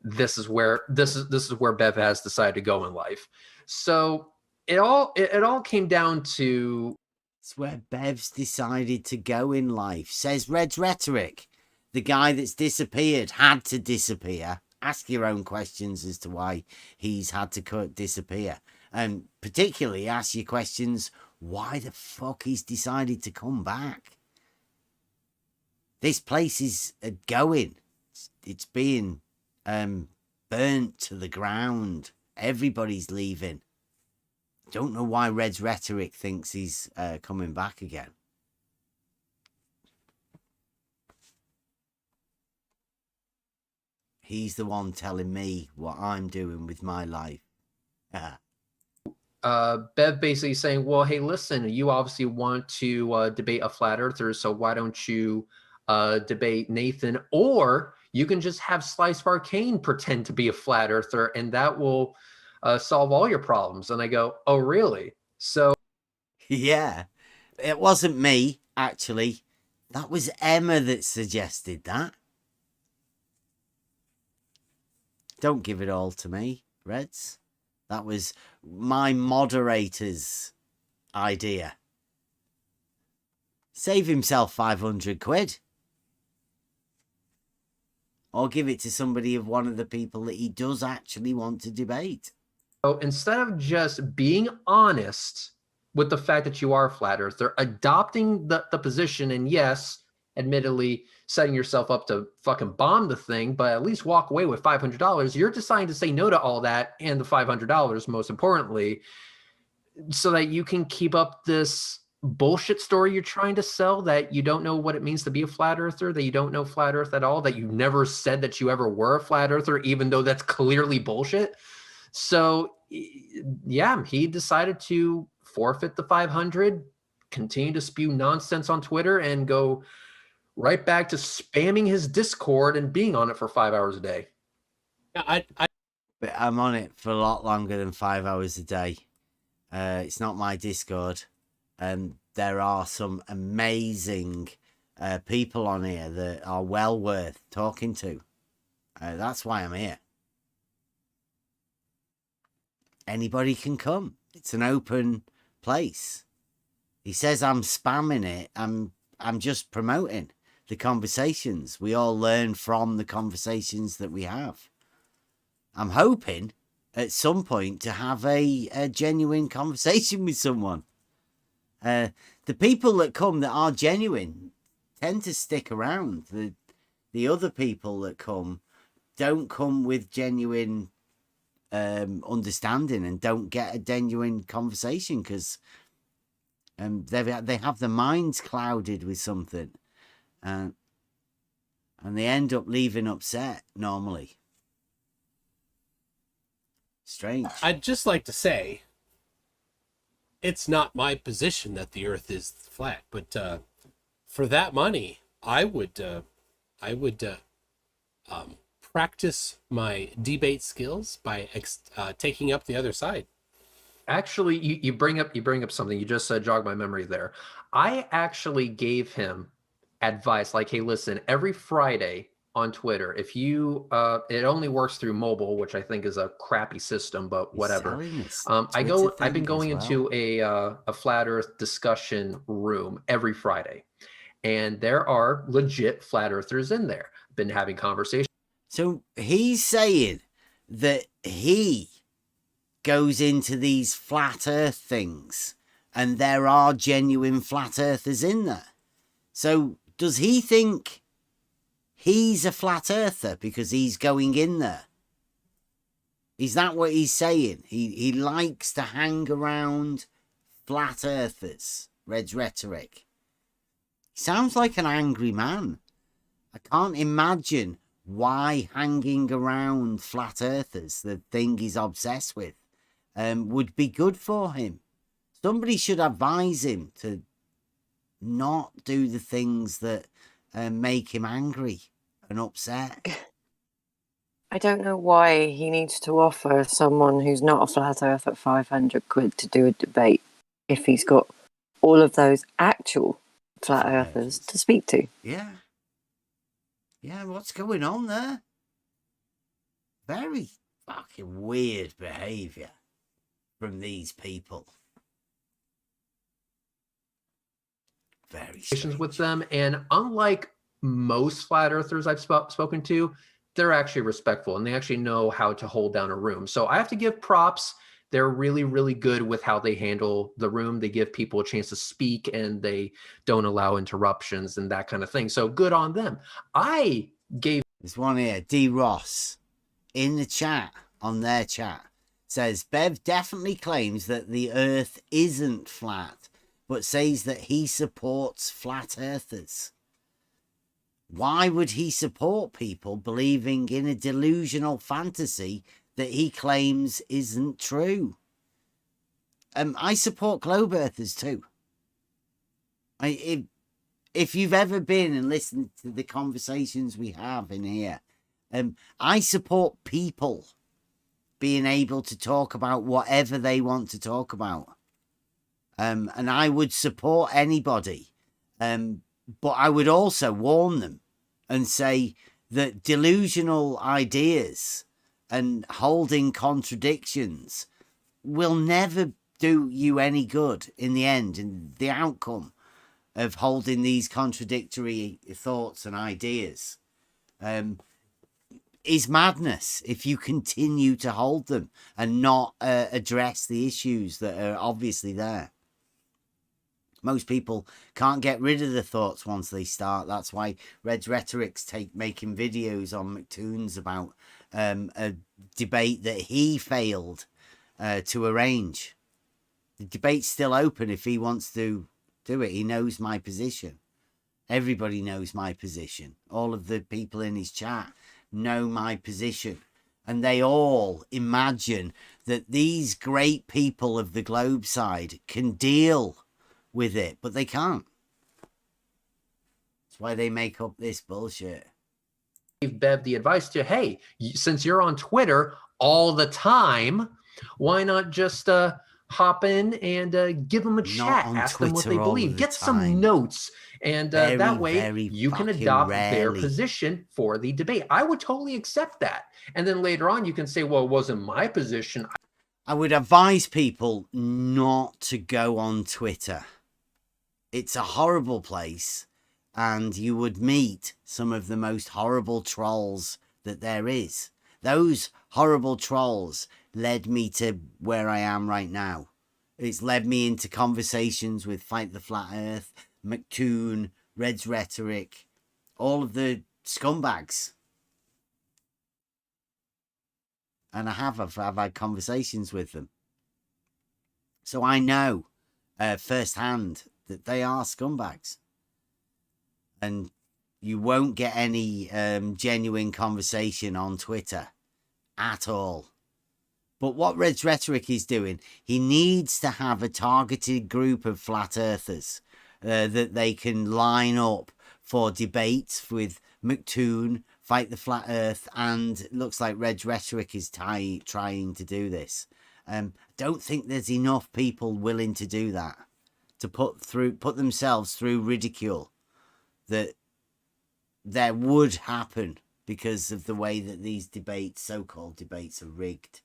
this is where Bev has decided to go in life. So it all came down to it's where Bev's decided to go in life, says Red's Rhetoric. The guy that's disappeared had to disappear. Ask your own questions as to why he's had to disappear. And particularly ask your questions why the fuck he's decided to come back. This place is going. It's being burnt to the ground. Everybody's leaving. Don't know why Red's Rhetoric thinks he's coming back again. He's the one telling me what I'm doing with my life. Bev basically saying, well, hey, listen, you obviously want to debate a flat earther, so why don't you debate Nathan? Or you can just have Slice of Arcane pretend to be a flat earther, and that will solve all your problems. And I go, oh, really? So yeah, it wasn't me, actually. That was Emma that suggested that. Don't give it all to me, Reds. That was my moderator's idea. Save himself 500 quid. Or give it to somebody of one of the people that he does actually want to debate. So instead of just being honest with the fact that you are a flat earther, adopting the position, and yes, admittedly, setting yourself up to fucking bomb the thing, but at least walk away with $500, you're deciding to say no to all that and the $500, most importantly, so that you can keep up this bullshit story you're trying to sell, that you don't know what it means to be a flat earther, that you don't know flat earth at all, that you never said that you ever were a flat earther, even though that's clearly bullshit. So yeah, he decided to forfeit the 500, continue to spew nonsense on Twitter, and go right back to spamming his Discord and being on it for 5 hours a day. But I'm on it for a lot longer than 5 hours a day. It's not my Discord. There are some amazing people on here that are well worth talking to. That's why I'm here. Anybody can come. It's an open place. He says I'm spamming it. I'm just promoting the conversations. We all learn from the conversations that we have. I'm hoping at some point to have a genuine conversation with someone. The people that come that are genuine tend to stick around. The other people that come don't come with genuine understanding and don't get a genuine conversation because they have their minds clouded with something. And they end up leaving upset normally. Strange. I'd just like to say, it's not my position that the Earth is flat, but for that money, I would practice my debate skills by taking up the other side. Actually, you bring up something. You just jogged my memory there. I actually gave him advice like, hey, listen, every Friday on Twitter, if you it only works through mobile, which I think is a crappy system, but whatever. I've been going into a flat earth discussion room every Friday, And there are legit flat earthers in there. Been having conversations. So he's saying that he goes into these flat earth things and there are genuine flat earthers in there. So does he think he's a flat earther because he's going in there? Is that what he's saying? He likes to hang around flat earthers. Red's Rhetoric. He sounds like an angry man. I can't imagine why hanging around flat earthers, the thing he's obsessed with, would be good for him. Somebody should advise him to not do the things that make him angry and upset. I don't know why he needs to offer someone who's not a flat earth at 500 quid to do a debate if he's got all of those actual flat earthers to speak to. Yeah. Yeah, what's going on there? Very fucking weird behaviour from these people. Very strange. With them, and unlike most flat earthers I've spoken to, they're actually respectful and they actually know how to hold down a room. So I have to give props. They're really, really good with how they handle the room. They give people a chance to speak and they don't allow interruptions and that kind of thing. So good on them. I gave... There's one here, D. Ross, in the chat, on their chat, says, Bev definitely claims that the earth isn't flat, but says that he supports flat earthers. Why would he support people believing in a delusional fantasy that he claims isn't true? I support globe earthers too. If you've ever been and listened to the conversations we have in here, I support people being able to talk about whatever they want to talk about. And I would support anybody. But I would also warn them and say that delusional ideas and holding contradictions will never do you any good in the end. And the outcome of holding these contradictory thoughts and ideas is madness if you continue to hold them and not address the issues that are obviously there. Most people can't get rid of the thoughts once they start. That's why Red's Rhetoric's making videos on McToon's about a debate that he failed to arrange. The debate's still open if he wants to do it. He knows my position. Everybody knows my position. All of the people in his chat know my position. And they all imagine that these great people of the globe side can deal with it, but they can't. That's why they make up this bullshit. Gave Bev the advice to, hey, since you're on Twitter all the time, why not just hop in and give them a chat, ask them what they believe, get some notes, and that way you can adopt their position for the debate. I would totally accept that. And then later on you can say, well, it wasn't my position. I would advise people not to go on Twitter. It's a horrible place, and you would meet some of the most horrible trolls that there is. Those horrible trolls led me to where I am right now. It's led me into conversations with Fight the Flat Earth, McToon, Red's Rhetoric, all of the scumbags. And I've had conversations with them. So I know firsthand that they are scumbags. And you won't get any genuine conversation on Twitter at all. But what Red's Rhetoric is doing, he needs to have a targeted group of flat earthers that they can line up for debates with McToon, Fight the Flat Earth, and it looks like Red's Rhetoric is trying to do this. Don't think there's enough people willing to do that, to put themselves through ridicule that there would happen because of the way that these debates, so-called debates, are rigged.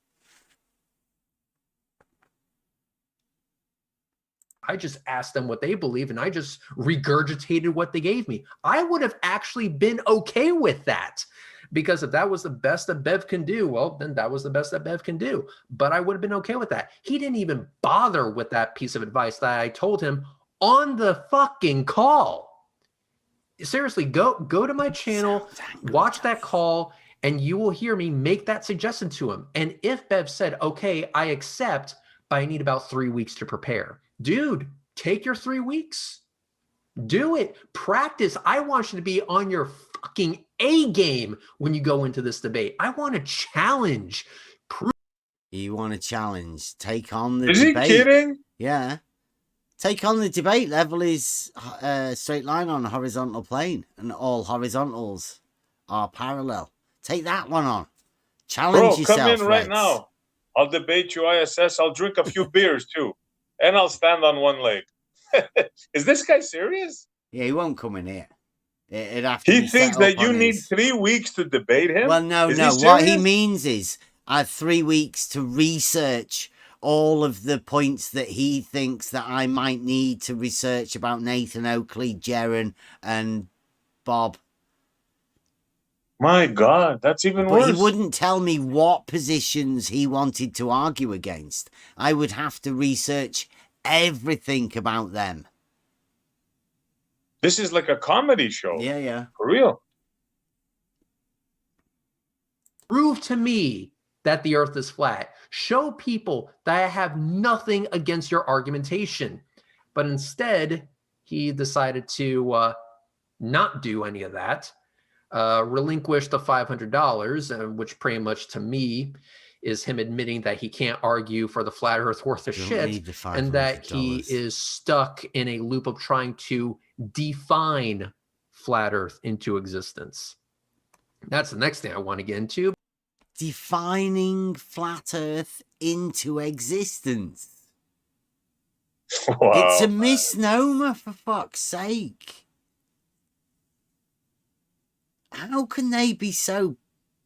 I just asked them what they believe and I just regurgitated what they gave me. I would have actually been okay with that, because if that was the best that Bev can do, well, then that was the best that Bev can do. But I would have been okay with that. He didn't even bother with that piece of advice that I told him on the fucking call. Seriously, go to my channel, watch that call, and you will hear me make that suggestion to him. And if Bev said, okay, I accept, but I need about 3 weeks to prepare. Dude, take your 3 weeks. Do it. Practice. I want you to be on your fucking A game when you go into this debate. I want a challenge. You want a challenge? Take on the Is debate. he kidding? Yeah. Take on the debate. Level is a straight line on a horizontal plane, and all horizontals are parallel. Take that one on. Challenge yourself. Come in right Reds. now. I'll debate you ISS. I'll drink a few beers too. And I'll stand on one leg. Is this guy serious? Yeah, he won't come in here. It'd have to He be thinks set that up you on need his... 3 weeks to debate him? Well, no. What he means is I have 3 weeks to research all of the points that he thinks that I might need to research about Nathan Oakley, Jaren, and Bob. My God, that's even But worse. he wouldn't tell me what positions he wanted to argue against. I would have to research everything about them. This is like a comedy show. Yeah. For real. Prove to me that the earth is flat. Show people that I have nothing against your argumentation. But instead, he decided to not do any of that. Relinquish the $500, which pretty much to me is him admitting that he can't argue for the flat earth worth of shit, and that he is stuck in a loop of trying to define flat earth into existence. That's the next thing I want to get into. Defining flat earth into existence. Wow. It's a misnomer, for fuck's sake. How can they be so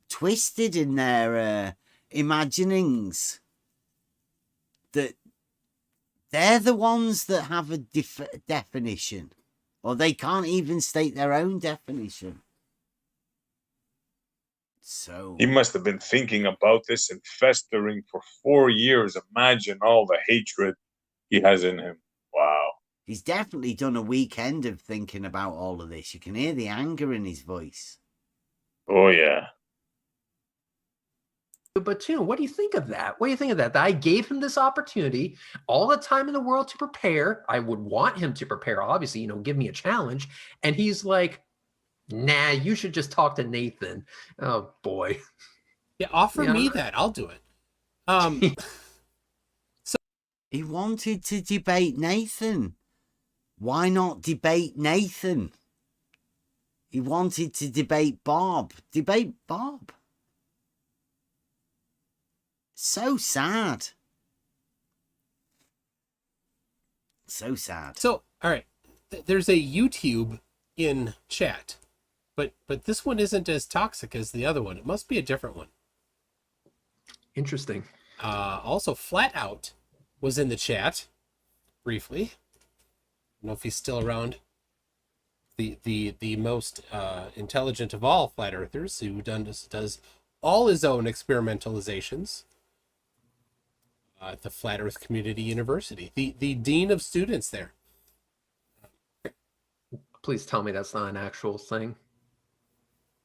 twisted in their imaginings that they're the ones that have a definition, or they can't even state their own definition? So He must have been thinking about this and festering for 4 years. Imagine all the hatred he has in him. Wow. he's definitely done a weekend of thinking about all of this. You can hear the anger in his voice. Oh, yeah. But Toon, what do you think of that? What do you think of that? That I gave him this opportunity, all the time in the world to prepare. I would want him to prepare, obviously, give me a challenge. And he's like, nah, you should just talk to Nathan. Oh, boy. Yeah, offer me that. I'll do it. So he wanted to debate Nathan. Why not debate Nathan? He wanted to debate Bob. Debate Bob. So sad. So sad. So, all right. There's a YouTube in chat, but this one isn't as toxic as the other one. It must be a different one. Interesting. Also, Flat Out was in the chat briefly. I don't know if he's still around. The most intelligent of all flat earthers, who does all his own experimentalizations at the Flat Earth Community University. The dean of students there. Please tell me that's not an actual thing.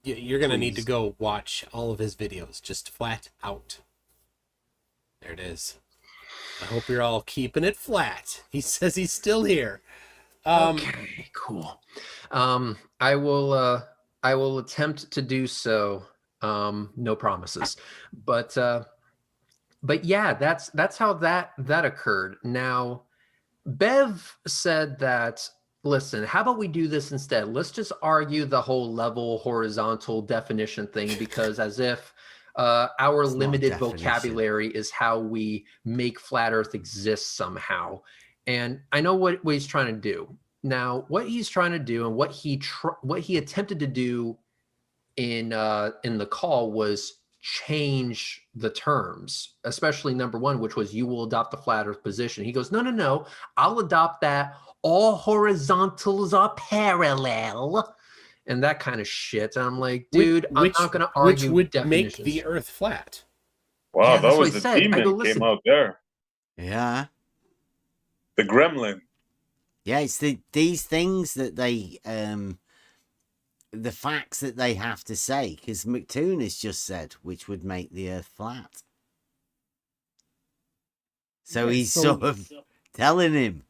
You're going to need to go watch all of his videos. Just Flat Out. There it is. I hope you're all keeping it flat. He says he's still here. Okay, cool. I will attempt to do so. No promises, but yeah, that's how that occurred. Now, Bev said that, listen, how about we do this instead? Let's just argue the whole level horizontal definition thing, because as if our limited vocabulary is how we make flat earth exist somehow. And I know what he's trying to do. Now, what he's trying to do and what he attempted to do in the call was change the terms, especially number one, which was you will adopt the flat earth position. He goes, no, I'll adopt that all horizontals are parallel and that kind of shit. And I'm like, dude, I'm not going to argue which would definitions. make the earth flat. Wow, Yeah, that that's what was he the said. I demon go, came listen. out there. Yeah. The gremlin. Yeah, it's these things that they the facts that they have to say, because McToon has just said which would make the earth flat. So Yes, he's so- sort of telling him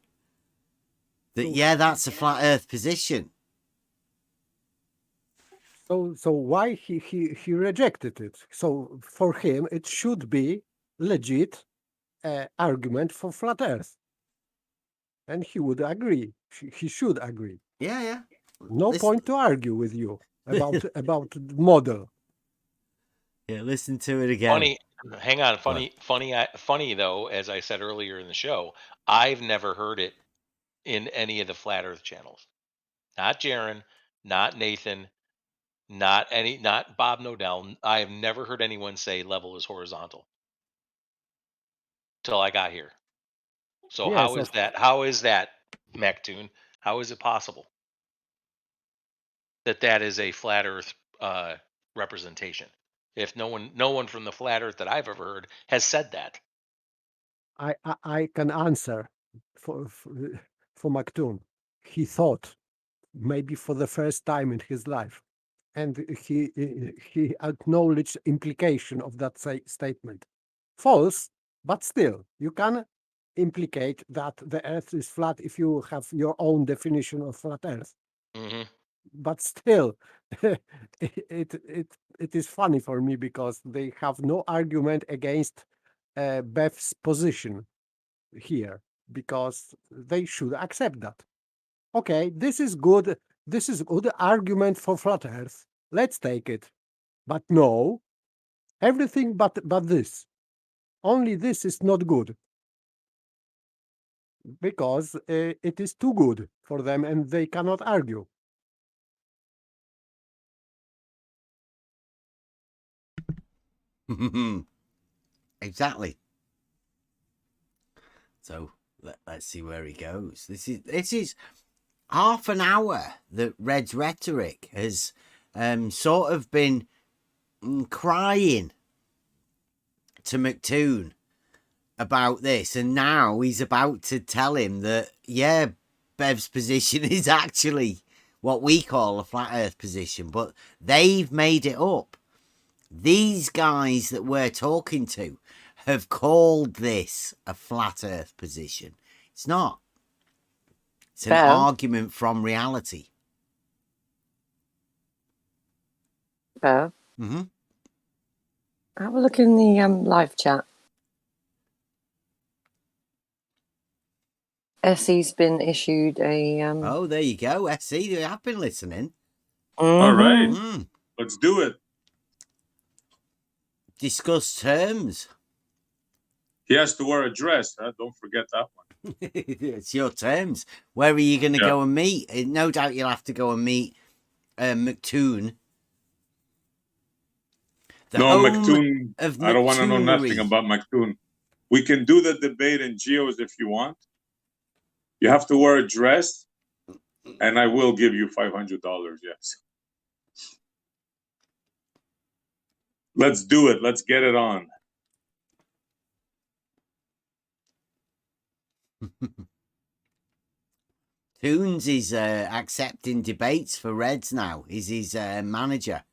that, yeah, that's a flat earth position. So why he rejected it? So for him, it should be legit argument for flat Earth, and he would agree. He should agree. Yeah. No Listen- point to argue with you about the model. Yeah, listen to it again. Funny, hang on. Funny though. As I said earlier in the show, I've never heard it in any of the flat Earth channels. Not Jaron, not Nathan, not Bob Nodell. I have never heard anyone say level is horizontal till I got here. So Yes, how is that? How is that, Mactoon? How is it possible that is a flat Earth representation? If no one from the flat Earth that I've ever heard has said that. I can answer for McToon. He thought maybe for the first time in his life, and he acknowledged implication of that statement. False, but still, you can implicate that the Earth is flat if you have your own definition of flat Earth. Mm-hmm. But still, it is funny for me because they have no argument against Beth's position here, because they should accept that. Okay, this is good. This is good argument for flat Earth. Let's take it. But no, everything but this. Only this is not good, because it is too good for them and they cannot argue. Exactly. So let's see where he goes. This is half an hour that Red's Rhetoric has sort of been crying to McToon about this, and now he's about to tell him that, yeah, Bev's position is actually what we call a flat earth position, but they've made it up. These guys that we're talking to have called this a flat earth position. It's not. It's an argument from reality. Bev, Mm-hmm. have a look in the live chat. Essie's been issued a Oh, there you go, SC. You have been listening. All right. Mm. Let's do it. Discuss terms. He has to wear a dress. Huh? Don't forget that one. It's your terms. Where are you going to go and meet? No doubt you'll have to go and meet McToon. McToon. I don't want to know nothing about McToon. We can do the debate in Geos if you want. You have to wear a dress, and I will give you $500. Yes. Let's do it. Let's get it on. Toons is accepting debates for Reds now. He's his manager.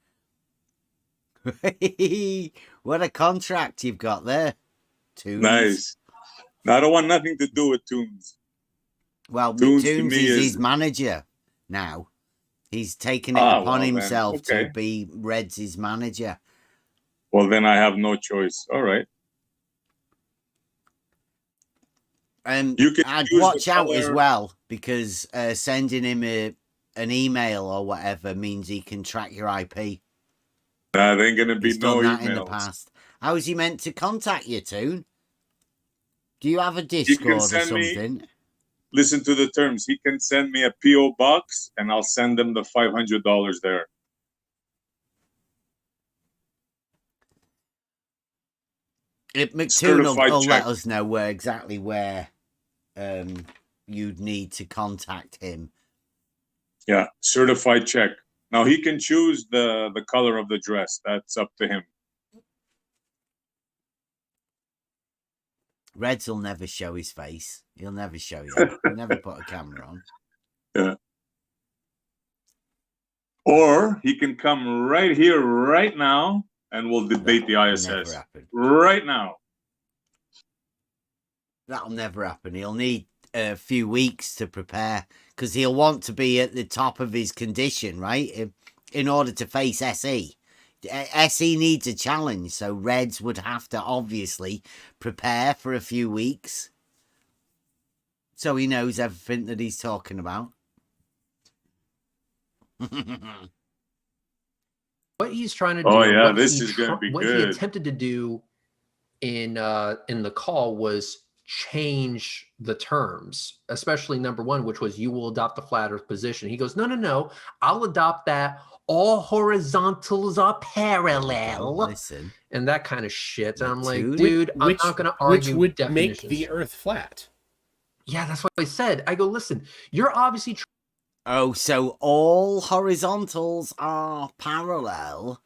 What a contract you've got there, Toons. Nice. Now, I don't want nothing to do with Toons. Well, Toons Toons is his manager now. He's taken it upon himself to be Reds' manager. Well, then I have no choice. All right. I'd watch out as well, because sending him an email or whatever means he can track your IP. There ain't gonna be He's no done that emails. in the past. How is he meant to contact you, Toon? Do you have a Discord or something? Listen to the terms. He can send me a PO box, and I'll send him the $500 there. McToon will Certified let check. us know where you'd need to contact him. Yeah, certified check. Now he can choose the color of the dress. That's up to him. Reds will never show his face. He'll never show you. He'll never put a camera on. Yeah. Or he can come right here, right now, and we'll debate the Never ISS. happen. Right now. That'll never happen. He'll need a few weeks to prepare because he'll want to be at the top of his condition, right? In order to face SE. SE needs a challenge, so Reds would have to obviously prepare for a few weeks so he knows everything that he's talking about. What he's trying to do, Oh yeah, what this he is going to be what he good. attempted to do in the call was change the terms, especially number one, which was you will adopt the flat earth position. He goes, no, I'll adopt that. All horizontals are parallel. Listen. And that kind of shit. And I'm like, Dude, dude, I'm not going to argue which would definitions. make the earth flat. Yeah, that's what I said. I go, listen, you're obviously Oh, so all horizontals are parallel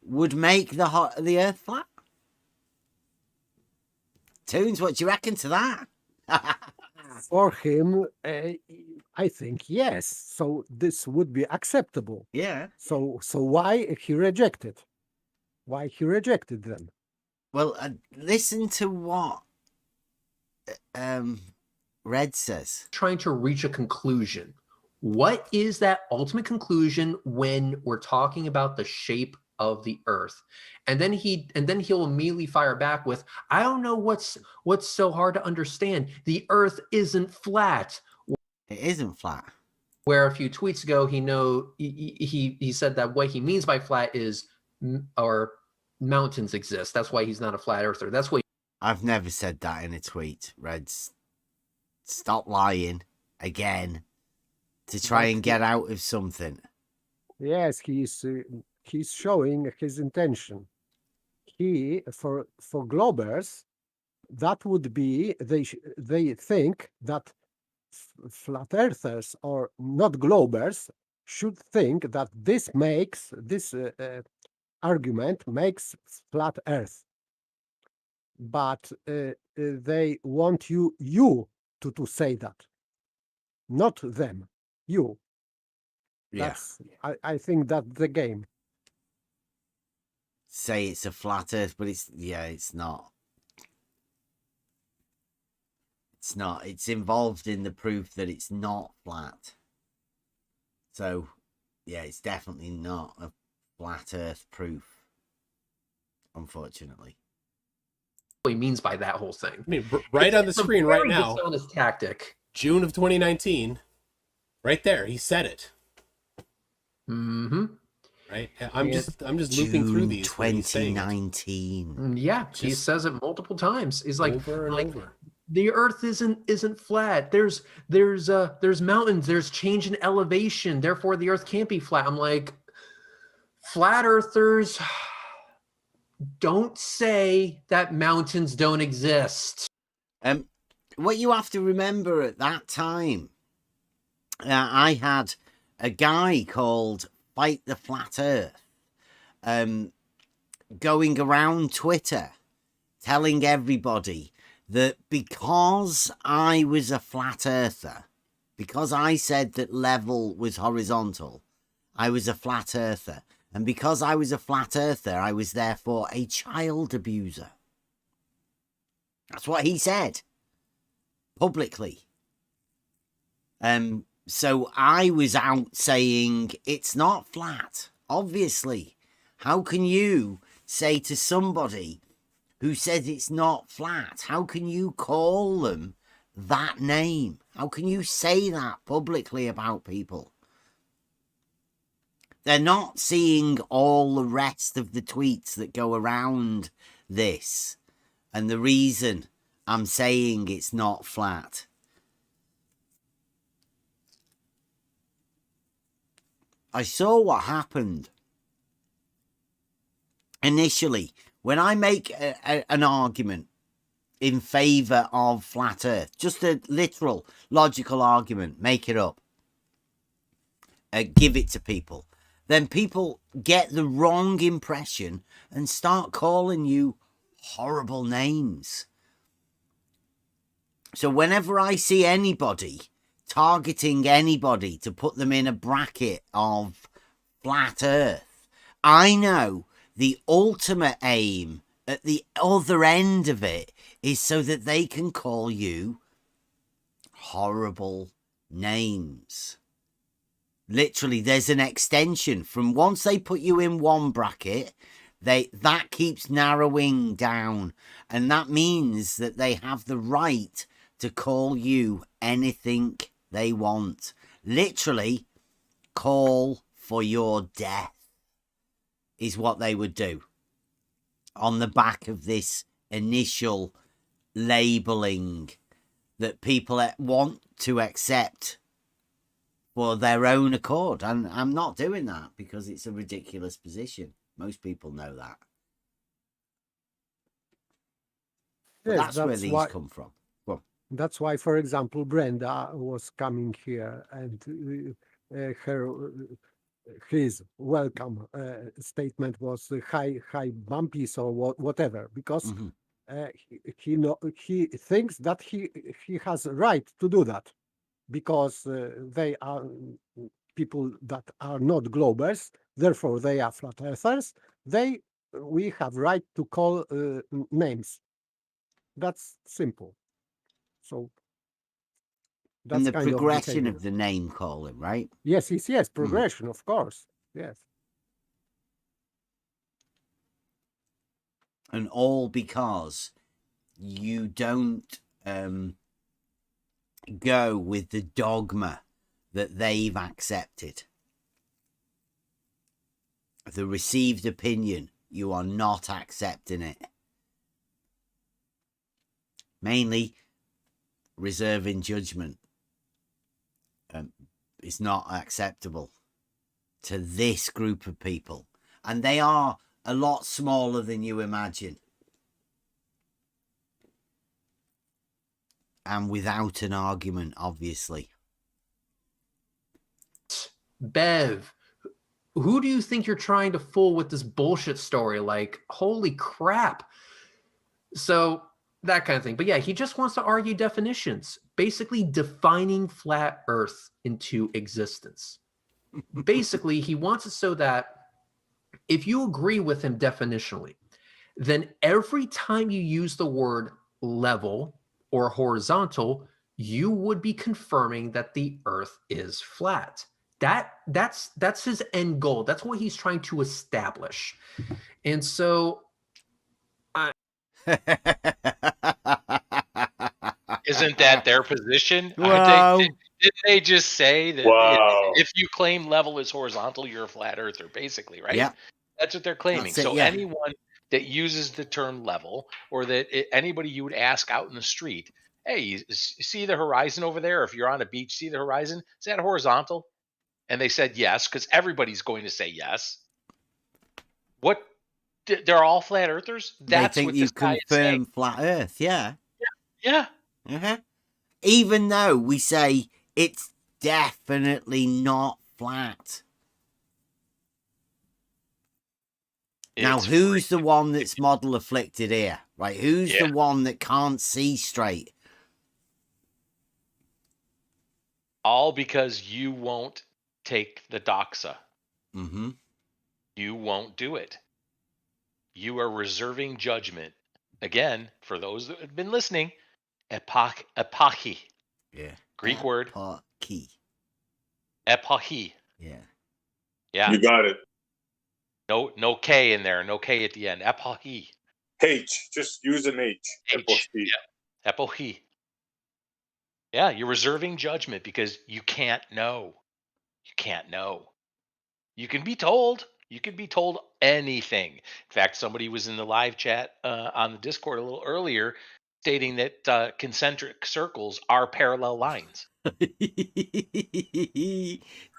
would make the earth flat? Toons, what do you reckon to that? For him, I think yes. So this would be acceptable. Yeah. So why he rejected? Why he rejected them? Well, listen to what Red says. trying to reach a conclusion. What is that ultimate conclusion when we're talking about the shape of the earth? And then he'll immediately fire back with, I don't know what's so hard to understand. The earth isn't flat. It isn't flat. Where a few tweets ago he said that what he means by flat is or mountains exist. That's why he's not a flat earther. That's what I've never said that in a tweet. Reds, stop lying again to try and get out of something. Yes, he's showing his intention. He for Globers, that would be they think that flat earthers or not Globers should think that this argument makes flat Earth, but they want you to say that, not them. You. That's I think that's the game. Say it's a flat earth, but it's not. It's not. It's involved in the proof that it's not flat. So, yeah, it's definitely not a flat earth proof, unfortunately. he means by that whole thing. I mean, right on the screen right now, dishonest tactic. June of 2019, right there, he said it. Mm-hmm. Right, I'm just looping through these. 2019. Yeah, he says it multiple times. He's like, over and over. The earth isn't flat. There's mountains. There's change in elevation. Therefore, the earth can't be flat. I'm like, flat earthers don't say that mountains don't exist. What you have to remember at that time, I had a guy called Fight the Flat Earth going around Twitter telling everybody that because I was a flat earther, because I said that level was horizontal, I was a flat earther. And because I was a flat earther, I was therefore a child abuser. That's what he said publicly. So I was out saying it's not flat, obviously. How can you say to somebody who says it's not flat, how can you call them that name? How can you say that publicly about people? They're not seeing all the rest of the tweets that go around this. And the reason I'm saying it's not flat. I saw what happened initially When I make an argument in favor of flat Earth, just a literal, logical argument, make it up, give it to people, then people get the wrong impression and start calling you horrible names. So whenever I see anybody targeting anybody to put them in a bracket of flat Earth, I know the ultimate aim at the other end of it is so that they can call you horrible names. Literally, there's an extension from once they put you in one bracket, that keeps narrowing down, and that means that they have the right to call you anything they want. Literally, call for your death is what they would do on the back of this initial labeling that people want to accept for their own accord. And I'm not doing that because it's a ridiculous position. Most people know that. But Yes, that's where these come from. Well, that's why, for example, Brenda was coming here, and his welcome statement was hi bumpies or whatever, because he thinks that he has a right to do that, because they are people that are not globers, therefore they are flat earthers. We have right to call names. That's simple. So that's and the kind progression of of the name calling, right? yes, progression, of course, yes. And all because you don't go with the dogma that they've accepted. The received opinion, you are not accepting it. Mainly reserving judgment is not acceptable to this group of people. And they are a lot smaller than you imagine. And without an argument, obviously. Bev, who do you think you're trying to fool with this bullshit story? Like, holy crap. So that kind of thing. But yeah, he just wants to argue definitions, basically defining flat Earth into existence. Basically, he wants it so that if you agree with him definitionally, then every time you use the word level or horizontal, you would be confirming that the Earth is flat. That's his end goal. That's what he's trying to establish. And so Isn't that their position? Wow. Didn't they just say that Wow. if you claim level is horizontal, you're a flat earther, basically, right? Yeah. That's what they're claiming. That's it, So yeah. anyone that uses the term level, or that anybody you would ask out in the street, hey, you see the horizon over there? If you're on a beach, see the horizon? Is that horizontal? And they said yes, because everybody's going to say yes. What? They're all flat earthers? That's they think what you this guy is saying. confirm flat Earth, yeah. Yeah. Uh-huh. Even though we say it's definitely not flat. Now, who's the one that's model afflicted here? Right? Who's the one that can't see straight? All because you won't take the doxa. Mm-hmm. You won't do it. You are reserving judgment. Again, for those that have been listening, epochi. Yeah. Greek word. Epochi. Epochi. Yeah. Yeah. You got it. No K in there. No K at the end. Epochi. H. Just use an H. H. Yeah. Epochi. Yeah, you're reserving judgment because you can't know. You can't know. You can be told. You can be told anything. In fact, somebody was in the live chat on the Discord a little earlier stating that concentric circles are parallel lines.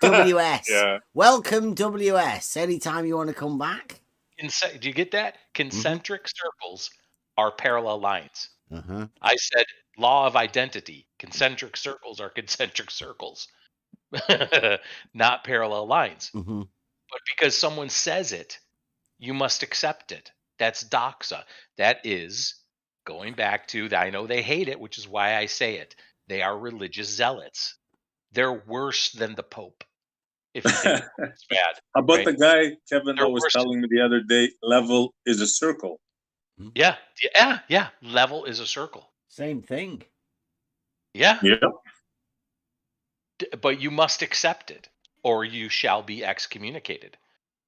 WS. Yeah. Welcome, WS. Anytime you want to come back. Do you get that? Concentric circles are parallel lines. Uh-huh. I said law of identity. Concentric circles are concentric circles, not parallel lines. Mm-hmm. But because someone says it, you must accept it. That's doxa. That is going back to I know they hate it, which is why I say it. They are religious zealots. They're worse than the Pope. If you think it's bad. How about right? the guy Kevin They're was worse. telling me the other day? Level is a circle. Yeah. Level is a circle. Same thing. Yeah. Yeah. But you must accept it, or you shall be excommunicated.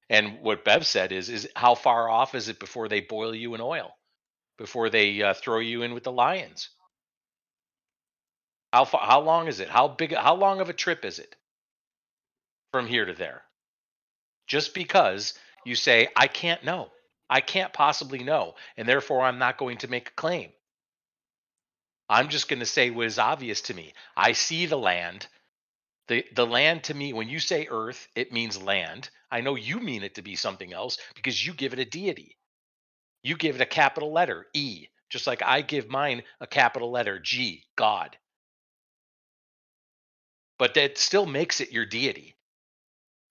And what Bev said is how far off is it before they boil you in oil, before they throw you in with the lions? How long is it? How long of a trip is it from here to there? Just because you say, I can't know. I can't possibly know, and therefore I'm not going to make a claim. I'm just going to say what is obvious to me. I see the land. The land to me, when you say earth, it means land. I know you mean it to be something else because you give it a deity. You give it a capital letter, E, just like I give mine a capital letter, G, God. But that still makes it your deity.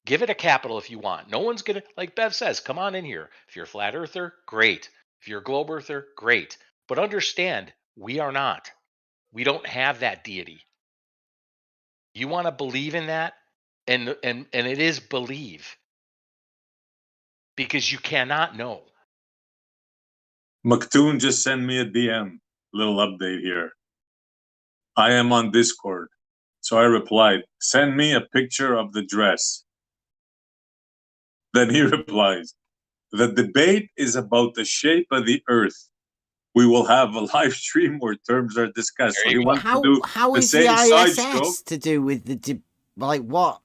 Give it a capital if you want. No one's going to, like Bev says, come on in here. If you're a flat earther, great. If you're a globe earther, great. But understand, we are not. We don't have that deity. You want to believe in that, and it is believe, because you cannot know. McToon just sent me a DM. Little update here. I am on Discord. So I replied, send me a picture of the dress. Then he replies, the debate is about the shape of the earth. We will have a live stream where terms are discussed. So he wants to do How the is the same sideshow. ISS to do with the like what?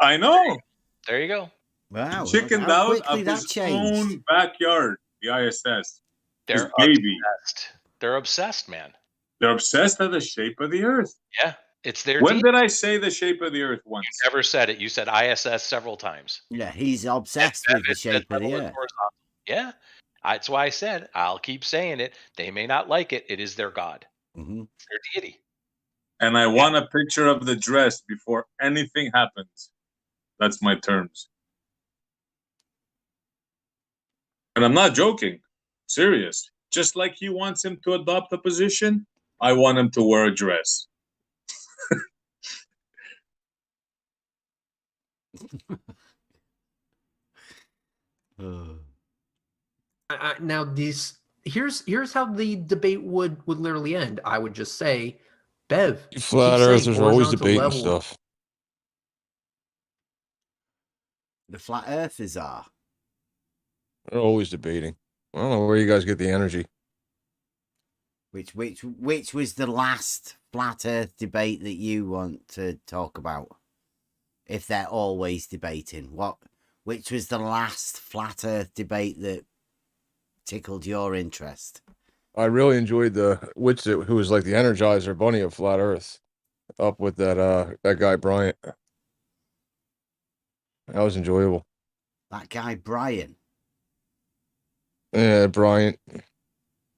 I know. There you go. Wow, Chickened how out quickly of that his changed. own backyard, the ISS. His They're baby. obsessed. They're obsessed, man. They're obsessed with the shape of the earth. Yeah, it's their When deity. did I say the shape of the earth once? You never said it. You said ISS several times. Yeah, he's obsessed And with the it said shape of the level is earth. horizontal. Yeah, that's why I said I'll keep saying it. They may not like it. It is their god. Mm-hmm. It's their deity. And I want a picture of the dress before anything happens. That's my terms. And I'm not joking. Serious. Just like he wants him to adopt a position, I want him to wear a dress. Now here's how the debate would literally end. I would just say, Bev, you Flat keep saying earthers are always horizontal debating level. stuff. The flat earthers are. They're always debating. I don't know where you guys get the energy. Which was the last flat earth debate that you want to talk about? If they're always debating, which was the last flat earth debate that tickled your interest? I really enjoyed who was like the Energizer Bunny of flat Earth, up with that guy Bryant. That was enjoyable. That guy Brian. Yeah, Bryant.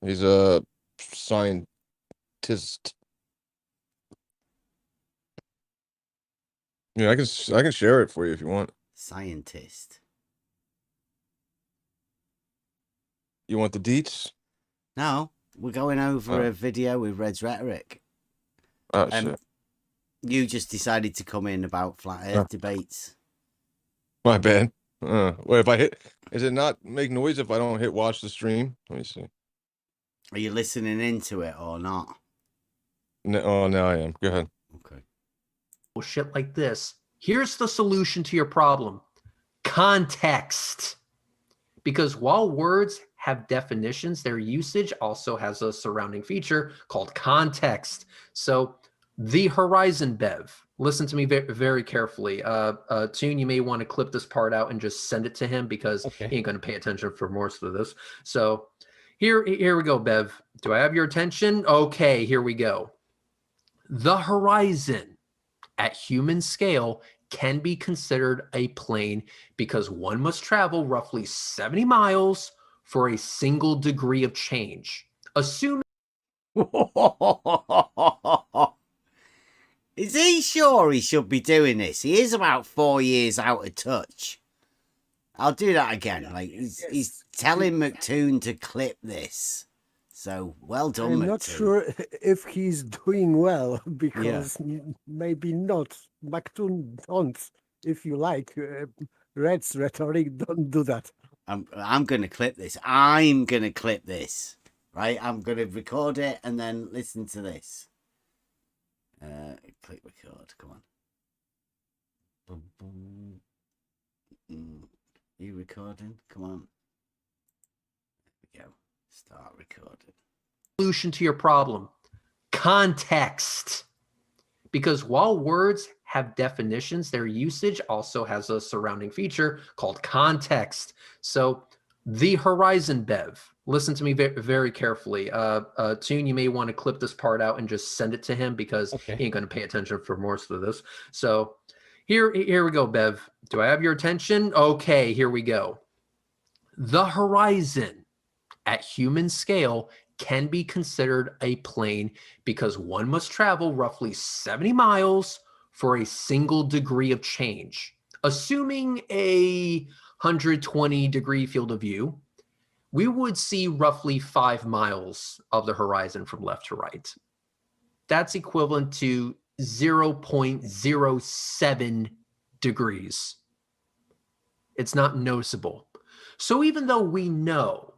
He's a scientist. Yeah, I can share it for you if you want. Scientist. You want the deets? No, we're going over a video with Red's Rhetoric. Oh, shit. You just decided to come in about flat earth debates. My bad. Wait, if I hit, is it not make noise if I don't hit watch the stream? Let me see. Are you listening into it or not? No, oh, now I am. Go ahead. Okay. Shit like this. Here's the solution to your problem. Context. Because while words have definitions, their usage also has a surrounding feature called context. So the horizon, Bev, listen to me very, very carefully. Tune, you may want to clip this part out and just send it to him because he ain't going to pay attention for most of this. So here we go, Bev. Do I have your attention? Okay, here we go. The horizon at human scale can be considered a plane because one must travel roughly 70 miles for a single degree of change. Assuming Is he sure he should be doing this? He is about 4 years out of touch. I'll do that again. Like he's telling McToon to clip this. So well done, I'm McToon. not sure if he's doing well because maybe not. McToon don't. If you like, Red's rhetoric, don't do that. I'm gonna clip this. I'm gonna clip this. Right? I'm gonna record it and then listen to this. Click record. Come on. Boom, boom. You recording? Come on. There we go. Start recording. Solution to your problem: context. Because while words have definitions, their usage also has a surrounding feature called context. So the horizon, Bev, listen to me very, very carefully. Toon, you may want to clip this part out and just send it to him because he ain't going to pay attention for most of this. So here we go, Bev. Do I have your attention? Okay, here we go. The horizon at human scale can be considered a plane because one must travel roughly 70 miles for a single degree of change. Assuming a 120 degree field of view, we would see roughly 5 miles of the horizon from left to right. That's equivalent to 0.07 degrees. It's not noticeable. So even though we know,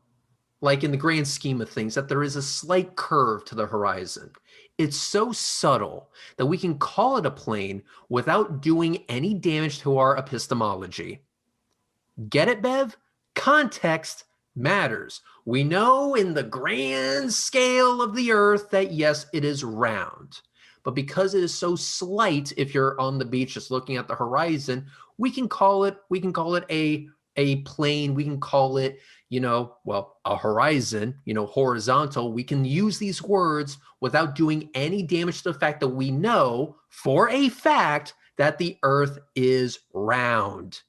like in the grand scheme of things, that there is a slight curve to the horizon, it's so subtle that we can call it a plane without doing any damage to our epistemology. Get it, Bev? Context matters. We know in the grand scale of the earth that yes, it is round. But because it is so slight, if you're on the beach just looking at the horizon, we can call it a plane. We can call it, a horizon, horizontal. We can use these words without doing any damage to the fact that we know for a fact that the earth is round.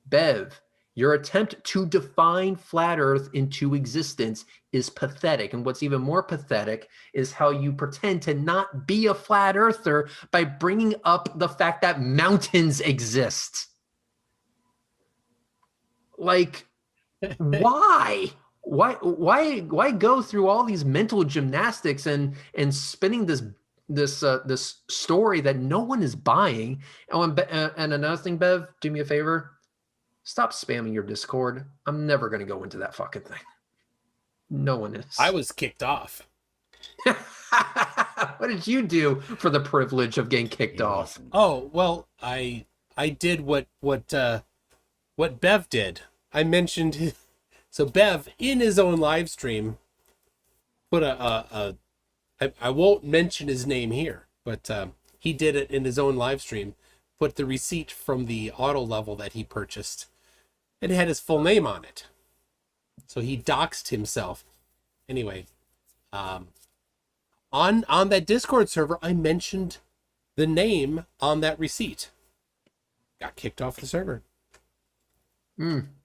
Bev, your attempt to define flat earth into existence is pathetic. And what's even more pathetic is how you pretend to not be a flat earther by bringing up the fact that mountains exist. Like, why? Why go through all these mental gymnastics and spinning this story that no one is buying? Oh, and another thing, Bev, do me a favor. Stop spamming your Discord. I'm never going to go into that fucking thing. No one is. I was kicked off. What did you do for the privilege of getting kicked off? Oh, well, I did what Bev did. I mentioned, so Bev in his own live stream put I won't mention his name here, but he did it in his own live stream, put the receipt from the auto level that he purchased. It had his full name on it. So he doxed himself. Anyway, on that Discord server, I mentioned the name on that receipt. Got kicked off the server.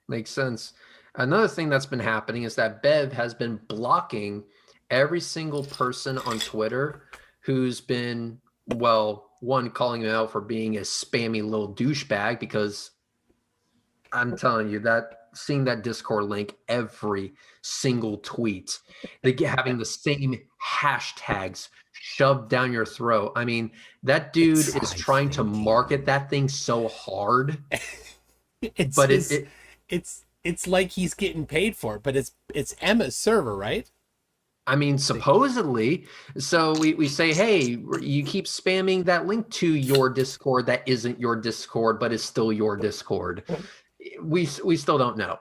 Makes sense. Another thing that's been happening is that Bev has been blocking every single person on Twitter who's been, one, calling him out for being a spammy little douchebag, because I'm telling you that seeing that Discord link every single tweet, having the same hashtags shoved down your throat. I mean, that dude is trying to market that thing so hard. It's like he's getting paid for it, but it's Emma's server, right? I mean, supposedly. So we say, hey, you keep spamming that link to your Discord that isn't your Discord, but is still your Discord. We still don't know.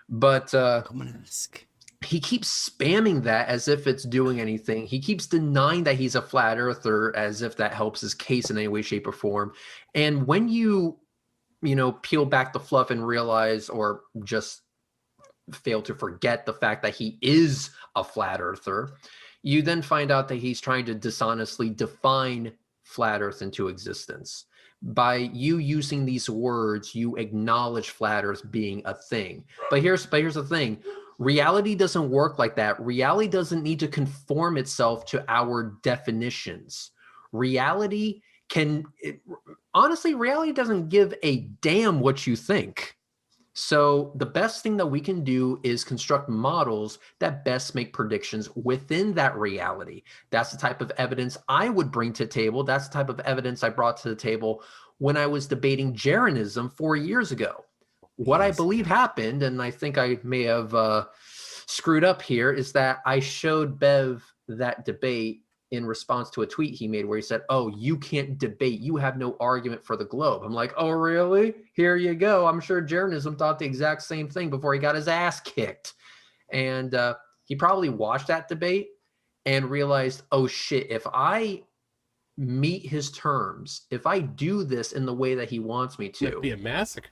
But come and ask. He keeps spamming that as if it's doing anything. He keeps denying that he's a flat earther as if that helps his case in any way, shape, or form. And when you peel back the fluff and realize, or just fail to forget the fact that he is a flat earther, you then find out that he's trying to dishonestly define flat earth into existence. by you using these words, you acknowledge flat Earth being a thing. But here's the thing. Reality doesn't work like that. Reality doesn't need to conform itself to our definitions. Reality honestly, reality doesn't give a damn what you think. So the best thing that we can do is construct models that best make predictions within that reality. That's the type of evidence I would bring to the table. That's the type of evidence I brought to the table when I was debating Jeranism 4 years ago. What I believe happened, and I think I may have screwed up here, is that I showed Bev that debate in response to a tweet he made where he said, "Oh, you can't debate. You have no argument for the globe." I'm like, "Oh, really? Here you go." I'm sure Jeranism thought the exact same thing before he got his ass kicked. And he probably watched that debate and realized, oh, shit, if I meet his terms, if I do this in the way that he wants me to, It'd be a massacre.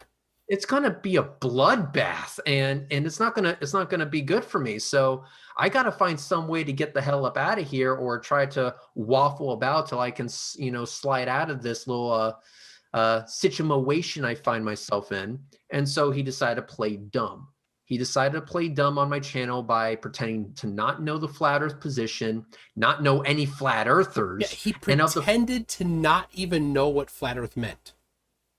It's gonna be a bloodbath, and it's not gonna be good for me. So I gotta find some way to get the hell up out of here, or try to waffle about till I can, slide out of this little situation I find myself in. And so he decided to play dumb. He decided to play dumb on my channel by pretending to not know the flat Earth position, not know any flat Earthers. Yeah, he pretended to not even know what flat Earth meant.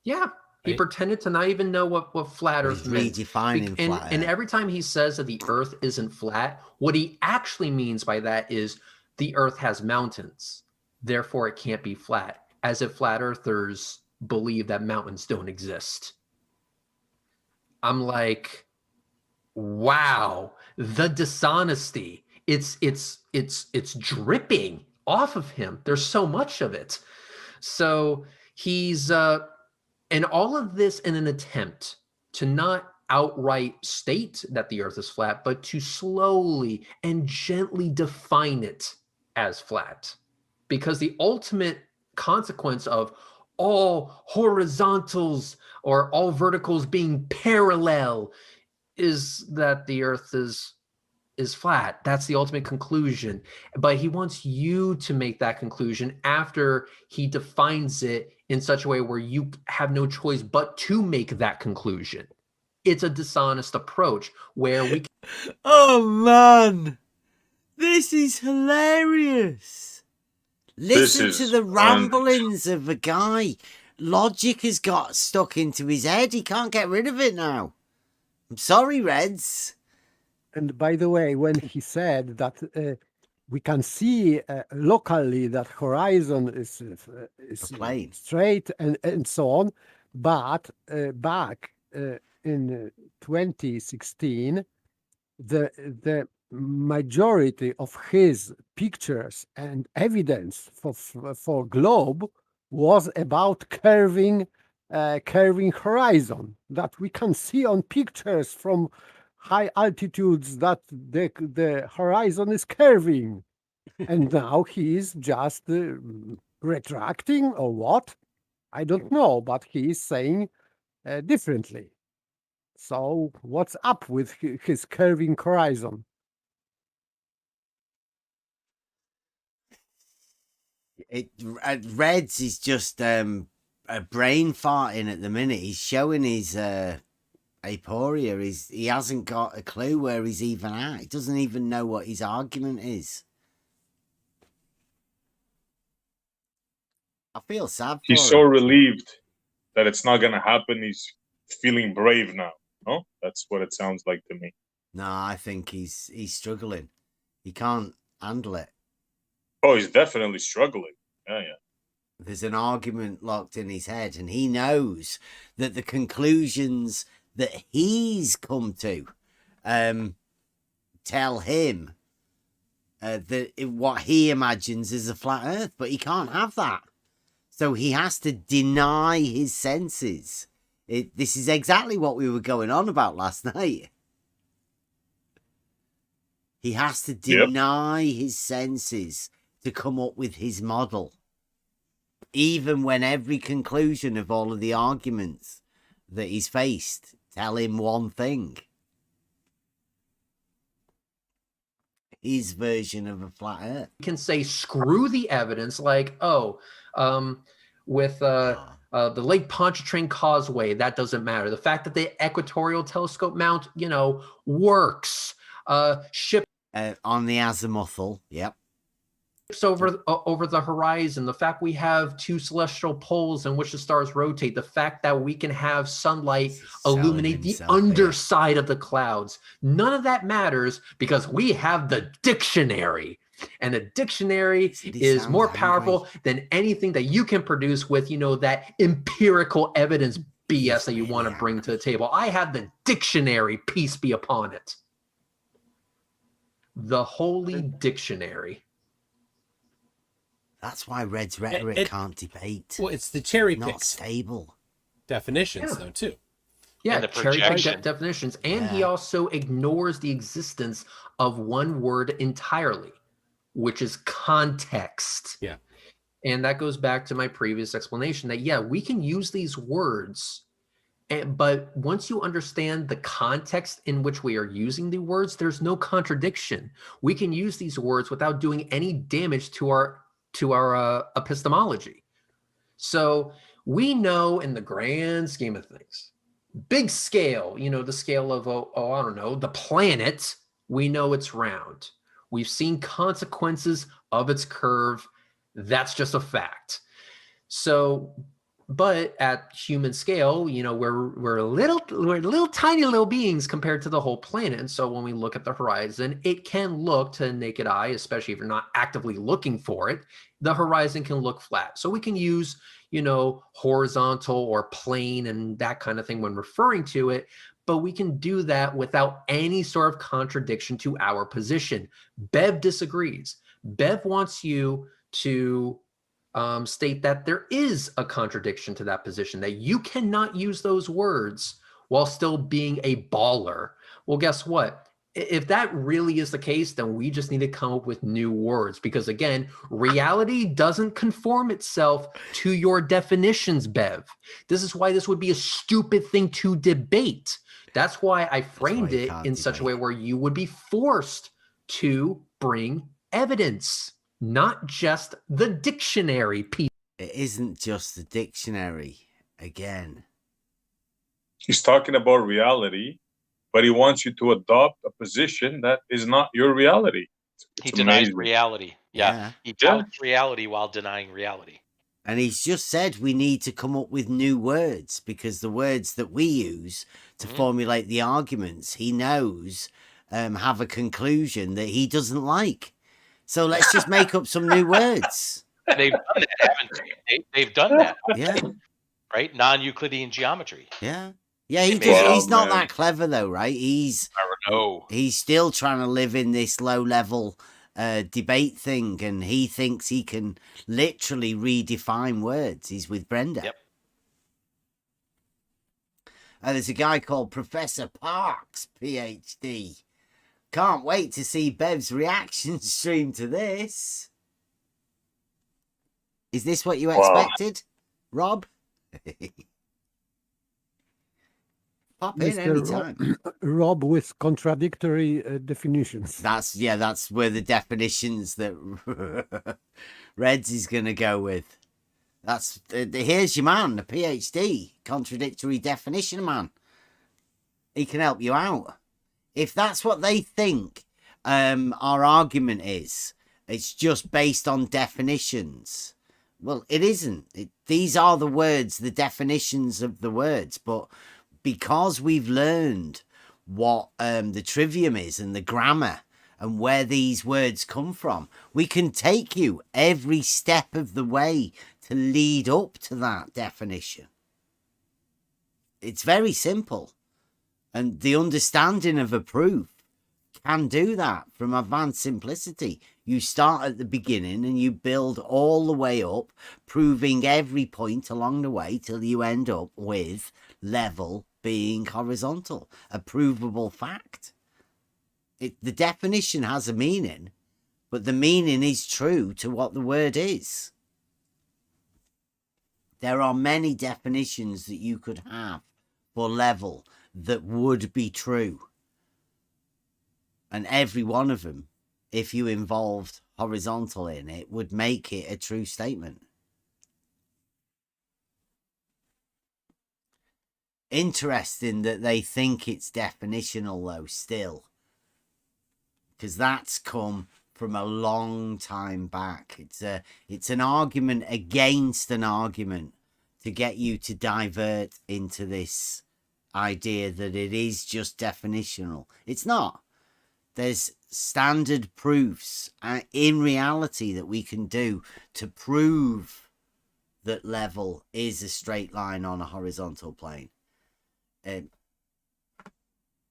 Yeah. He pretended to not even know what flat Earth meant. Redefining flat Earth. And every time he says that the Earth isn't flat, what he actually means by that is the Earth has mountains. Therefore, it can't be flat. As if flat Earthers believe that mountains don't exist. I'm like, wow, the dishonesty. It's dripping off of him. There's so much of it. So he's and all of this in an attempt to not outright state that the Earth is flat, but to slowly and gently define it as flat. Because the ultimate consequence of all horizontals or all verticals being parallel is that the Earth is flat. That's the ultimate conclusion. But he wants you to make that conclusion after he defines it in such a way where you have no choice but to make that conclusion. It's a dishonest approach where we Oh man, this is hilarious. Listen to the ramblings of a guy. Logic has got stuck into his head. He can't get rid of it now. I'm sorry, Reds. And by the way, when he said that we can see locally that horizon is straight and so on, but back in 2016, the majority of his pictures and evidence for globe was about curving horizon, that we can see on pictures from high altitudes that the horizon is curving. And now he is just retracting or what? I don't know, but he is saying differently. So what's up with his curving horizon? Reds is just a brain farting at the minute. He's showing his aporia. He hasn't got a clue where he's even at. He doesn't even know what his argument is. I feel sad for He's him. so relieved that it's not going to happen. He's feeling brave now. No, that's what it sounds like to me. No, I think he's struggling. He can't handle it. Oh, he's definitely struggling. Yeah. There's an argument locked in his head, and he knows that the conclusions that he's come to tell him that what he imagines is a flat Earth, but he can't have that. So he has to deny his senses. This is exactly what we were going on about last night. He has to deny his senses to come up with his model. Even when every conclusion of all of the arguments that he's faced tell him one thing. His version of a flat Earth. can say screw the evidence, like, with The Lake Pontchartrain Causeway, that doesn't matter. The fact that the equatorial telescope mount, works. Ships On the azimuthal, yep. over the horizon, the fact we have two celestial poles in which the stars rotate, the fact that we can have sunlight illuminate the underside of the clouds. None of that matters because we have the dictionary. And the dictionary is more powerful than anything that you can produce with, that empirical evidence BS that you want to bring to the table. I have the dictionary, peace be upon it. The holy dictionary. That's why Red's rhetoric can't debate. Well, it's the cherry pick. Not stable. Definitions, though, too. Yeah, cherry pick definitions. And he also ignores the existence of one word entirely, which is context. Yeah. And that goes back to my previous explanation that, we can use these words, but once you understand the context in which we are using the words, there's no contradiction. We can use these words without doing any damage to our epistemology. So we know in the grand scheme of things, big scale, the scale of, I don't know, the planet, we know it's round. We've seen consequences of its curve. That's just a fact. So, but at human scale, we're little tiny little beings compared to the whole planet. And so when we look at the horizon, it can look to the naked eye, especially if you're not actively looking for it, the horizon can look flat. So we can use, horizontal or plane and that kind of thing when referring to it. But we can do that without any sort of contradiction to our position. Bev disagrees. Bev wants you to state that there is a contradiction to that position, that you cannot use those words while still being a baller. Well, guess what? If that really is the case, then we just need to come up with new words because, again, reality doesn't conform itself to your definitions, Bev. This is why this would be a stupid thing to debate. That's why I framed it in such a way where you would be forced to bring evidence, not just the dictionary piece. It isn't just the dictionary, again. He's talking about reality, but he wants you to adopt a position that is not your reality. He denies reality. Yeah. He doubts reality while denying reality. And he's just said we need to come up with new words because the words that we use to formulate the arguments, he knows, have a conclusion that he doesn't like. So let's just make up some new words. They've done that, haven't they? They've done that. Yeah. Right? Non-Euclidean geometry. Yeah. Yeah, he's not that clever though, right? He's still trying to live in this low-level debate thing, and he thinks he can literally redefine words. He's with Brenda. Yep. There's a guy called Professor Parks, PhD. Can't wait to see Bev's reaction stream to this. Is this what you expected, Rob? Pop in anytime. Rob with contradictory definitions. That's where the definitions that Reds is going to go with. That's here's your man, the PhD, contradictory definition man. He can help you out. If that's what they think our argument is, it's just based on definitions. Well, it isn't. These are the words, the definitions of the words, but because we've learned what the trivium is and the grammar and where these words come from, we can take you every step of the way to lead up to that definition. It's very simple. And the understanding of a proof can do that from advanced simplicity. You start at the beginning and you build all the way up, proving every point along the way till you end up with level being horizontal, a provable fact. The definition has a meaning, but the meaning is true to what the word is. There are many definitions that you could have for level that would be true. And every one of them, if you involved horizontal in it, would make it a true statement. Interesting that they think it's definitional, though, still. Because that's come from a long time back. It's an argument against an argument to get you to divert into this idea that it is just definitional. It's not. There's standard proofs in reality that we can do to prove that level is a straight line on a horizontal plane.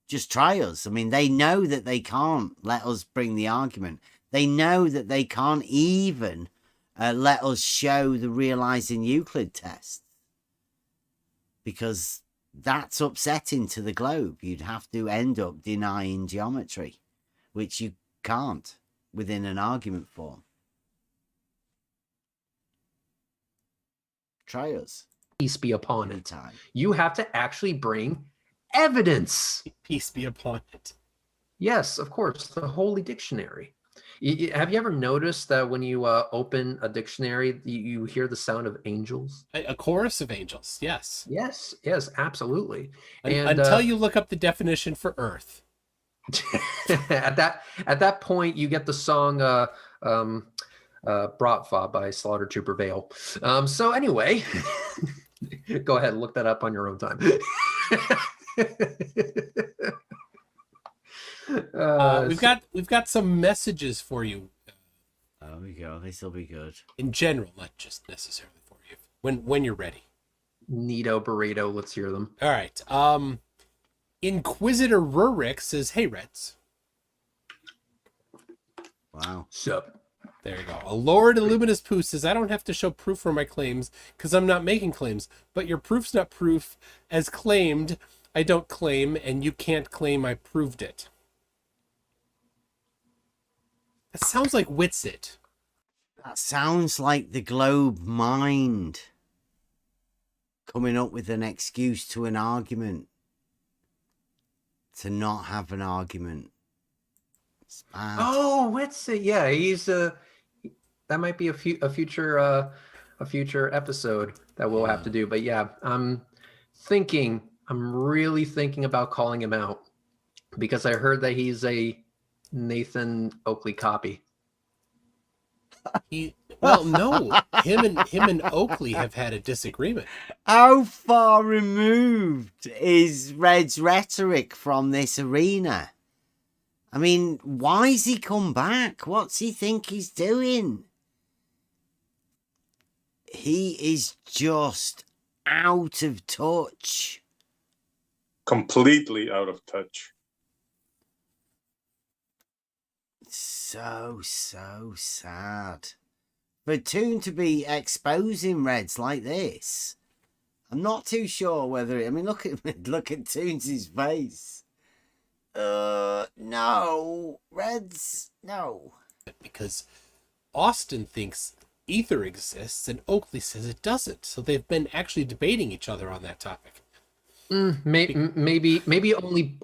Just try us. I mean, they know that they can't let us bring the argument. They know that they can't even let us show the Realising Euclid Tests, because that's upsetting to the globe. You'd have to end up denying geometry, which you can't within an argument form. Try us. Peace be upon it. Anytime. You have to actually bring evidence. Peace be upon it. Yes, of course, the Holy Dictionary. Have you ever noticed that when you open a dictionary, you hear the sound of angels? A chorus of angels, yes. Yes, absolutely. Until you look up the definition for Earth. at that point, you get the song Bratva by Slaughter to Prevail. So anyway, go ahead and look that up on your own time. We've got some messages for you. There we go. This will be good. In general, not just necessarily for you. When you're ready. Neato burrito. Let's hear them. All right. Inquisitor Rhetoric says, "Hey Reds." Wow. Sup. There you go. A Lord Illuminous Pooh says, "I don't have to show proof for my claims because I'm not making claims, but your proof's not proof. As claimed, I don't claim, and you can't claim I proved it." That sounds like Witsit. That sounds like the globe mind coming up with an excuse to an argument, to not have an argument. It's bad. Oh, Witsit. Yeah, he's that might be a future episode that we'll have to do. But yeah, I'm really thinking about calling him out because I heard that he's a Nathan Oakley copy. No, him and Oakley have had a disagreement. How far removed is Red's rhetoric from this arena? I mean, why's he come back? What's he think he's doing? He is just out of touch. Completely out of touch. So sad. For Toon to be exposing Reds like this, I'm not too sure whether... I mean, look at Toon's face. No. Reds, no. Because Austin thinks ether exists and Oakley says it doesn't. So they've been actually debating each other on that topic. Maybe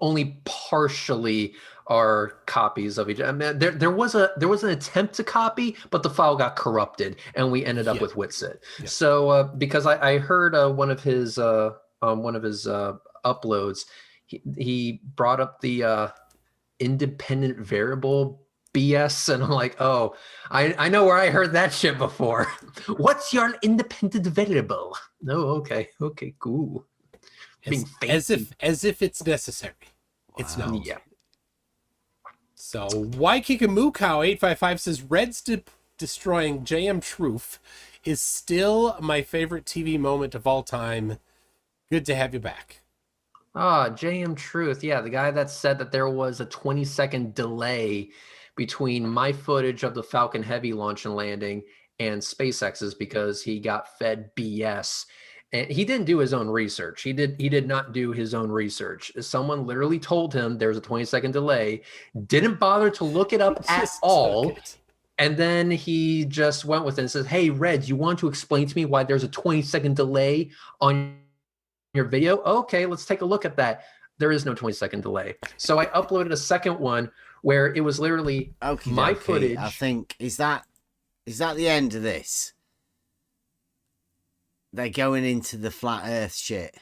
only partially are copies of each other. I mean, there was an attempt to copy, but the file got corrupted and we ended up with Witsit. Yeah. So because I heard one of his uploads, he brought up the independent variable BS, and I'm like, oh, I know where I heard that shit before. What's your independent variable? No, okay, cool. As if it's necessary. Wow. It's not. Yeah. So Waikikamukow 855 says Reds destroying JM Truth is still my favorite TV moment of all time. Good to have you back. JM Truth. Yeah, the guy that said that there was a 20-second delay between my footage of the Falcon Heavy launch and landing and SpaceX's because he got fed BS. And he didn't do his own research. He did not do his own research. Someone literally told him there's a 20-second delay, didn't bother to look it up at all. And then he just went with it and says, hey, Reds, you want to explain to me why there's a 20-second delay on your video? Okay, let's take a look at that. There is no 20-second delay. So I uploaded a second one where it was literally my footage. I think, is that the end of this? They're going into the flat earth shit.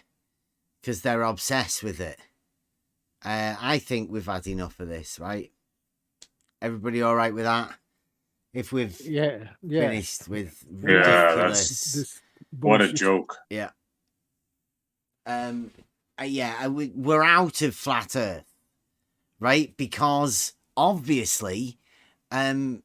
because they're obsessed with it. I think we've had enough of this, right? Everybody all right with that? If we've finished with Yeah, ridiculous, This what a bullshit. joke. yeah, we're out of flat Earth, right? Because obviously, the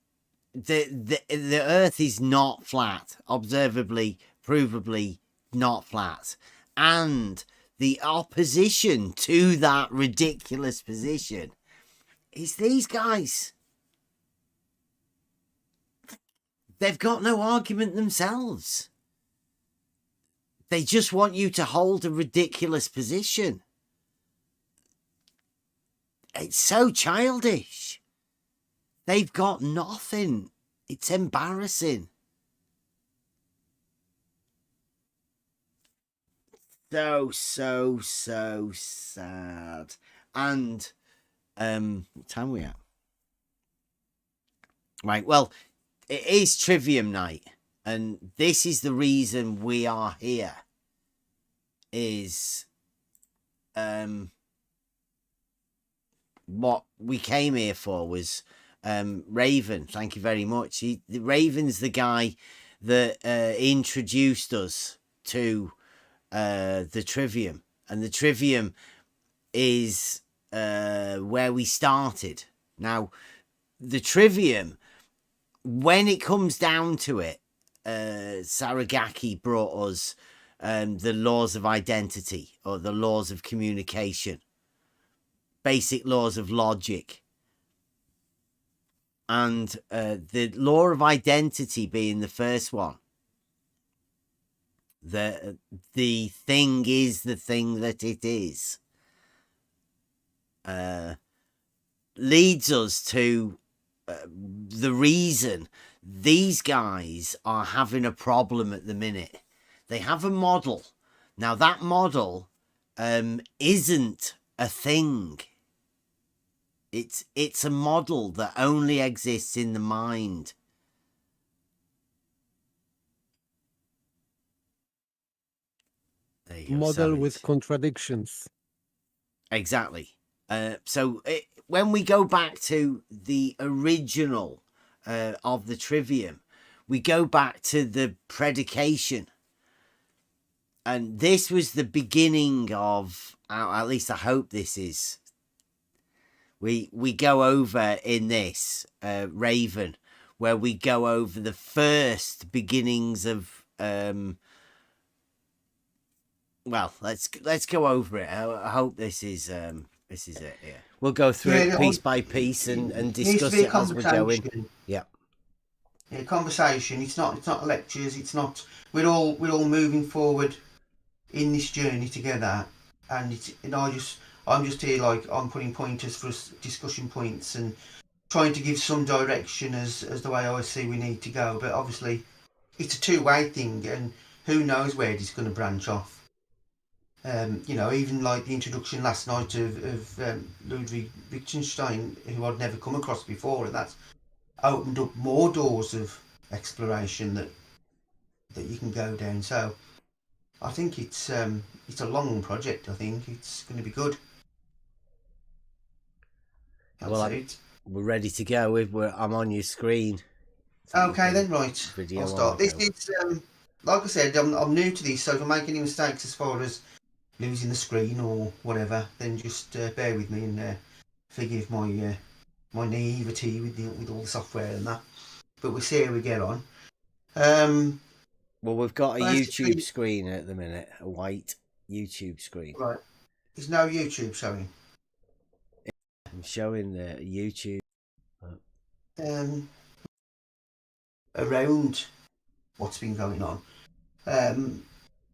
Earth is not flat, observably, provably not flat, and the opposition to that ridiculous position is these guys. They've got no argument themselves. They just want you to hold a ridiculous position. It's so childish. They've got nothing. It's embarrassing. So sad. And what time are we at? Right, well, it is Trivium night, and this is the reason we are here. Is what we came here for was Raven. Thank you very much. Raven's the guy that introduced us to the Trivium, and the Trivium is where we started. Now, the Trivium, when it comes down to it, Saragaki brought us the laws of identity, or the laws of communication, basic laws of logic. And the law of identity being the first one, the thing is the thing that it is, leads us to the reason these guys are having a problem at the minute. They have a model. Now, that model isn't a thing. It's a model that only exists in the mind. There you go, Model Savage. with contradictions. Exactly. When we go back to the original of the Trivium, we go back to the Predication. And this was the beginning of, at least I hope this is, we go over in this Raven, where we go over the first beginnings of, well, let's go over it. I hope this is it. Yeah, we'll go through it piece by piece and discuss it as we're going. Yeah. Yeah, conversation. It's not lectures. It's not. We're all moving forward in this journey together, and I'm just here, like, I'm putting pointers for us, discussion points, and trying to give some direction as the way I see we need to go. But obviously, it's a two-way thing, and who knows where it's going to branch off. Even like the introduction last night of Ludwig Wittgenstein, who I'd never come across before, and that's opened up more doors of exploration that you can go down. So I think it's a long project. I think it's going to be good. We're ready to go. I'm on your screen. Okay, then, right. I'll start. This is, like I said, I'm new to this, so if I make any mistakes as far as losing the screen or whatever, then just bear with me and forgive my naivety with all the software and that. But we'll see how we get on. Well, we've got a YouTube screen at the minute, a white YouTube screen. Right. There's no YouTube showing. I'm showing the YouTube. Around what's been going on,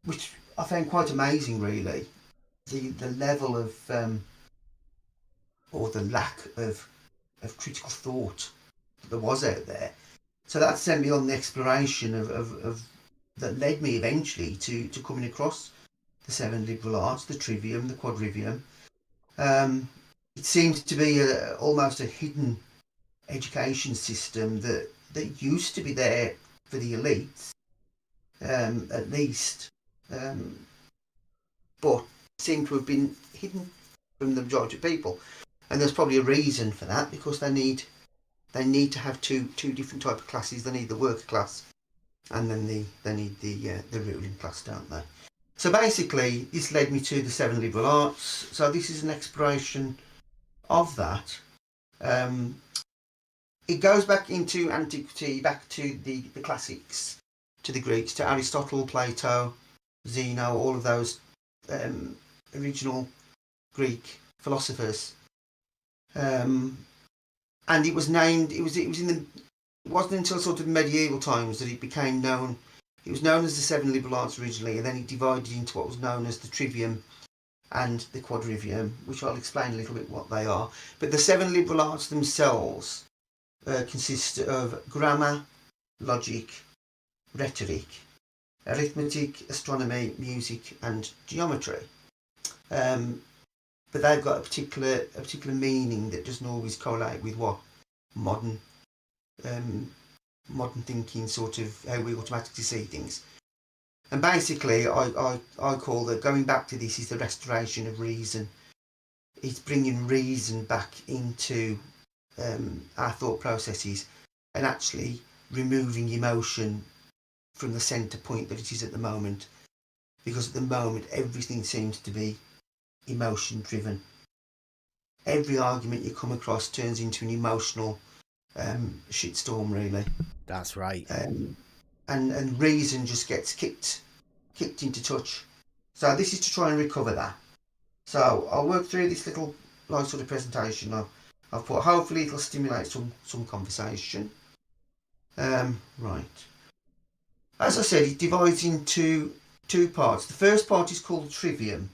which I found quite amazing, really. The level of or the lack of critical thought that there was out there. So that sent me on the exploration of that led me eventually to coming across the 7 liberal arts, the Trivium, the Quadrivium. It seems to be almost a hidden education system that used to be there for the elites, at least, but seem to have been hidden from the majority of people, and there's probably a reason for that, because they need to have two different type of classes. They need the worker class, and then they need the ruling class, don't they? So basically, this led me to the 7 liberal arts. So this is an exploration of that. It goes back into antiquity, back to the classics, to the Greeks, to Aristotle, Plato, Zeno, all of those original Greek philosophers. And it was named. It wasn't until sort of medieval times that it became known. It was known as the 7 liberal arts originally, and then it divided into what was known as the Trivium and the Quadrivium, which I'll explain a little bit what they are. But the 7 liberal arts themselves consist of grammar, logic, rhetoric, arithmetic, astronomy, music, and geometry. But they've got a particular meaning that doesn't always correlate with what modern thinking, sort of how we automatically see things. And basically, I call that, going back to this, is the restoration of reason. It's bringing reason back into our thought processes, and actually removing emotion from the centre point that it is at the moment, because at the moment everything seems to be emotion driven. Every argument you come across turns into an emotional shitstorm, really. That's right. And reason just gets kicked into touch. So this is to try and recover that. So I'll work through this little sort of presentation I've put. Hopefully it'll stimulate some conversation. Right. As I said, it divides into 2 parts. The first part is called Trivium.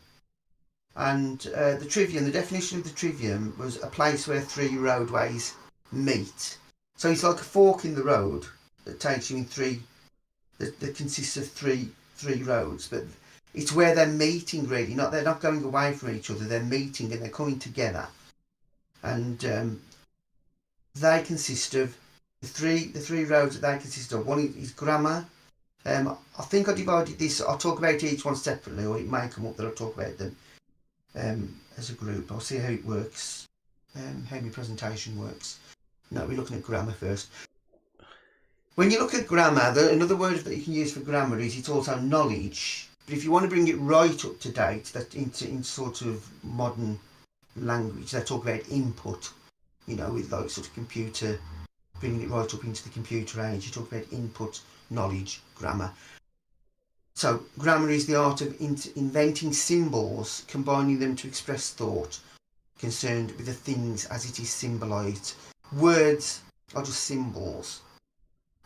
And the Trivium, the definition of the Trivium was a place where 3 roadways meet. So it's like a fork in the road that takes you in 3, that consists of three roads, but it's where they're meeting, really. They're not going away from each other, they're meeting and they're coming together. And they consist of the three roads that they consist of. One is grammar. I think I divided this. I'll talk about each one separately, or it may come up that I'll talk about them as a group. I'll see how it works, how my presentation works. No, we're looking at grammar first. When you look at grammar, another word that you can use for grammar is it's also knowledge. But if you want to bring it right up to date, that into sort of modern language, they talk about input. With like sort of computer, bringing it right up into the computer age. You talk about input, knowledge, grammar. So grammar is the art of inventing symbols, combining them to express thought, concerned with the things as it is symbolised. Words are just symbols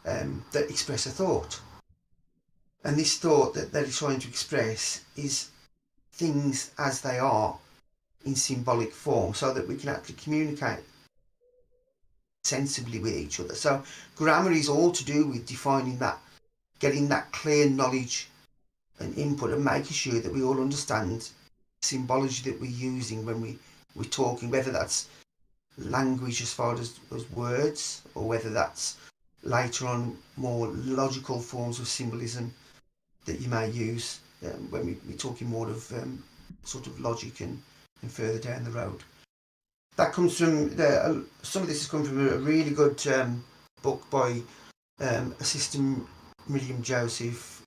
that express a thought. And this thought that it's trying to express is things as they are in symbolic form, so that we can actually communicate sensibly with each other. So grammar is all to do with defining that, getting that clear knowledge and input, and making sure that we all understand symbology that we're using when we're talking, whether that's language as far as words, or whether that's later on more logical forms of symbolism that you may use when we're talking more of sort of logic and further down the road. That comes from some of this has come from a really good book by Assistant Miriam Joseph.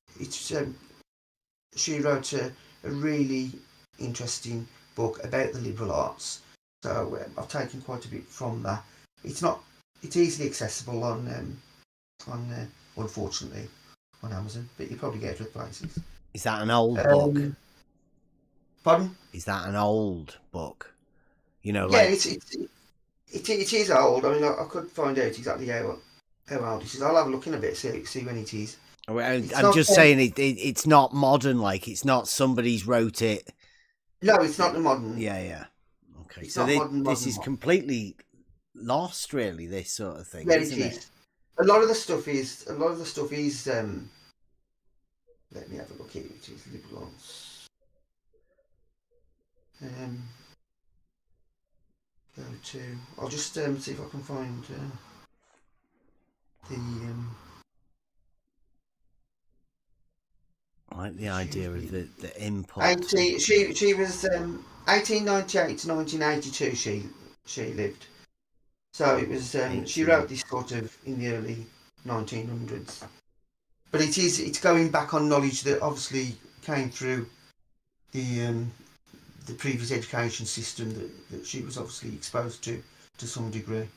She wrote a really interesting book about the liberal arts. So I've taken quite a bit from that. It's easily accessible on unfortunately on Amazon, but you probably get it at places. Is that an old book? Pardon? Is that an old book? Yeah, it is old. I mean, I could find out exactly how old it is. I'll have a look in a bit, see when it is. I'm just saying it's not modern, like it's not somebody's wrote it. No, it's not the modern. Yeah. Okay, it's so not this is completely lost, really. This sort of thing, yeah, isn't it? A lot of the stuff is. Let me have a look here. It is liberal arts. Go to. I'll just see if I can find like the idea of the input. 18, she was 1898 to 1982. She lived. So it was. She wrote this sort of in the early 1900s. But it's going back on knowledge that obviously came through the previous education system that she was obviously exposed to some degree.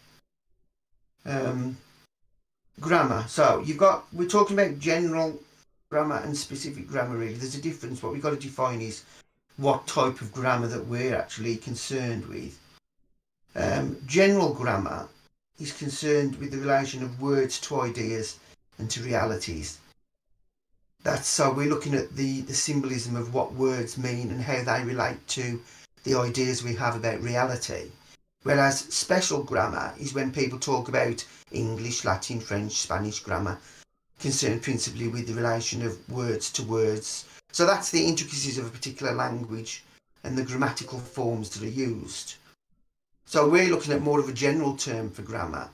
Grammar. So we're talking about general grammar and specific grammar really. There's a difference. What we've got to define is what type of grammar that we're actually concerned with. General grammar is concerned with the relation of words to ideas and to realities. So we're looking at the symbolism of what words mean and how they relate to the ideas we have about reality. Whereas special grammar is when people talk about English, Latin, French, Spanish grammar, concerned principally with the relation of words to words. So that's the intricacies of a particular language and the grammatical forms that are used. So we're looking at more of a general term for grammar,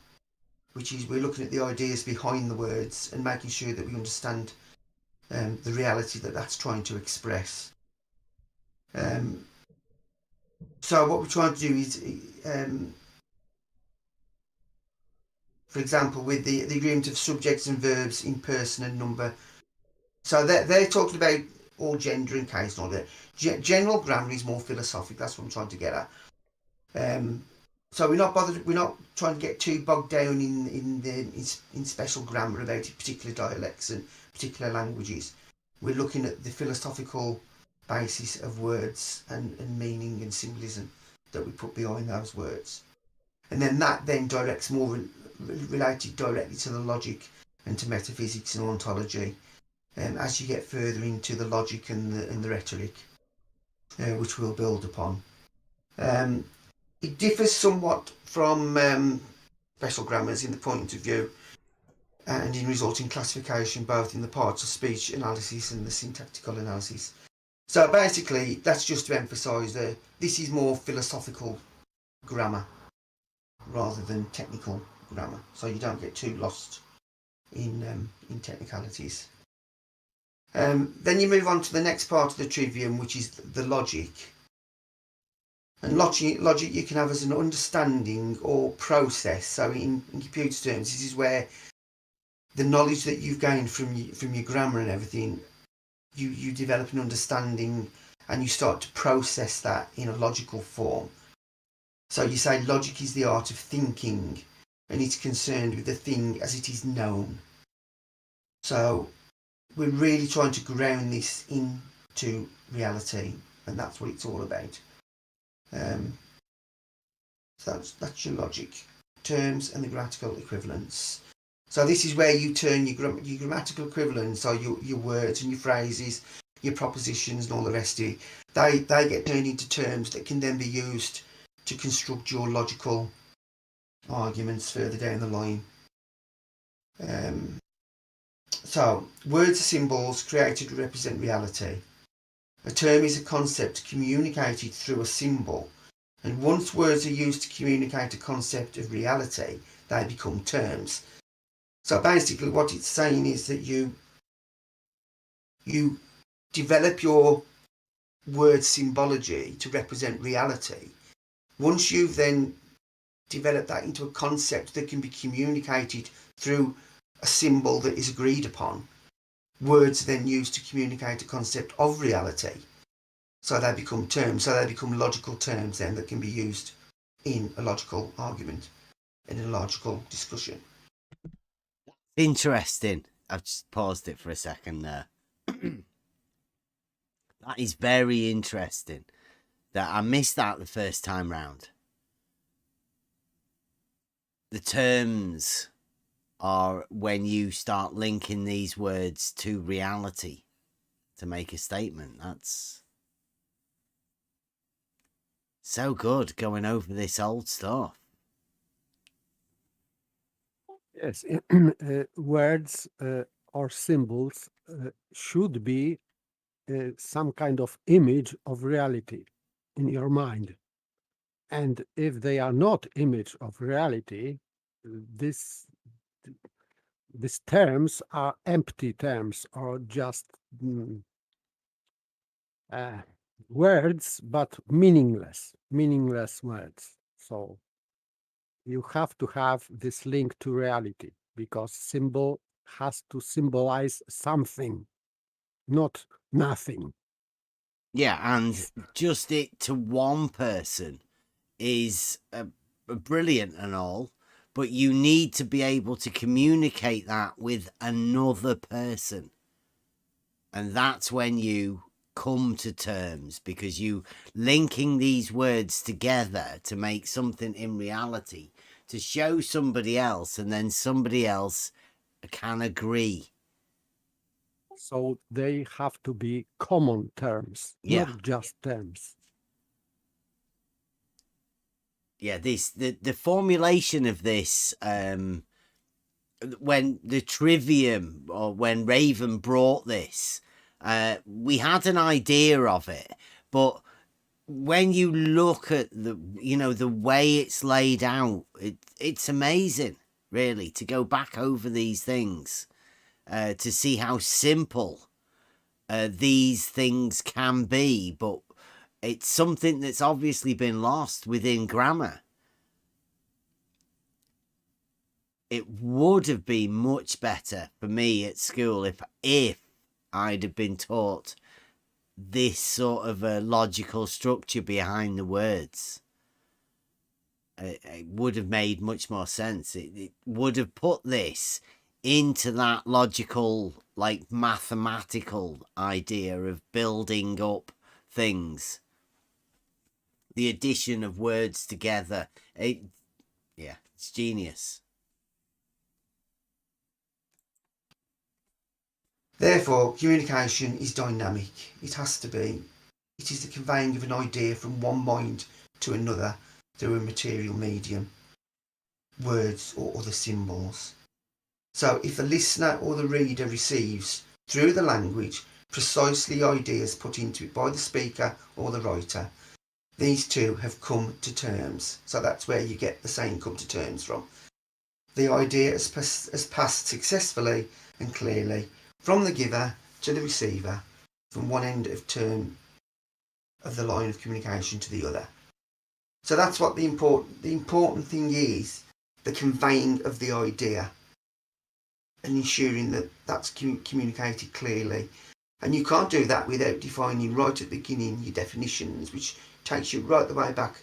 which is we're looking at the ideas behind the words and making sure that we understand the reality that that's trying to express. So what we're trying to do is, for example, with the agreement of subjects and verbs in person and number. So they're talking about all gender and case and all that. General grammar is more philosophic. That's what I'm trying to get at. So we're not trying to get too bogged down in special grammar about particular dialects and particular languages. We're looking at the philosophical basis of words and meaning and symbolism that we put behind those words. And then that then directs more related directly to the logic and to metaphysics and ontology. As you get further into the logic and the rhetoric, which we'll build upon. It differs somewhat from special grammars in the point of view and in resulting classification both in the parts of speech analysis and the syntactical analysis. So basically that's just to emphasise that this is more philosophical grammar rather than technical grammar, so you don't get too lost in technicalities. Then you move on to the next part of the trivium, which is the logic. And logic you can have as an understanding or process. So in computer terms, this is where the knowledge that you've gained from your grammar and everything, you develop an understanding and you start to process that in a logical form. So you say logic is the art of thinking, and it's concerned with the thing as it is known. So we're really trying to ground this into reality, and that's what it's all about. So that's your logic terms and the grammatical equivalents. So this is where you turn your grammatical equivalents, so your words and your phrases, your propositions and all the rest of it. They get turned into terms that can then be used to construct your logical arguments further down the line. So words are symbols created to represent reality. A term is a concept communicated through a symbol, and once words are used to communicate a concept of reality, they become terms. So basically what it's saying is that you develop your word symbology to represent reality. Once you've then developed that into a concept that can be communicated through a symbol that is agreed upon, words are then used to communicate a concept of reality. So they become terms, so they become logical terms then that can be used in a logical argument, in a logical discussion. Interesting. I've just paused it for a second there. That is very interesting. That I missed that the first time round. The terms are when you start linking these words to reality to make a statement. That's so good, going over this old stuff. Yes, words or symbols should be some kind of image of reality in your mind. And if they are not image of reality, these terms are empty terms or just words, but meaningless words. So you have to have this link to reality, because symbol has to symbolize something, not nothing. Yeah, and just it to one person is brilliant and all, but you need to be able to communicate that with another person. And that's when you come to terms, because you linking these words together to make something in reality, to show somebody else, and then somebody else can agree. So they have to be common terms, Yeah. not just terms. Yeah, the formulation of this, when the Trivium, or when Raven brought this, we had an idea of it, but when you look at the way it's laid out, it's amazing, really, to go back over these things, to see how simple these things can be, but it's something that's obviously been lost within grammar. It would have been much better for me at school if I'd have been taught this sort of a logical structure behind the words. It would have made much more sense. It would have put this into that logical, like mathematical idea of building up things. The addition of words together. It's genius. Therefore, communication is dynamic. It has to be. It is the conveying of an idea from one mind to another through a material medium, words or other symbols. So if the listener or the reader receives, through the language, precisely ideas put into it by the speaker or the writer, these two have come to terms. So that's where you get the saying come to terms from. The idea has passed successfully and clearly from the giver to the receiver, from one end of term of the line of communication to the other. So that's what the important thing is, the conveying of the idea and ensuring that that's communicated clearly. And you can't do that without defining right at the beginning your definitions, which takes you right the way back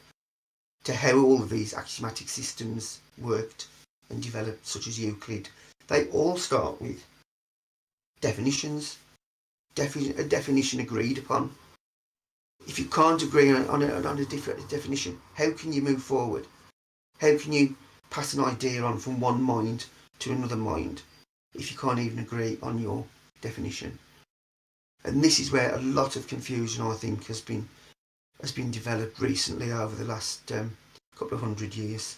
to how all of these axiomatic systems worked and developed, such as Euclid. They all start with definitions, a definition agreed upon. If you can't agree on a different definition, how can you move forward? How can you pass an idea on from one mind to another mind if you can't even agree on your definition? And this is where a lot of confusion, I think, has been developed recently over the last couple of 100 years,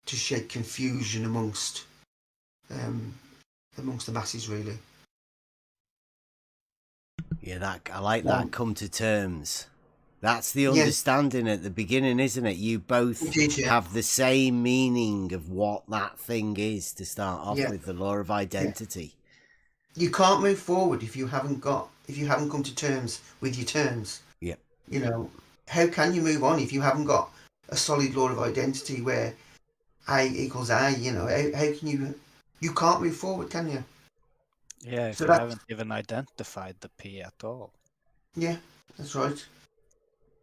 to shed confusion amongst the masses, really. Yeah, I like that. Come to terms. That's the understanding at the beginning, isn't it? You both have the same meaning of what that thing is to start off with, the law of identity. You can't move forward if you haven't come to terms with your terms. Yeah. You know, how can you move on if you haven't got a solid law of identity where A equals A? You know, how can you can't move forward, can you? Yeah, if you haven't even identified the P at all. Yeah, that's right.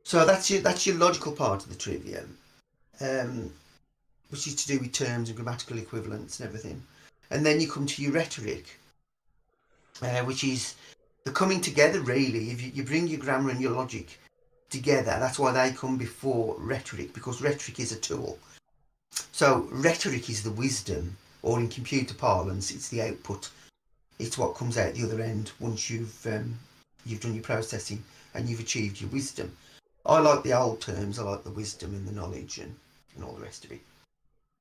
So that's your logical part of the trivium, which is to do with terms and grammatical equivalents and everything. And then you come to your rhetoric, which is the coming together, really. If you bring your grammar and your logic together, that's why they come before rhetoric, because rhetoric is a tool. So rhetoric is the wisdom, or in computer parlance, it's the output. It's what comes out the other end once you've done your processing and you've achieved your wisdom. I like the old terms. I like the wisdom and the knowledge and all the rest of it.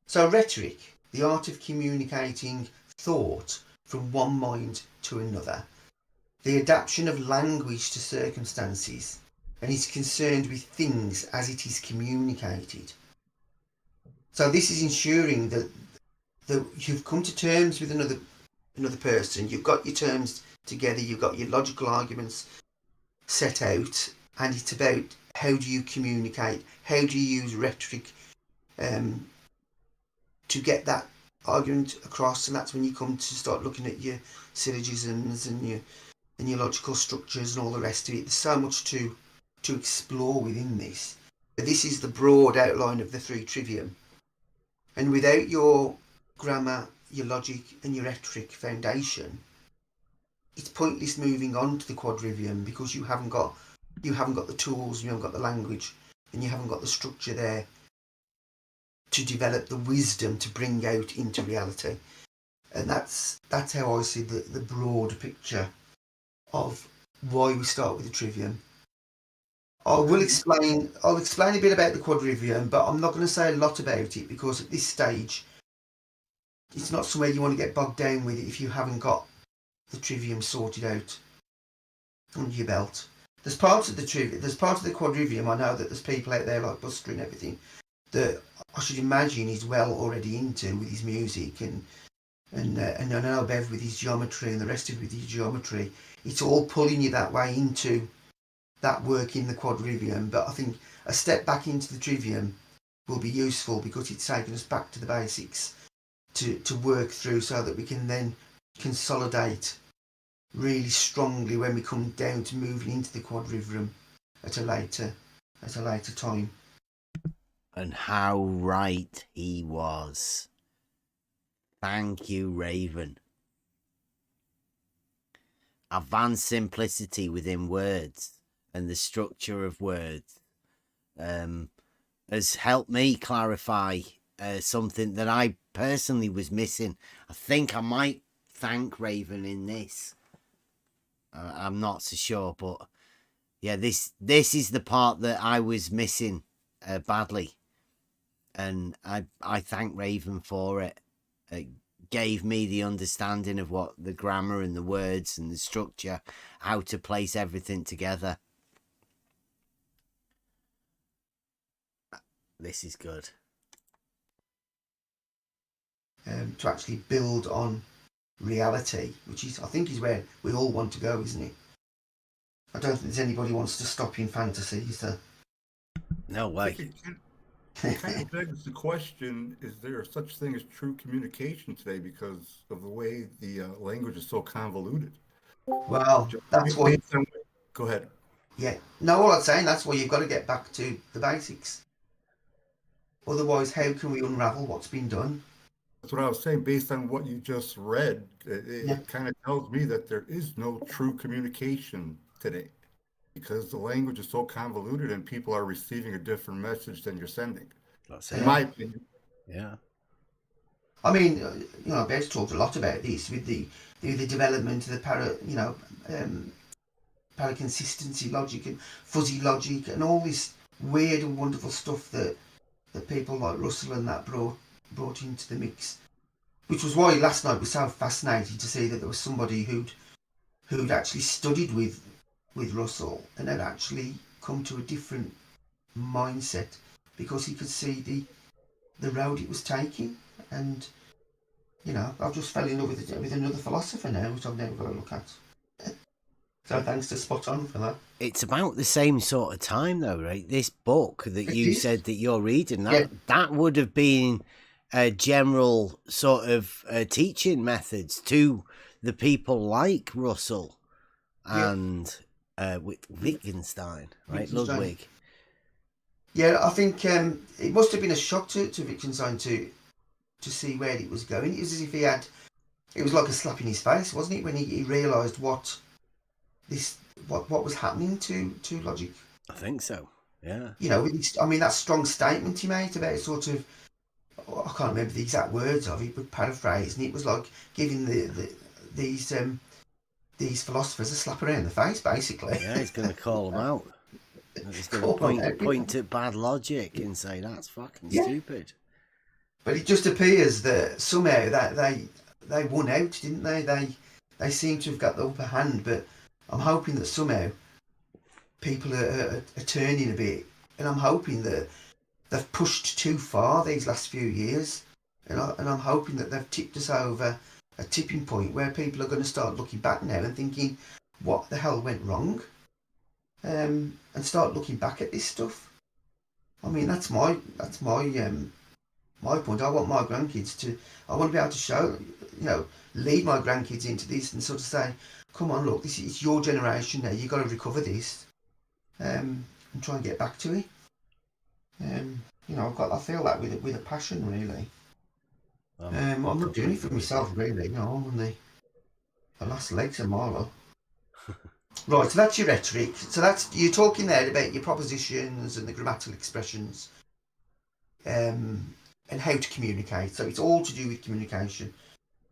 So rhetoric, the art of communicating thought from one mind to another, the adaptation of language to circumstances, and is concerned with things as it is communicated. So this is ensuring that you've come to terms with another person, you've got your terms together, you've got your logical arguments set out, and it's about how do you communicate, how do you use rhetoric to get that argument across, and that's when you come to start looking at your syllogisms and your logical structures and all the rest of it. There's so much to explore within this. But this is the broad outline of the 3 trivium. And without your grammar, your logic and your rhetoric foundation, it's pointless moving on to the quadrivium, because you haven't got the tools, you haven't got the language, and you haven't got the structure there to develop the wisdom to bring out into reality. And that's how I see the broad picture of why we start with the trivium. I'll explain a bit about the quadrivium, but I'm not going to say a lot about it, because at this stage it's not somewhere you want to get bogged down with it if you haven't got the trivium sorted out under your belt. There's parts of the quadrivium, I know that there's people out there like Buster and everything that I should imagine he's well already into with his music, and I know Bev with his geometry and the rest of it with his geometry. It's all pulling you that way into that work in the quadrivium. But I think a step back into the trivium will be useful, because it's taken us back to the basics to work through, so that we can then consolidate really strongly when we come down to moving into the quadrivium at a later time. And how right he was. Thank you, Raven. Advanced simplicity within words and the structure of words has helped me clarify something that I personally was missing. I think I might thank Raven in this. I'm not so sure, but yeah, this is the part that I was missing badly, and I thank Raven for it. It gave me the understanding of what the grammar and the words and the structure, how to place everything together. This is good. To actually build on reality, which I think is where we all want to go, isn't it? I don't think there's anybody who wants to stop in fantasy, is there? No way. It kind of begs the question, is there such thing as true communication today because of the way the language is so convoluted? Well, that's why... Go ahead. Yeah. No, all I'm saying, that's why you've got to get back to the basics. Otherwise, how can we unravel what's been done? That's what I was saying. Based on what you just read, it kind of tells me that there is no true communication today, because the language is so convoluted and people are receiving a different message than you're sending. In my opinion. Yeah. I mean, Bev's talked a lot about this with the development of the paraconsistency logic and fuzzy logic and all this weird and wonderful stuff that people like Russell and that brought into the mix, which was why last night was so fascinating to see that there was somebody who'd actually studied with Russell and had actually come to a different mindset, because he could see the road it was taking. And I've just fell in love with another philosopher now, which I've never got to look at. So thanks to Spot On for that. It's about the same sort of time though, right? This book that you said that you're reading, that would have been a general sort of teaching methods to the people like Russell and Wittgenstein, right? Ludwig. Yeah, I think it must have been a shock to Wittgenstein to see where it was going. It was as if it was like a slap in his face, wasn't it, when he realised what was happening to logic. I think so. Yeah. That strong statement he made about sort of, I can't remember the exact words of it, but paraphrasing, it was like giving these philosophers a slap around the face, basically. Yeah, he's going to call them out. He's going to point at bad logic and say that's fucking stupid. But it just appears that somehow that they won out, didn't they? They seem to have got the upper hand, but I'm hoping that somehow people are turning a bit, and I'm hoping that they've pushed too far these last few years, and I'm hoping that they've tipped us over a tipping point where people are going to start looking back now and thinking, what the hell went wrong? and start looking back at this stuff. I mean, that's my point. I want my grandkids to. I want to be able to show, lead my grandkids into this and sort of say, "Come on, look, it's your generation now. You've got to recover this, and try and get back to it." I feel that with a passion, really. I'm not doing it for myself, really. No, I'm on the last legs of Marlow. Right, so that's your rhetoric. So you're talking there about your propositions and the grammatical expressions, and how to communicate. So it's all to do with communication,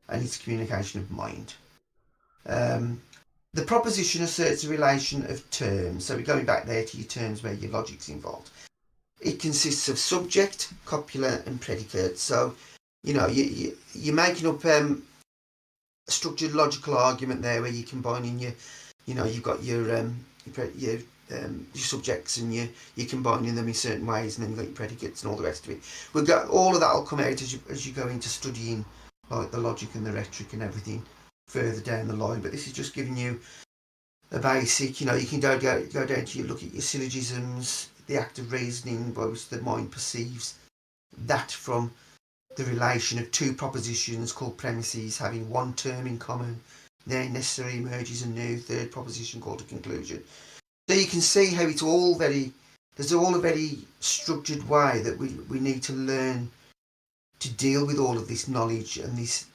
and it's communication of mind. The proposition asserts a relation of terms. So we're going back there to your terms where your logic's involved. It consists of subject, copula, and predicate. So, you're making up a structured logical argument there where you're combining you've got your subjects and you're combining them in certain ways, and then you've got your predicates and all the rest of it. All of that will come out as you go into studying like the logic and the rhetoric and everything further down the line. But this is just giving you a basic. You can go down to look at your syllogisms, the act of reasoning by which the mind perceives that from the relation of two propositions called premises having one term in common. Then necessarily emerges a new third proposition called a conclusion. So you can see how there's all a very structured way that we need to learn to deal with all of this knowledge and this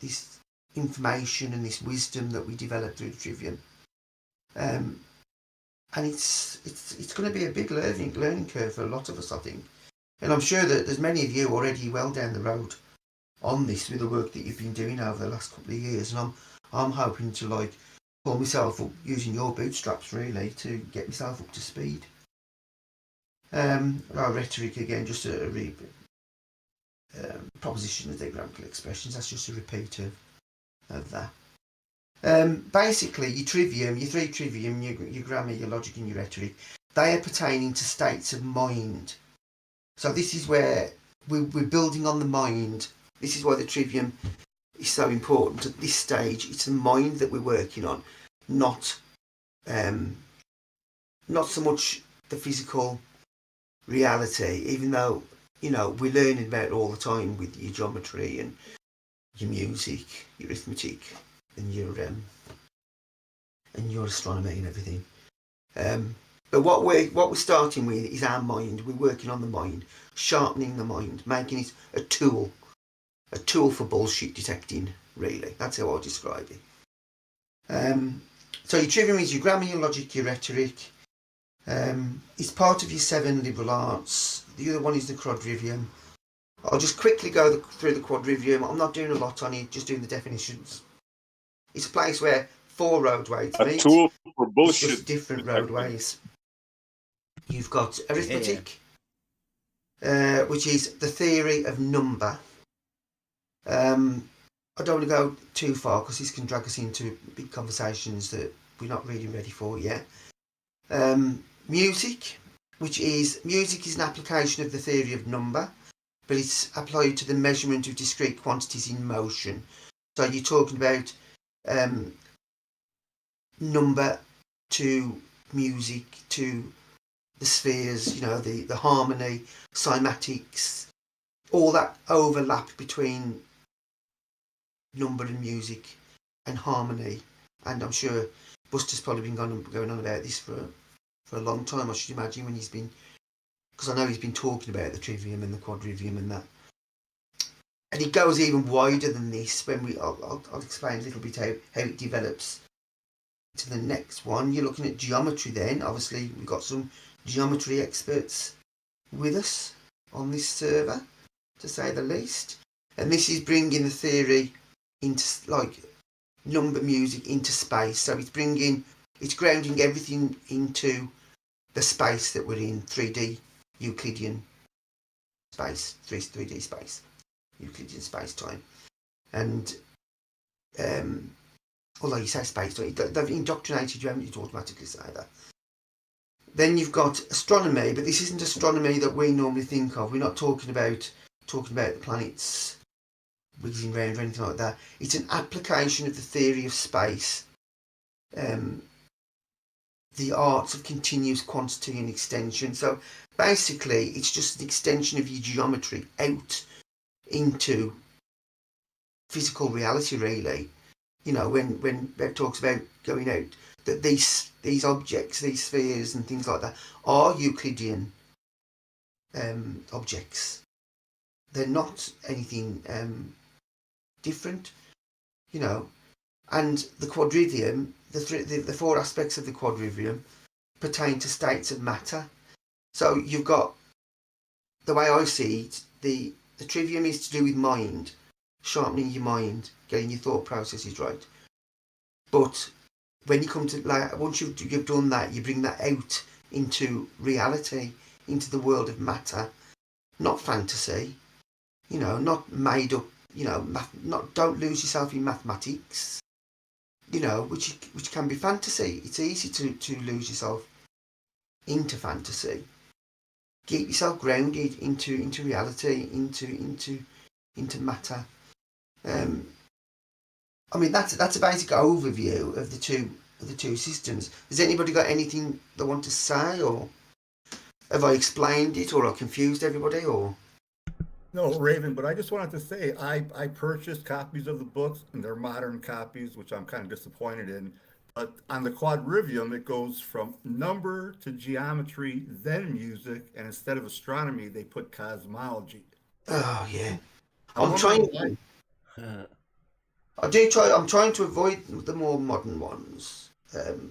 information and this wisdom that we develop through the Trivium. And it's going to be a big learning curve for a lot of us, I think. And I'm sure that there's many of you already well down the road on this with the work that you've been doing over the last couple of years. And I'm hoping to pull myself up using your bootstraps really to get myself up to speed. Our rhetoric again, just a proposition of the grammatical expressions. That's just a repeat of that. Basically, your Trivium, your three Trivium, your grammar, your logic, and your rhetoric, they are pertaining to states of mind. So this is where we're building on the mind. This is why the Trivium is so important at this stage. It's the mind that we're working on, not so much the physical reality, even though we're learning about it all the time with your geometry and your music, your arithmetic, and your astronomy and everything. But what we're starting with is our mind. We're working on the mind, sharpening the mind, making it a tool for bullshit detecting, really. That's how I describe it. So your Trivium is your grammar, your logic, your rhetoric. It's part of your 7 liberal arts. The other one is the Quadrivium. I'll just quickly go through the Quadrivium. I'm not doing a lot on it, just doing the definitions. It's a place where 4 roadways meet. A tool for bullshit. It's just different roadways. You've got arithmetic, which is the theory of number. I don't want to go too far because this can drag us into big conversations that we're not really ready for yet. Music, music is an application of the theory of number, but it's applied to the measurement of discrete quantities in motion. So you're talking about number to music to the spheres, the harmony, cymatics, all that overlap between number and music and harmony. And I'm sure Buster's probably been going on about this for a long time, I should imagine, because I know he's been talking about the Trivium and the Quadrivium and that. And it goes even wider than this I'll explain a little bit how it develops. To the next one, you're looking at geometry then. Obviously, we've got some geometry experts with us on this server, to say the least. And this is bringing the theory into, number music into space. So it's grounding everything into the space that we're in, 3D Euclidean space, 3D space, Euclidean space-time. And although you say space-time, they've indoctrinated you, haven't you, to automatically say that. Then you've got astronomy, but this isn't astronomy that we normally think of. We're not talking about the planets whizzing around or anything like that. It's an application of the theory of space the arts of continuous quantity and extension. So basically, it's just an extension of your geometry out into physical reality, really. You know, when Bev talks about going out, that these objects, these spheres and things like that, are Euclidean objects. They're not anything different, you know. And the quadrivium, the four aspects of the quadrivium pertain to states of matter. So you've got, the way I see it, the trivium is to do with mind, sharpening your mind, getting your thought processes right. But when you come to, like, once you've done that, you bring that out into reality, into the world of matter, not fantasy, you know, not made up, you know, don't lose yourself in mathematics, you know, which can be fantasy. It's easy to lose yourself into fantasy. Keep yourself grounded into reality, into matter. I mean, that's a basic overview of the two systems. Has anybody got anything they want to say, or have I explained it, or I confused everybody, or? No, Raven, but I just wanted to say I purchased copies of the books, and they're modern copies, which I'm kind of disappointed in. But on the Quadrivium, it goes from number to geometry, then music, and instead of astronomy, they put cosmology. Oh yeah, I'm trying. I'm trying to avoid the more modern ones.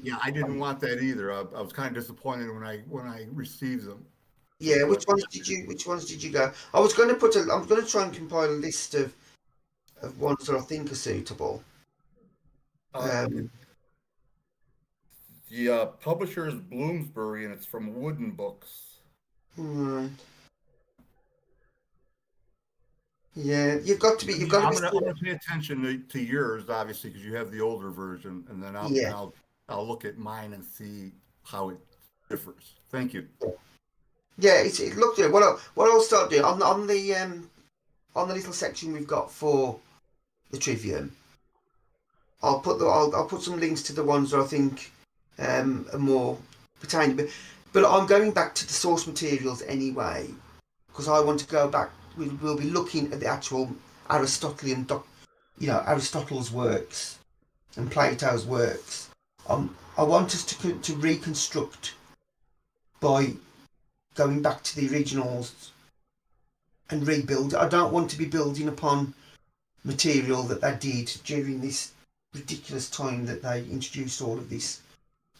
Yeah, I didn't want that either. I was kind of disappointed when I received them. Yeah, which ones did you go? I'm going to try and compile a list of ones that I think are suitable. The publisher is Bloomsbury, and it's from Wooden Books. Right. Yeah, you've got to be. I'm gonna pay attention to yours, obviously, because you have the older version, and then I'll look at mine and see how it differs. Thank you. Yeah, it looked good. What I'll start doing on the little section we've got for the Trivium, I'll put some links to the ones that I think are more pertaining. But I'm going back to the source materials anyway, because I want to go back. We'll be looking at the actual Aristotelian, Aristotle's works and Plato's works. I want us to reconstruct by going back to the originals and rebuild. I don't want to be building upon material that they did during this ridiculous time that they introduced all of this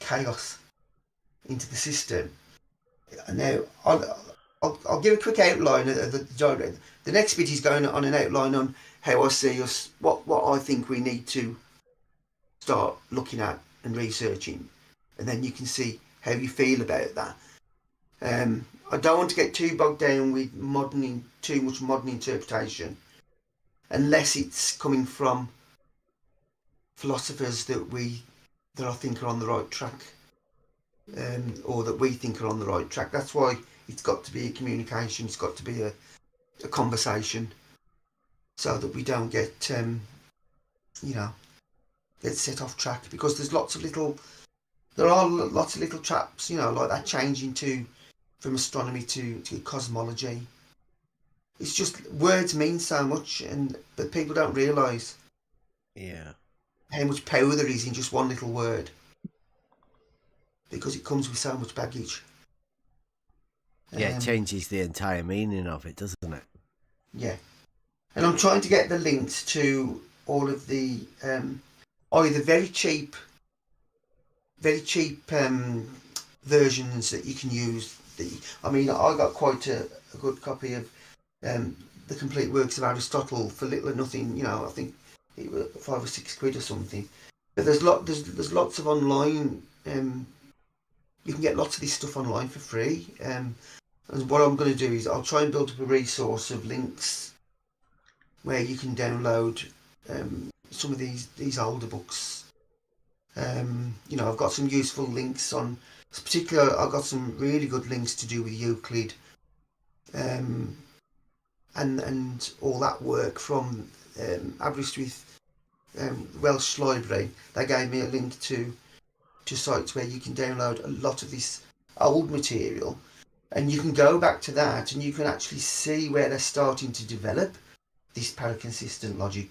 chaos into the system. Now, I'll give a quick outline of the next bit is going on an outline on how I see us, what I think we need to start looking at and researching, and then you can see how you feel about that. I don't want to get too bogged down with too much modern interpretation, unless it's coming from philosophers that I think are on the right track, or that we think are on the right track. That's why it's got to be a communication. It's got to be a conversation, so that we don't get get set off track. Because there are lots of little traps, like that changing from astronomy to cosmology. It's just words mean so much, but people don't realise how much power there is in just one little word, because it comes with so much baggage. Yeah, it changes the entire meaning of it, doesn't it? Yeah. And I'm trying to get the links to all of the either very cheap versions that you can use. I got quite a good copy of the complete works of Aristotle for little or nothing. I think it was £5 or £6 or something. But there's lots of online. You can get lots of this stuff online for free. And what I'm going to do is I'll try and build up a resource of links where you can download some of these older books. I've got some useful links on. Particularly, I've got some really good links to do with Euclid, and all that work from Aberystwyth Welsh Library. They gave me a link to to sites where you can download a lot of this old material, and you can go back to that and you can actually see where they're starting to develop this paraconsistent logic,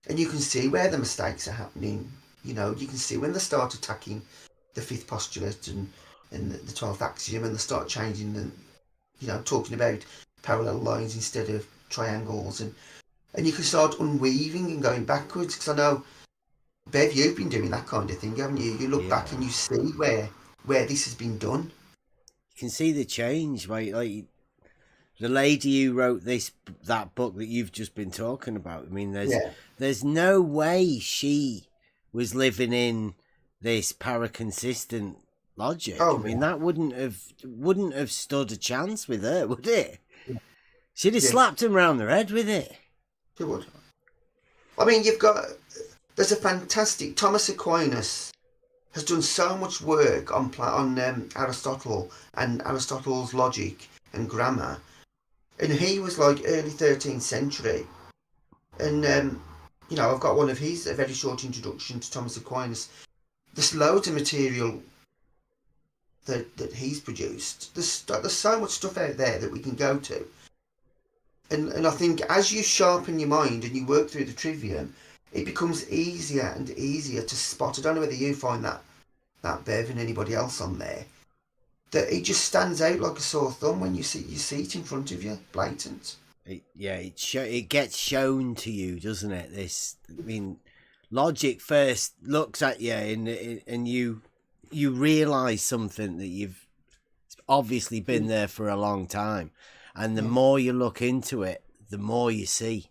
and you can see where the mistakes are happening. You know, you can see when they start attacking the fifth postulate and the 12th axiom, and they start changing and, you know, talking about parallel lines instead of triangles, and you can start unweaving and going backwards. Because I know, Bev, you've been doing that kind of thing, haven't you? You look back and you see where this has been done. You can see the change, right? Like the lady who wrote that book that you've just been talking about. I mean, there's no way she was living in this paraconsistent logic. I mean, that wouldn't have stood a chance with her, would it? She'd have slapped him round the head with it. She would. I mean, there's a fantastic Thomas Aquinas has done so much work on Aristotle and Aristotle's logic and grammar, and he was like early 13th century, and you know, I've got one of his, a very short introduction to Thomas Aquinas. There's loads of material that he's produced. There's so much stuff out there that we can go to, and I think as you sharpen your mind and you work through the Trivium, it becomes easier and easier to spot. I don't know whether you find that Bev and anybody else on there, that it just stands out like a sore thumb when you see it in front of you, blatant. It gets shown to you, doesn't it? I mean, logic first looks at you and you realise something that you've obviously been there for a long time, and the more you look into it, the more you see.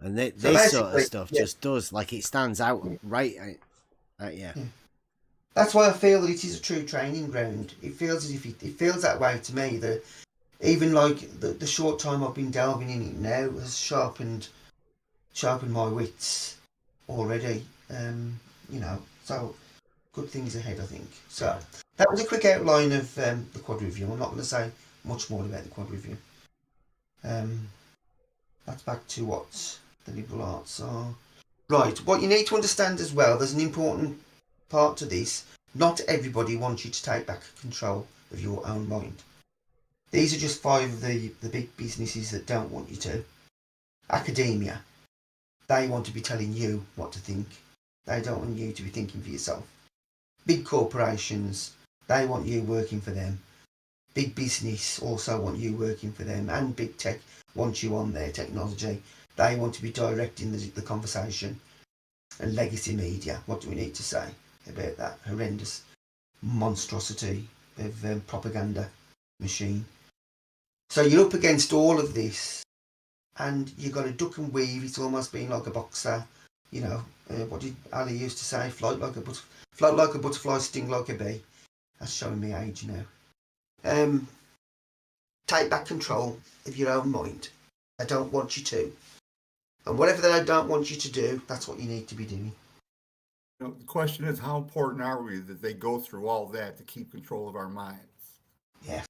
And this sort of stuff just does, like, it stands out right. That's why I feel that it is a true training ground. It feels as if it feels that way to me. That even like the short time I've been delving in it now has sharpened my wits already. You know, so good things ahead, I think. So that was a quick outline of the Quadrivium. I'm not going to say much more about the Quadrivium. That's back to what the liberal arts are. Right, what you need to understand as well, there's an important part to this. Not everybody wants you to take back control of your own mind. These are just 5 of the big businesses that don't want you to. Academia, they want to be telling you what to think. They don't want you to be thinking for yourself. Big corporations, they want you working for them. Big business also want you working for them, and big tech wants you on their technology. They want to be directing the conversation. And legacy media, what do we need to say about that horrendous monstrosity of propaganda machine? So you're up against all of this, and you've got to duck and weave. It's almost being like a boxer. You know, what did Ali used to say? Float like a butterfly, sting like a bee. That's showing me age now. Take back control of your own mind. I don't want you to. And whatever that I don't want you to do, that's what you need to be doing. You know, the question is, how important are we that they go through all that to keep control of our minds? Yeah,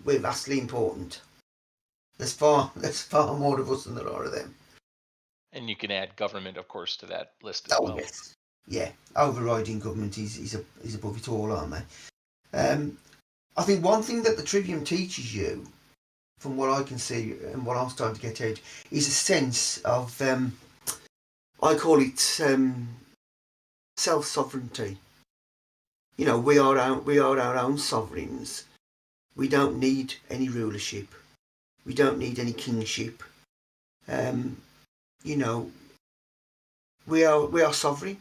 we're vastly important. There's far more of us than there are of them. And you can add government, of course, to that list as well. Yes. Yeah, overriding government is above it all, aren't they? I think one thing that the Trivium teaches you, from what I can see and what I'm starting to get out, is a sense of, I call it self-sovereignty. You know, we are our own sovereigns. We don't need any rulership. We don't need any kingship. You know, we are sovereign.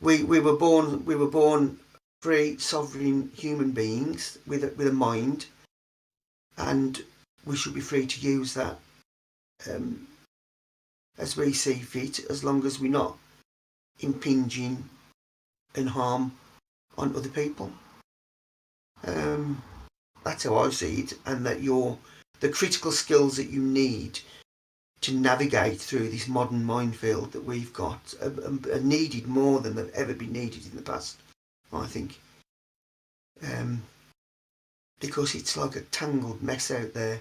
We were born free, sovereign human beings with a mind, and we should be free to use that as we see fit, as long as we're not impinging and harm on other people. That's how I see it, and that the critical skills that you need to navigate through this modern minefield that we've got are needed more than they've ever been needed in the past, I think. Because it's like a tangled mess out there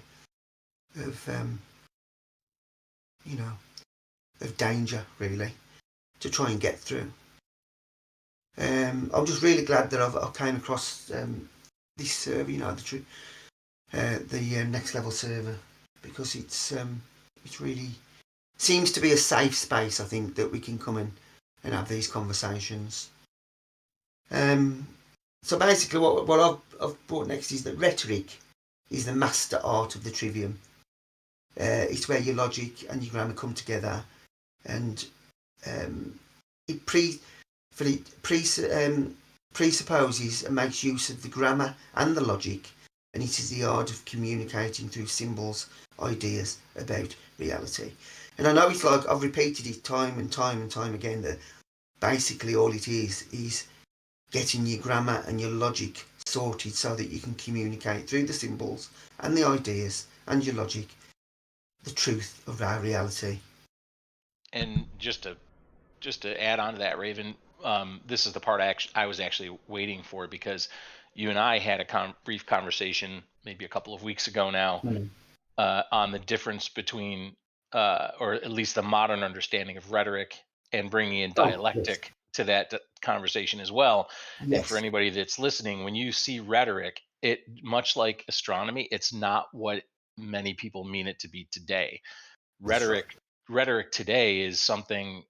of, you know, of danger, really, to try and get through. I'm just really glad that I came across this server, the next level server, because it's really seems to be a safe space. I think that we can come in and have these conversations. So basically, what I've brought next is that rhetoric is the master art of the trivium. It's where your logic and your grammar come together, and it presupposes and makes use of the grammar and the logic, and it is the art of communicating through symbols, ideas about reality. And I know it's like I've repeated it time and time and time again that basically all it is getting your grammar and your logic sorted so that you can communicate through the symbols and the ideas and your logic the truth of our reality. And just to add on to that, Raven, this is the part I was actually waiting for, because you and I had a brief conversation maybe a couple of weeks ago now on the difference between, or at least the modern understanding of rhetoric, and bringing in dialectic to that conversation as well. Yes. And for anybody that's listening, when you see rhetoric, it, much like astronomy, it's not what many people mean it to be today. Rhetoric today is something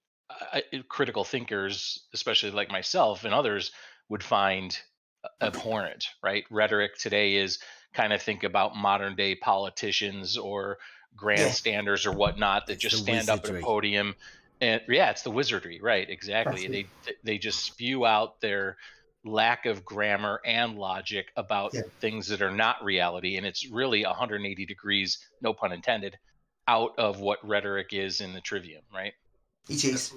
critical thinkers, especially like myself and others, would find abhorrent, right? Rhetoric today is kind of, think about modern day politicians or grandstanders or whatnot that just stand up at a podium and it's the wizardry, right? Exactly. They just spew out their lack of grammar and logic about things that are not reality, and it's really 180 degrees, no pun intended, out of what rhetoric is in the Trivium, right? It is.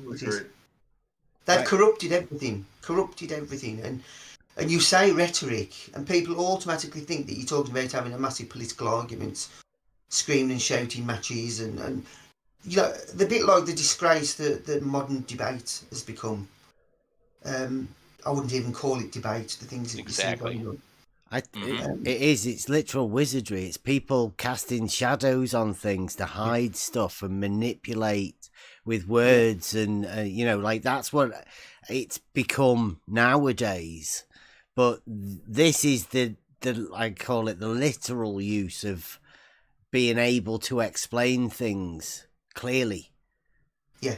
They've corrupted everything, and you say rhetoric, and people automatically think that you're talking about having a massive political arguments, screaming and shouting matches, and the bit like the disgrace that modern debate has become. I wouldn't even call it debate, the things that exactly. you see going on. It is. It's literal wizardry. It's people casting shadows on things to hide stuff and manipulate with words, and like that's what it's become nowadays. But this is the I call it the literal use of being able to explain things clearly. Yeah.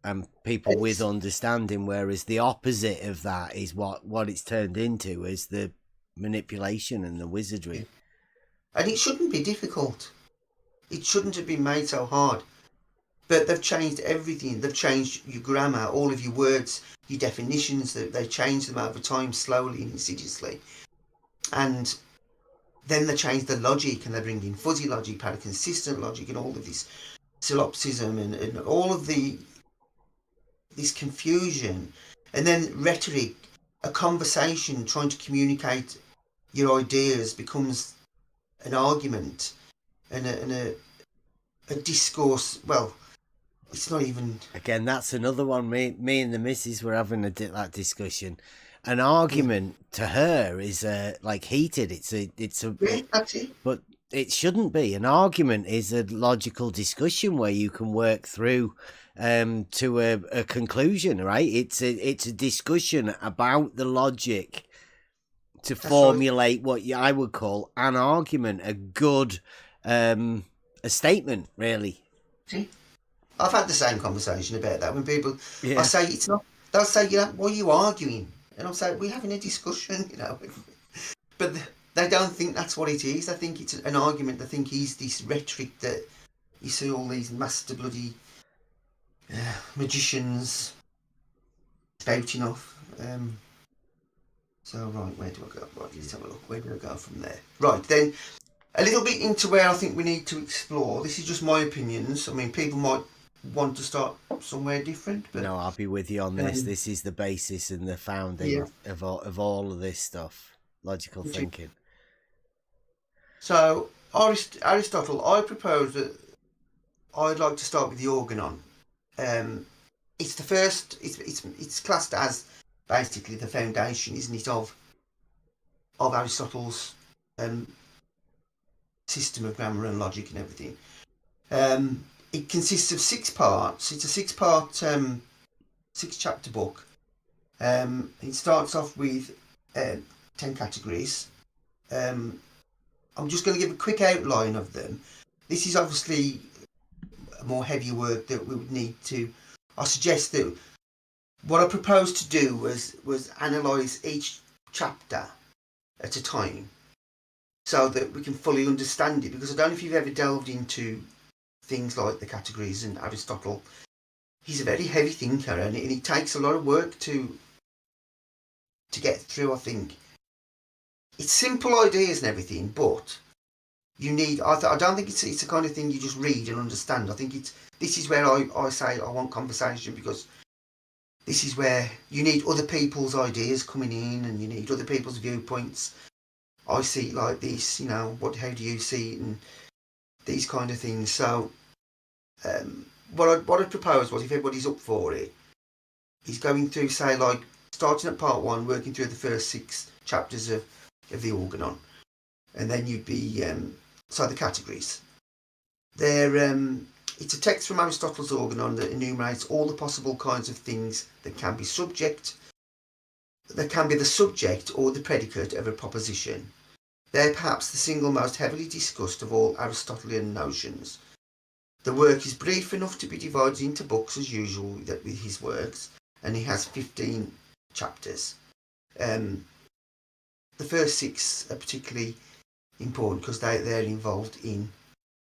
And people with understanding, whereas the opposite of that is what it's turned into, is the manipulation and the wizardry. And it shouldn't be difficult. It shouldn't have been made so hard. But they've changed everything. They've changed your grammar, all of your words, your definitions. They changed them over time, slowly and insidiously. And then they change the logic, and they bring in fuzzy logic, paraconsistent logic, and all of this solipsism and all of this confusion. And then rhetoric, a conversation trying to communicate your ideas, becomes an argument and a discourse. Well, it's not even. Again, that's another one. Me and the missus were having that discussion. An argument to her is like heated. It's a. That's it. But it shouldn't be. An argument is a logical discussion where you can work through to a conclusion, right? It's a discussion about the logic to formulate what I would call an argument, a good a statement, really. See, I've had the same conversation about that when people. I say it's not. They'll say, why are you arguing? And I'll say, we're having a discussion, But they don't think that's what it is. They think it's an argument. They think it's this rhetoric that you see all these master bloody magicians spouting off. So, right, where do I go? Right, let's have a look. Where do I go from there? Right, then, a little bit into where I think we need to explore. This is just my opinions. I mean, people might want to start somewhere different. But no, I'll be with you on this. This is the basis and the founding of all of this stuff. Logical thinking. So, Aristotle, I propose that I'd like to start with the Organon. It's the first. It's classed as basically the foundation, isn't it, of Aristotle's system of grammar and logic and everything. It consists of 6 parts. It's a 6-part, 6-chapter book, It starts off with 10 categories. I'm just going to give a quick outline of them. This is obviously more heavy work that we would need to. I suggest that what I proposed to do was analyse each chapter at a time so that we can fully understand it, because I don't know if you've ever delved into things like the categories and Aristotle. He's a very heavy thinker, and it takes a lot of work to get through. I think it's simple ideas and everything, but you need. I don't think it's the kind of thing you just read and understand. I think this is where I say I want conversation, because this is where you need other people's ideas coming in, and you need other people's viewpoints. I see it like this, how do you see it, and these kind of things. So what I proposed was, if everybody's up for it, is going through, say, like starting at part 1, working through the first 6 chapters of the Organon, and then you'd be the categories. It's a text from Aristotle's Organon that enumerates all the possible kinds of things that can be the subject or the predicate of a proposition. They're perhaps the single most heavily discussed of all Aristotelian notions. The work is brief enough to be divided into books as usual with his works, and he has 15 chapters. The first 6 are particularly important because they're involved in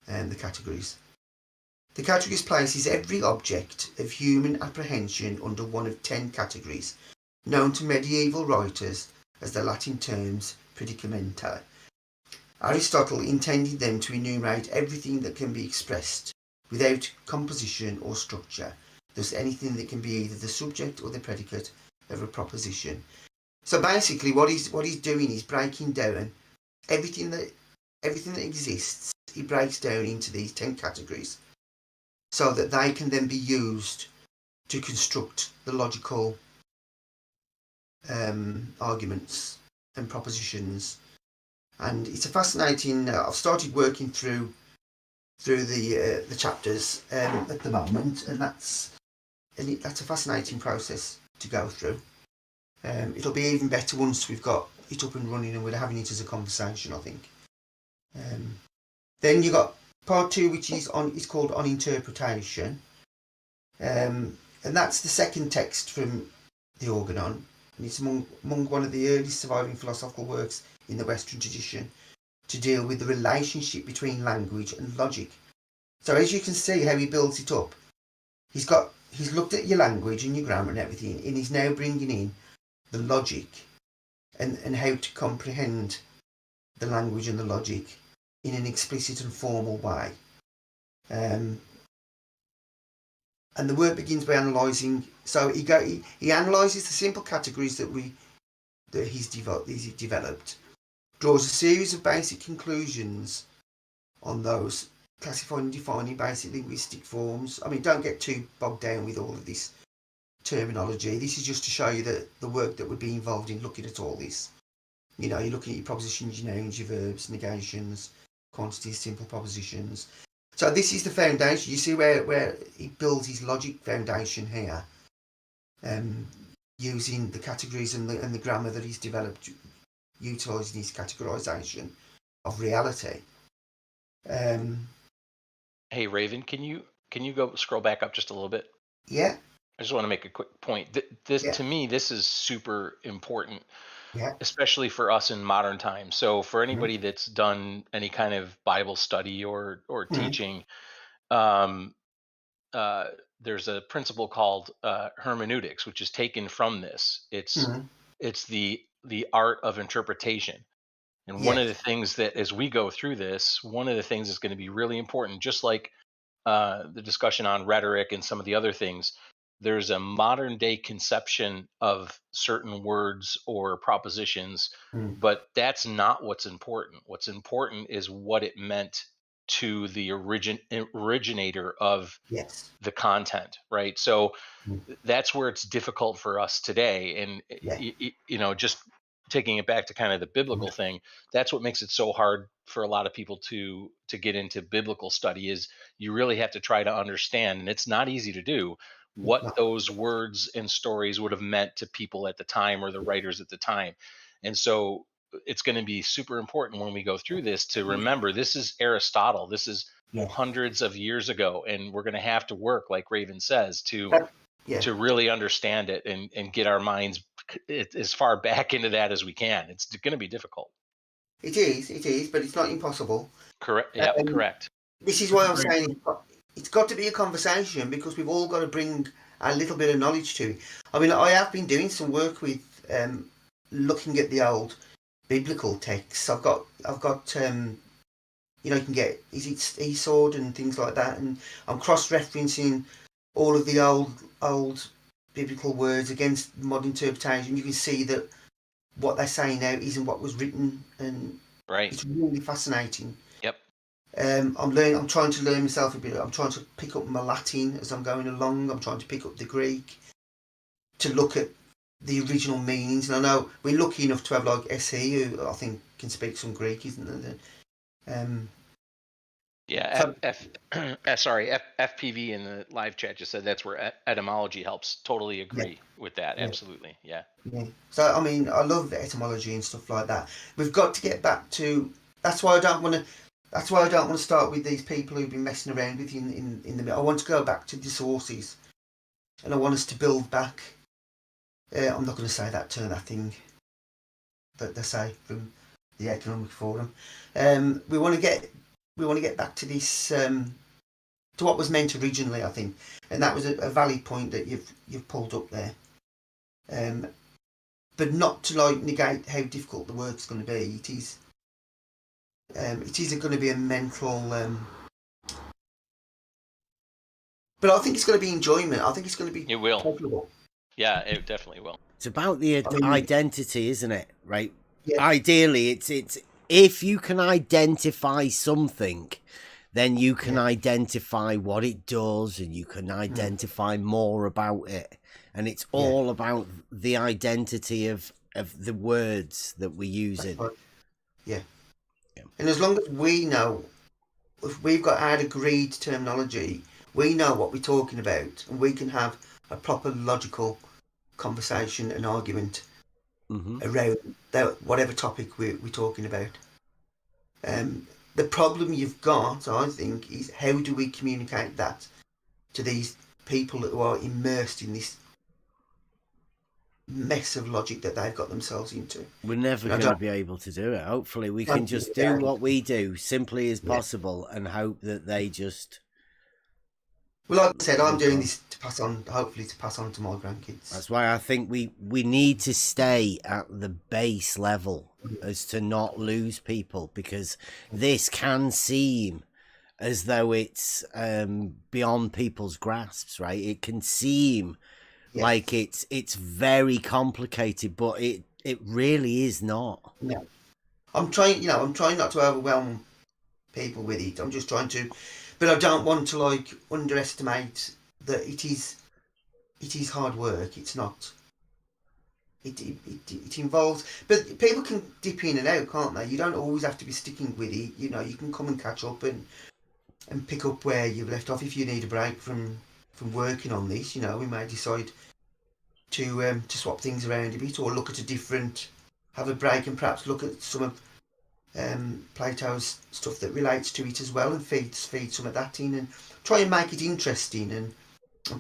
the categories. The categories places every object of human apprehension under one of 10 categories, known to medieval writers as the Latin terms predicamenta. Aristotle intended them to enumerate everything that can be expressed without composition or structure, thus anything that can be either the subject or the predicate of a proposition. So basically what he's doing is breaking down everything that exists. He breaks down into these 10 categories so that they can then be used to construct the logical arguments and propositions. And it's a fascinating. I've started working through the chapters at the moment, and that's a fascinating process to go through. It'll be even better once we've got it up and running and we're having it as a conversation, I think. Then you got part 2, which is called On Interpretation, and that's the second text from the Organon, and it's among one of the earliest surviving philosophical works in the Western tradition to deal with the relationship between language and logic. So as you can see how he builds it up, he's looked at your language and your grammar and everything, and he's now bringing in the logic and how to comprehend the language and the logic in an explicit and formal way. And the work begins by analysing. So he analyses the simple categories that he's developed, draws a series of basic conclusions on those, classifying and defining basic linguistic forms. I mean, don't get too bogged down with all of this terminology. This is just to show you that the work that would be involved in looking at all this. You're looking at your propositions, your nouns, your verbs, negations, quantities, simple propositions. So this is the foundation. You see where he builds his logic foundation here, using the categories and the grammar that he's developed, utilising his categorisation of reality. Hey Raven, can you go scroll back up just a little bit? Yeah. I just want to make a quick point. To me, this is super important, especially for us in modern times. So for anybody that's done any kind of Bible study or teaching, there's a principle called hermeneutics, which is taken from this. It's the art of interpretation. And one of the things that, as we go through this, one of the things that's going to be really important, just like the discussion on rhetoric and some of the other things, there's a modern day conception of certain words or propositions, but that's not what's important. What's important is what it meant to the originator of the content, right? So that's where it's difficult for us today. And just taking it back to kind of the biblical thing, that's what makes it so hard for a lot of people to get into biblical study, is you really have to try to understand, and it's not easy to do, what those words and stories would have meant to people at the time or the writers at the time. And so it's going to be super important when we go through this to remember this is Aristotle. This is hundreds of years ago, and we're going to have to work, like Raven says, to really understand it and get our minds as far back into that as we can. It's going to be difficult. It is, but it's not impossible. Correct. Yeah, correct. This is why I'm saying it's got to be a conversation, because we've all got to bring a little bit of knowledge to it. I mean, I have been doing some work with looking at the old biblical texts. I've got you know, you can get Esau and things like that, and I'm cross-referencing all of the old biblical words against modern interpretation. You can see that what they're saying now isn't what was written, and it's really fascinating. Yep. I'm trying to learn myself a bit. I'm trying to pick up my Latin as I'm going along. I'm trying to pick up the Greek to look at the original meanings. And I know we're lucky enough to have like SE, who I think can speak some Greek, isn't there? FPV in the live chat just said that's where etymology helps. Totally agree with that. Absolutely. Yeah. So, I mean, I love the etymology and stuff like that. We've got to get back to, that's why I don't want to start with these people who've been messing around with you in the middle. I want to go back to the sources, and I want us to build back. I'm not going to say that thing that they say from the Economic Forum. We want to get back to this, to what was meant originally, I think, and that was a valid point that you've pulled up there. But not to like negate how difficult the work's going to be. It is going to be a mental. But I think it's going to be enjoyment. I think it's going to be. It will. Pleasurable. Yeah, it definitely will. It's about the identity, isn't it? Right. Yeah. Ideally, it's if you can identify something, then you can identify what it does, and you can identify more about it. And it's all about the identity of the words that we're using. Yeah. And as long as we know, if we've got our agreed terminology, we know what we're talking about, and we can have a proper logical conversation and argument around whatever topic we're talking about. The problem you've got, I think, is how do we communicate that to these people who are immersed in this mess of logic that they've got themselves into. We're never going to be able to do it. Hopefully we can just do what we do simply as possible and hope that they just... Well, like I said, I'm doing this to pass on, hopefully to pass on to my grandkids. That's why I think we need to stay at the base level as to not lose people, because this can seem as though it's beyond people's grasps, right? It can seem like it's very complicated, but it really is not. No. I'm trying not to overwhelm people with it. I'm just trying to, but I don't want to like underestimate that it is hard work. It's not. It involves, but people can dip in and out, can't they? You don't always have to be sticking with it. You know, you can come and catch up and pick up where you've left off if you need a break from working on this. You know, we may decide to swap things around a bit, or look at have a break and perhaps look at some of Plato's stuff that relates to it as well, and feed some of that in, and try and make it interesting, and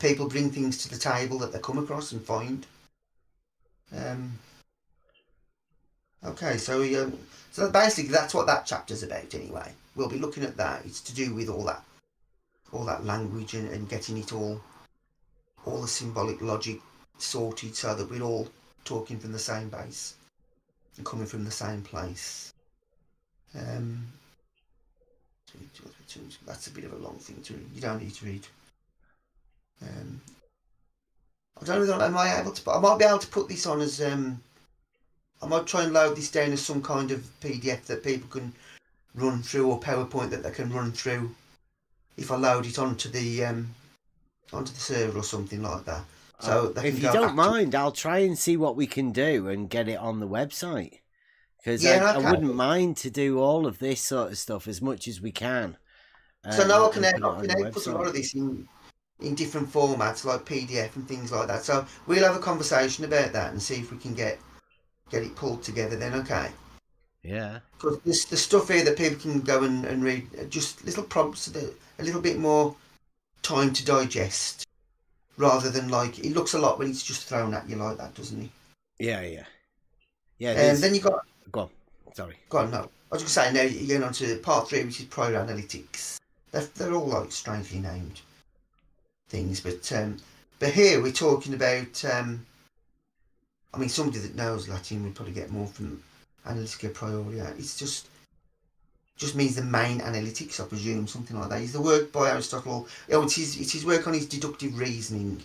people bring things to the table that they come across and find. Okay, so basically that's what that chapter's about anyway. We'll be looking at that. It's to do with all that language and getting it all the symbolic logic sorted so that we're all talking from the same base and coming from the same place. That's a bit of a long thing to read. You don't need to read. I don't know. I might be able to put this on as I might try and load this down as some kind of PDF that people can run through, or PowerPoint that they can run through if I load it onto the server or something like that. So if you don't mind, I'll try and see what we can do and get it on the website, because I wouldn't mind to do all of this sort of stuff as much as we can. So now I can put a lot of this in. in different formats like PDF and things like that. So we'll have a conversation about that and see if we can get it pulled together then, okay? Yeah. Because there's the stuff here that people can go and read, just little prompts, a little bit more time to digest, rather than like, it looks a lot when it's just thrown at you like that, doesn't it? Yeah, yeah. Yeah, And then you got... Go on, sorry. Go on, no. I was just saying, now you're going on to part 3, which is prior analytics. They're all like strangely named things, but here we're talking about, I mean, somebody that knows Latin would probably get more from analytica prioria. It's just means the main analytics, I presume, something like that. It's the work by Aristotle. Oh, it's his work on his deductive reasoning,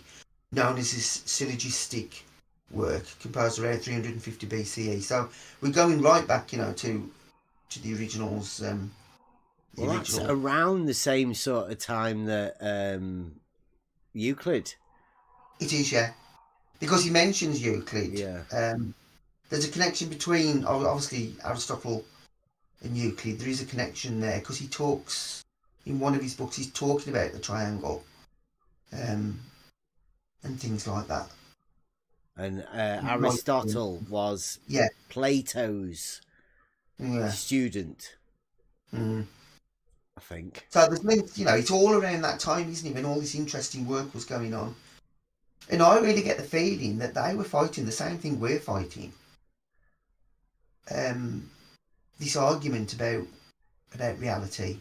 known as his syllogistic work, composed around 350 BCE. So we're going right back, you know, to the originals. Well, that's around the same sort of time that Euclid. It is, yeah, because he mentions Euclid. Yeah. There's a connection between obviously Aristotle and Euclid. There is a connection there because he talks in one of his books. He's talking about the triangle, and things like that. And Aristotle was Plato's student, I think. So there's links, you know, it's all around that time, isn't it, when all this interesting work was going on. And I really get the feeling that they were fighting the same thing we're fighting. This argument about reality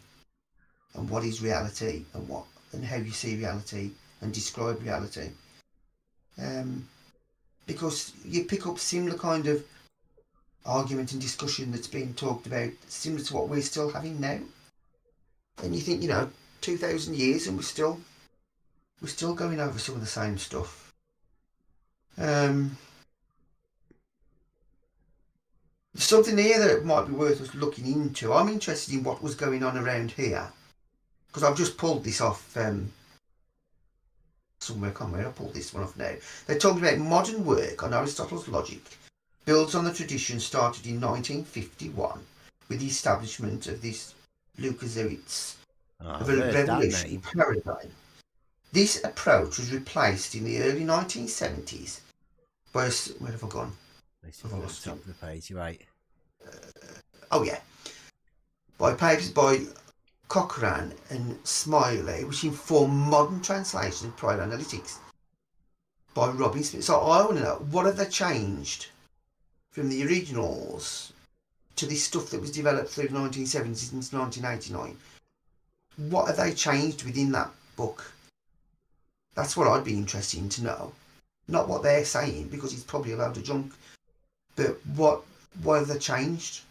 and what is reality and how you see reality and describe reality. Because you pick up similar kind of argument and discussion that's being talked about, similar to what we're still having now. And you think, you know, 2,000 years and we're still going over some of the same stuff. Something here that might be worth us looking into. I'm interested in what was going on around here, because I've just pulled this off somewhere. I can't remember. I pulled this one off now. They're talking about modern work on Aristotle's logic builds on the tradition started in 1951 with the establishment of this Lukasiewicz of a revolution paradigm. This approach was replaced in the early 1970s by a... Where have I gone? Top of the page, you're right. By papers by Cochrane and Smiley, which inform modern translation of prior analytics by Robin Smith. So I want to know, what have they changed from the originals to this stuff that was developed through the 1970s since 1989? What have they changed within that book? That's what I'd be interested in to know. Not what they're saying, because it's probably a load of junk. But what have they changed?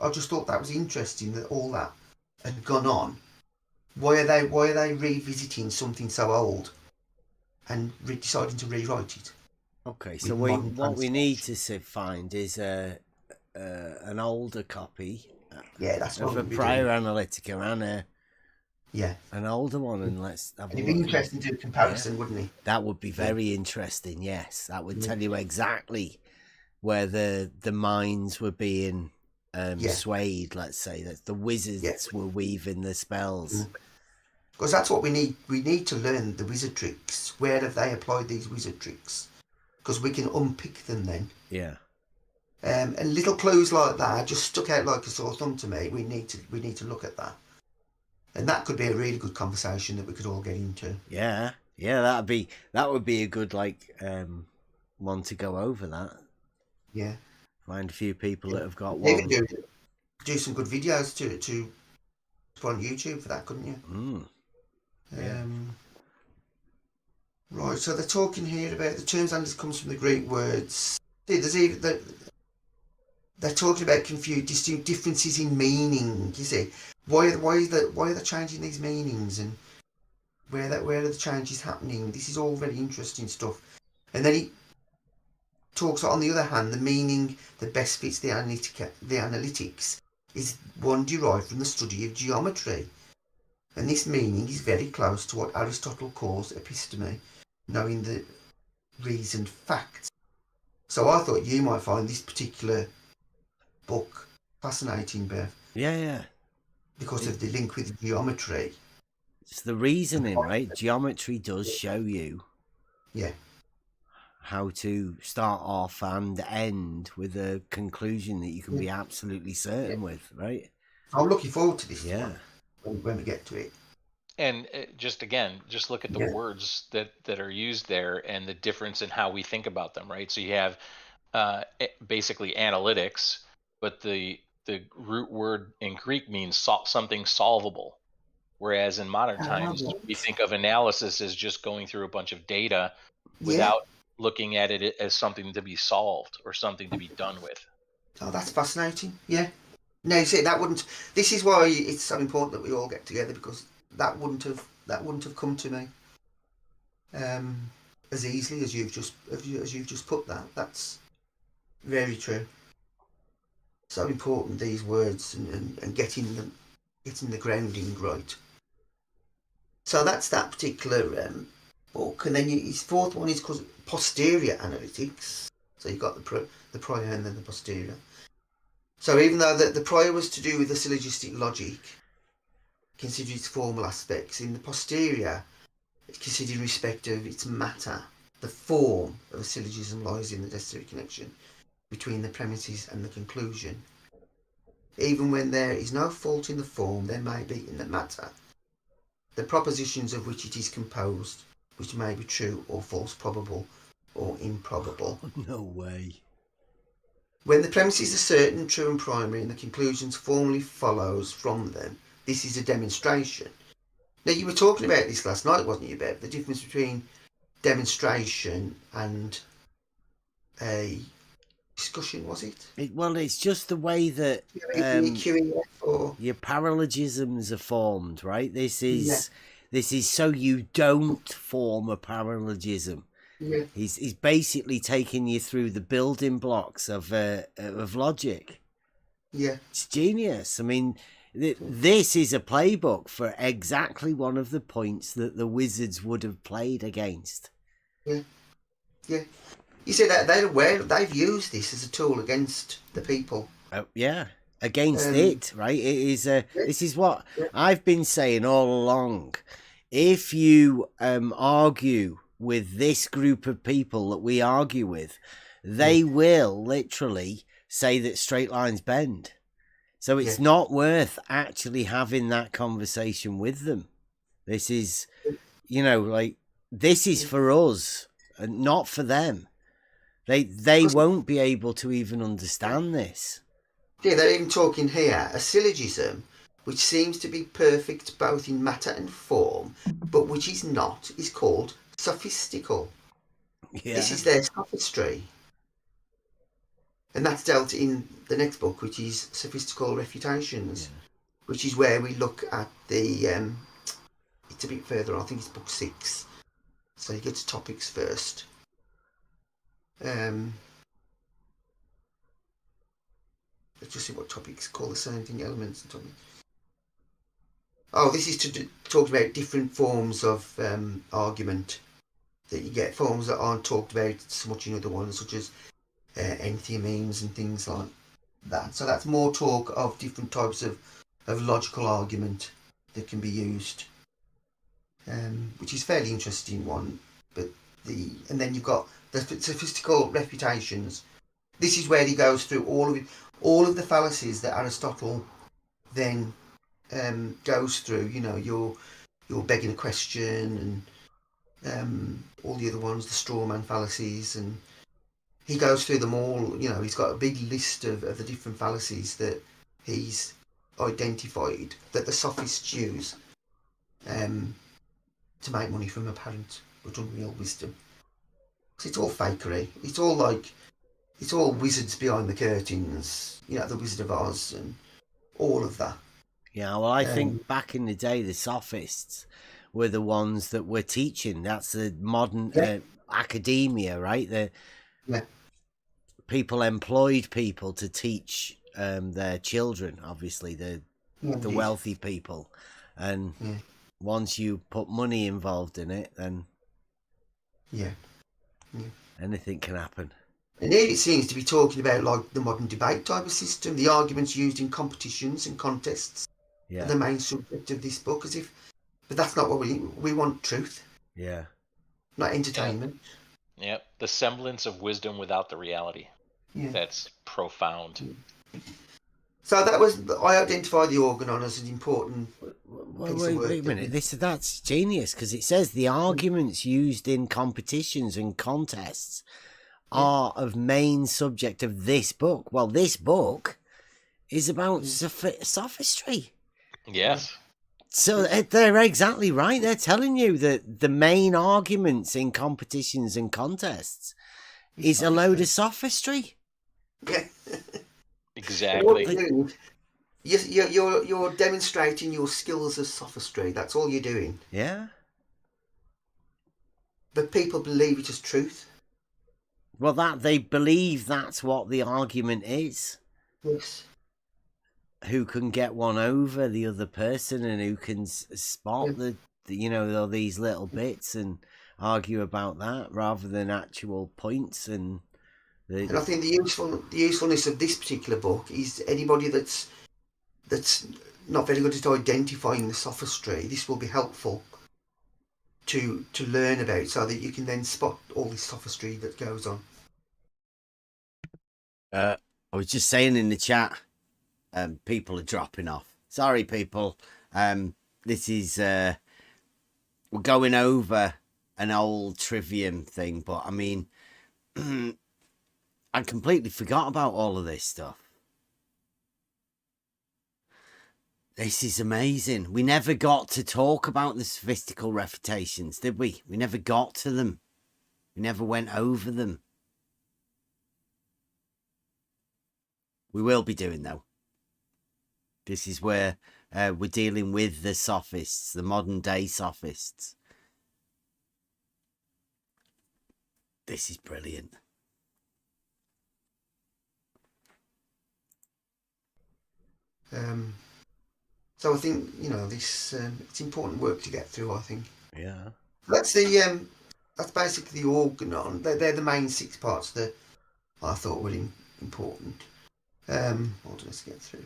I just thought that was interesting that all that had gone on. Why are they revisiting something so old and deciding to rewrite it? Okay, so what we need to find is an older copy. That's what of a prior Analytica and an older one, and let's have It'd be interesting to do a comparison, wouldn't it? That would be very interesting. Yes, that would tell you exactly where the minds were being swayed. Let's say that the wizards were weaving the spells. Because that's what we need. We need to learn the wizard tricks. Where have they applied these wizard tricks? Because we can unpick them then. Yeah. And little clues like that just stuck out like a sore thumb to me. We need to look at that. And that could be a really good conversation that we could all get into. Yeah, that would be a good one to go over that. Yeah. Find a few people that have got one. Do some good videos to put on YouTube for that, couldn't you? Right, so they're talking here about the terms analysis comes from the Greek words. There's even they're talking about distinct differences in meaning. You see, why are they changing these meanings, and where are the changes happening? This is all very interesting stuff. And then he talks, on the other hand, the meaning that best fits the analytics is one derived from the study of geometry. And this meaning is very close to what Aristotle calls episteme, knowing the reasoned facts. So I thought you might find this particular book fascinating, Bev. Yeah. Because of the link with geometry. It's the reasoning, right? Geometry does show you Yeah. how to start off and end with a conclusion that you can be absolutely certain with, right? I'm looking forward to this Yeah. one when we get to it. And just again, just look at the words that are used there and the difference in how we think about them, right? So you have basically analytics, but the root word in Greek means something solvable, whereas in modern times we think of analysis as just going through a bunch of data without looking at it as something to be solved or something to be done with. Oh, that's fascinating. Yeah. No, see, that wouldn't. This is why it's so important that we all get together, because that wouldn't have come to me as easily as you've just put that. That's very true. So important, these words, and getting the grounding right. So that's that particular book, and then his fourth one is called posterior analytics. So you've got the prior and then the posterior. So even though the prior was to do with the syllogistic logic, considered its formal aspects, in the posterior, it's considered in respect of its matter. The form of a syllogism lies in the necessary connection between the premises and the conclusion. Even when there is no fault in the form, there may be in the matter, the propositions of which it is composed, which may be true or false, probable or improbable. No way. When the premises are certain, true and primary, and the conclusions formally follows from them, this is a demonstration. Now, you were talking about this last night, wasn't you, Bev? The difference between demonstration and a discussion, was it? Well, it's just the way that your paralogisms are formed, right? This is so you don't form a paralogism. Yeah. He's basically taking you through the building blocks of logic. Yeah. It's genius. I mean, this is a playbook for exactly one of the points that the wizards would have played against. Yeah. Yeah. You see that they've used this as a tool against the people. Against it, right? It is this is what I've been saying all along. If you argue with this group of people that we argue with, they will literally say that straight lines bend. So it's not worth actually having that conversation with them. This is, this is for us and not for them. They won't be able to even understand this. Yeah, they're even talking here, a syllogism which seems to be perfect both in matter and form, but which is not, is called sophistical. Yeah. This is their sophistry. And that's dealt in the next book, which is Sophistical Refutations, which is where we look at the, it's a bit further on, I think it's book 6. So you get to topics first. Let's just see what topics call the same thing, elements and topics. Oh, this is to talk about different forms of argument that you get, forms that aren't talked about so much in other ones, such as entheomemes and things like that. So that's more talk of different types of logical argument that can be used, which is a fairly interesting one. But and then you've got the Sophistical Refutations. This is where he goes through all of the fallacies that Aristotle then goes through. You're begging a question and all the other ones, the straw man fallacies, and he goes through them all. He's got a big list of the different fallacies that he's identified that the sophists use to make money from apparent but unreal wisdom. So it's all fakery. It's all wizards behind the curtains, the Wizard of Oz and all of that. Yeah, well, I think back in the day, the sophists were the ones that were teaching. That's the modern academia, right? The people employed people to teach their children, obviously, the wealthy people. And once you put money involved in it, then anything can happen. And here it seems to be talking about like the modern debate type of system, the arguments used in competitions and contests are the main subject of this book, as if But that's not what we want. Truth, Yeah. not entertainment. Yep. The semblance of wisdom without the reality. Yeah. That's profound. So that was, I identify the Organon as an important piece of work. Wait a minute. That's genius, because it says the arguments used in competitions and contests are of main subject of this book. Well, this book is about sophistry. Yes. So they're exactly right. They're telling you that the main arguments in competitions and contests is a load of sophistry. Yeah. Exactly. You're demonstrating your skills as sophistry. That's all you're doing. Yeah. But people believe it as truth. Well, that they believe that's what the argument is. Yes. Who can get one over the other person, and who can spot the all these little bits and argue about that rather than actual points. And I think the usefulness of this particular book is anybody that's not very good at identifying the sophistry, this will be helpful to learn about, so that you can then spot all this sophistry that goes on. I was just saying in the chat, people are dropping off. Sorry, people. This is we're going over an old Trivium thing, but I mean, I completely forgot about all of this stuff. This is amazing. We never got to talk about the sophistical refutations, did we? We never got to them. We never went over them. We will be doing, though. This is where we're dealing with the sophists, the modern day sophists. This is brilliant. So I think, this it's important work to get through, I think. Yeah. That's basically the Organon. They're the main 6 parts that I thought were important. Hold on, let's get through.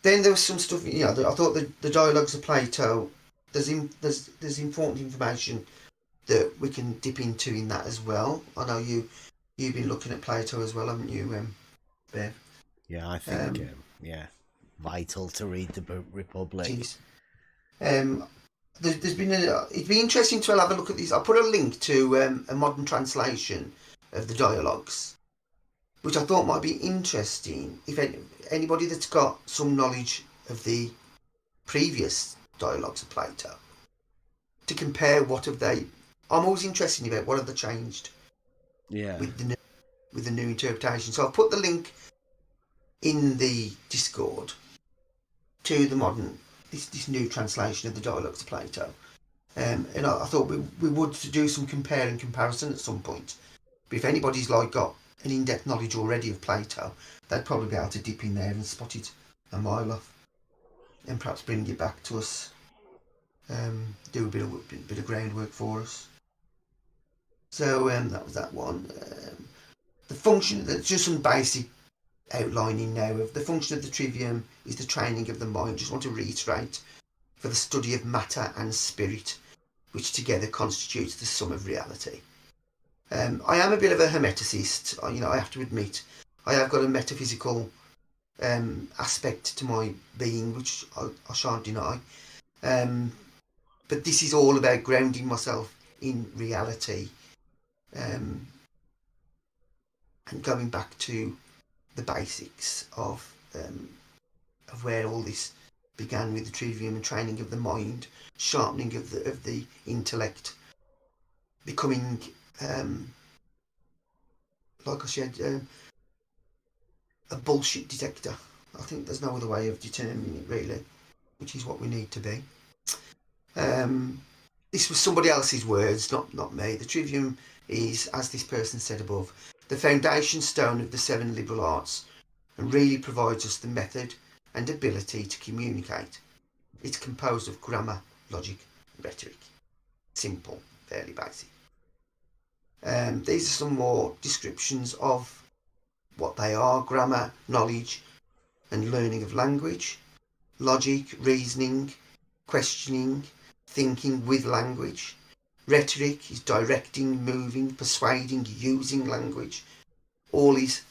Then there was some stuff, I thought the dialogues of Plato, there's important information that we can dip into in that as well. I know you've been looking at Plato as well, haven't you, Bev? Yeah, I think, vital to read the Republic. There's been it'd be interesting to have a look at these. I put a link to a modern translation of the dialogues, which I thought might be interesting if anybody that's got some knowledge of the previous dialogues of Plato, to compare what have they. I'm always interested about what have they changed. Yeah. With the new interpretation. So I've put the link in the Discord to the modern this new translation of the dialogues of Plato. And I thought we would do some compare and comparison at some point. But if anybody's got an in-depth knowledge already of Plato, they'd probably be able to dip in there and spot it a mile off, and perhaps bring it back to us. Do a bit of groundwork for us. So that was that one. The function, there's just some basic outlining now of the function of the Trivium is the training of the mind. Just want to reiterate, for the study of matter and spirit, which together constitutes the sum of reality. I am a bit of a hermeticist. I have to admit, I have got a metaphysical aspect to my being, which I shan't deny. But this is all about grounding myself in reality, and going back to the basics of where all this began with the Trivium and training of the mind, sharpening of the intellect, becoming, like I said, a bullshit detector. I think there's no other way of determining it, really, which is what we need to be. This was somebody else's words, not me. The Trivium is, as this person said above, the foundation stone of the 7 liberal arts, and really provides us the method and ability to communicate. It's composed of grammar, logic, and rhetoric. Simple, fairly basic. These are some more descriptions of what they are: grammar, knowledge, and learning of language, logic, reasoning, questioning, thinking with language. Rhetoric is directing, moving, persuading, using language. All is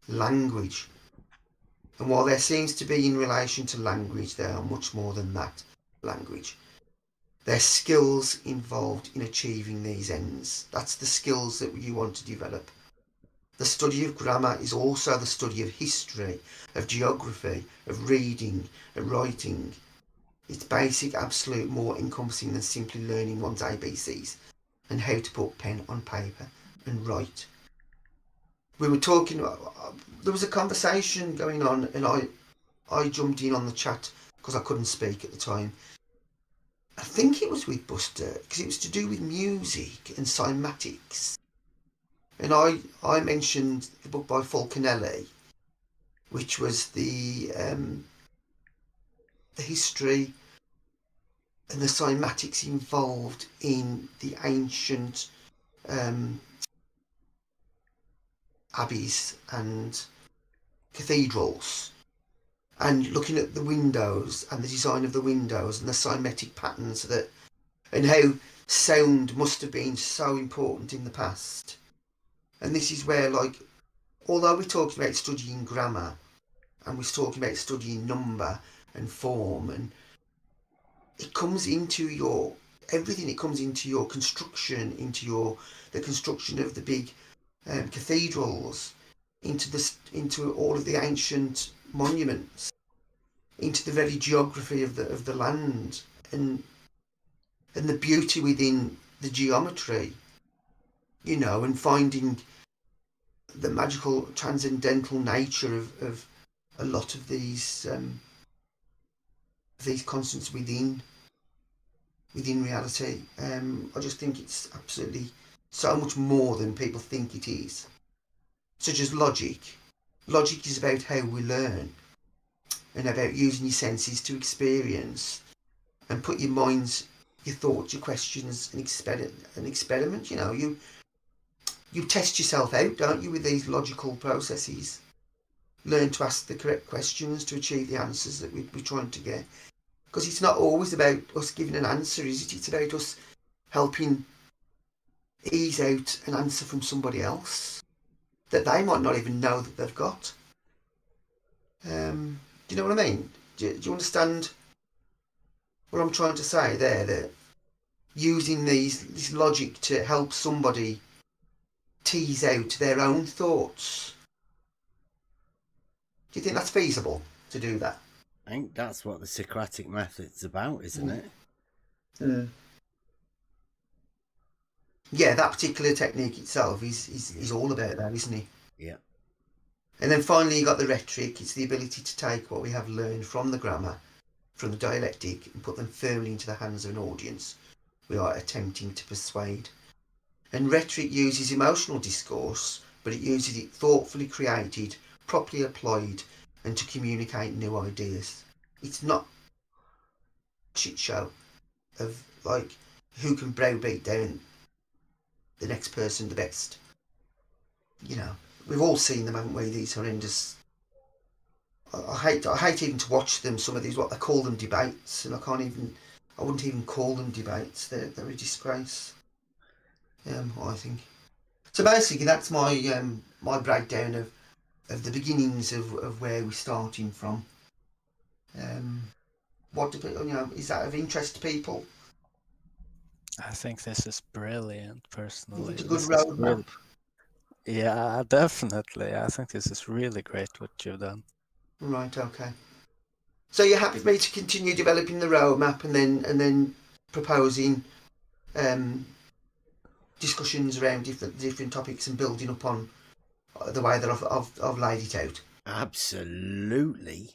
language. And while there seems to be in relation to language, there are much more than that language. There's skills involved in achieving these ends. That's the skills that you want to develop. The study of grammar is also the study of history, of geography, of reading, of writing. It's basic, absolute, more encompassing than simply learning one's ABCs and how to put pen on paper and write. We were talking, there was a conversation going on, and I jumped in on the chat because I couldn't speak at the time. I think it was with Buster, because it was to do with music and cymatics. And I mentioned the book by Falconelli, which was the history and the cymatics involved in the ancient abbeys and cathedrals, and looking at the windows and the design of the windows and the cymatic patterns that, and how sound must have been so important in the past. And this is where, like, although we're talking about studying grammar and we're talking about studying number and form, and it comes into your everything. It comes into your construction, into the construction of the big cathedrals, into all of the ancient monuments, into the very geography of the land, and the beauty within the geometry, you know, and finding the magical transcendental nature of a lot of these constants within reality. I just think it's absolutely so much more than people think it is. Such as logic. Logic is about how we learn and about using your senses to experience and put your minds, your thoughts, your questions, and experiment. You know, you test yourself out, don't you, with these logical processes. Learn to ask the correct questions to achieve the answers that we're trying to get. Because it's not always about us giving an answer, is it? It's about us helping ease out an answer from somebody else that they might not even know that they've got. Do you know what I mean? Do you understand what I'm trying to say there? That using this logic to help somebody tease out their own thoughts. Do you think that's feasible to do that? I think that's what the Socratic method's about, isn't it? Yeah, that particular technique itself is all about that, isn't it? Yeah. And then finally you got the rhetoric. It's the ability to take what we have learned from the grammar, from the dialectic, and put them firmly into the hands of an audience we are attempting to persuade. And rhetoric uses emotional discourse, but it uses it thoughtfully created, properly applied, and to communicate new ideas. It's not a shit show of, like, who can browbeat down the next person the best. You know, we've all seen them, haven't we? These horrendous. I hate even to watch them. Some of these, what they call them, debates, and I wouldn't even call them debates. They're a disgrace. I think. So basically, that's my my breakdown of the beginnings of where we're starting from. What do people, you know, is that of interest to people? I think this is brilliant, personally. It's a good This is roadmap. Yeah, definitely. I think this is really great what you've done. Right, okay. So you're happy for me to continue developing the roadmap and then proposing discussions around different topics and building upon the way that I've laid it out? Absolutely.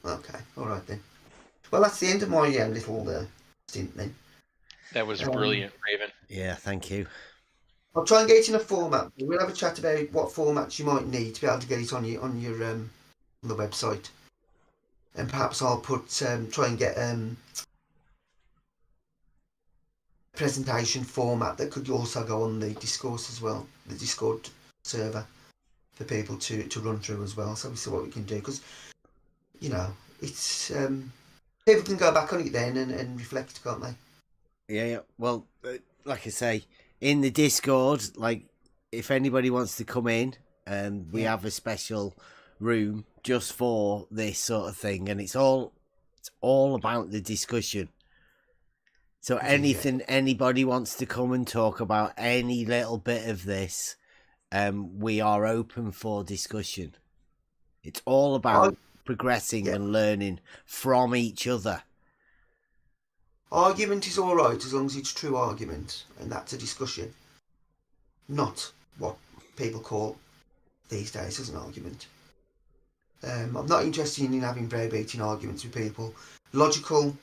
Okay, all right then. Well, that's the end of my little stint then. That was brilliant, Raven. Yeah, thank you. I'll try and get it in a format. We'll have a chat about what formats you might need to be able to get it on your on the website, and perhaps I'll put try and get presentation format that could also go on the discourse as well, the Discord server, for people to run through as well. So we see what we can do, because you know it's people can go back on it then and reflect, can't they? Yeah. Well, like I say, in the Discord, like if anybody wants to come in, we have a special room just for this sort of thing, and it's all about the discussion. So anything anybody wants to come and talk about, any little bit of this, we are open for discussion. It's all about progressing and learning from each other. Argument is all right as long as it's true argument, and that's a discussion, not what people call these days as an argument. I'm not interested in having browbeating arguments with people. Logical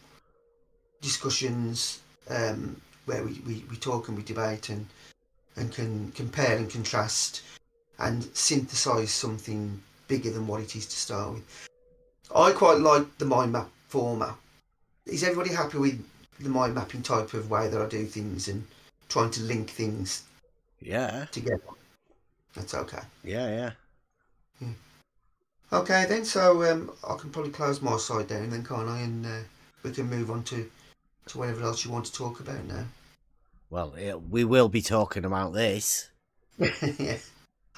discussions where we talk and we debate and can compare and contrast and synthesize something bigger than what it is to start with. I quite like the mind map format. Is everybody happy with the mind mapping type of way that I do things and trying to link things together? That's okay. Yeah. Okay then, so I can probably close my side down then, can't I? And we can move on to whatever else you want to talk about now. Well, we will be talking about this. Yeah.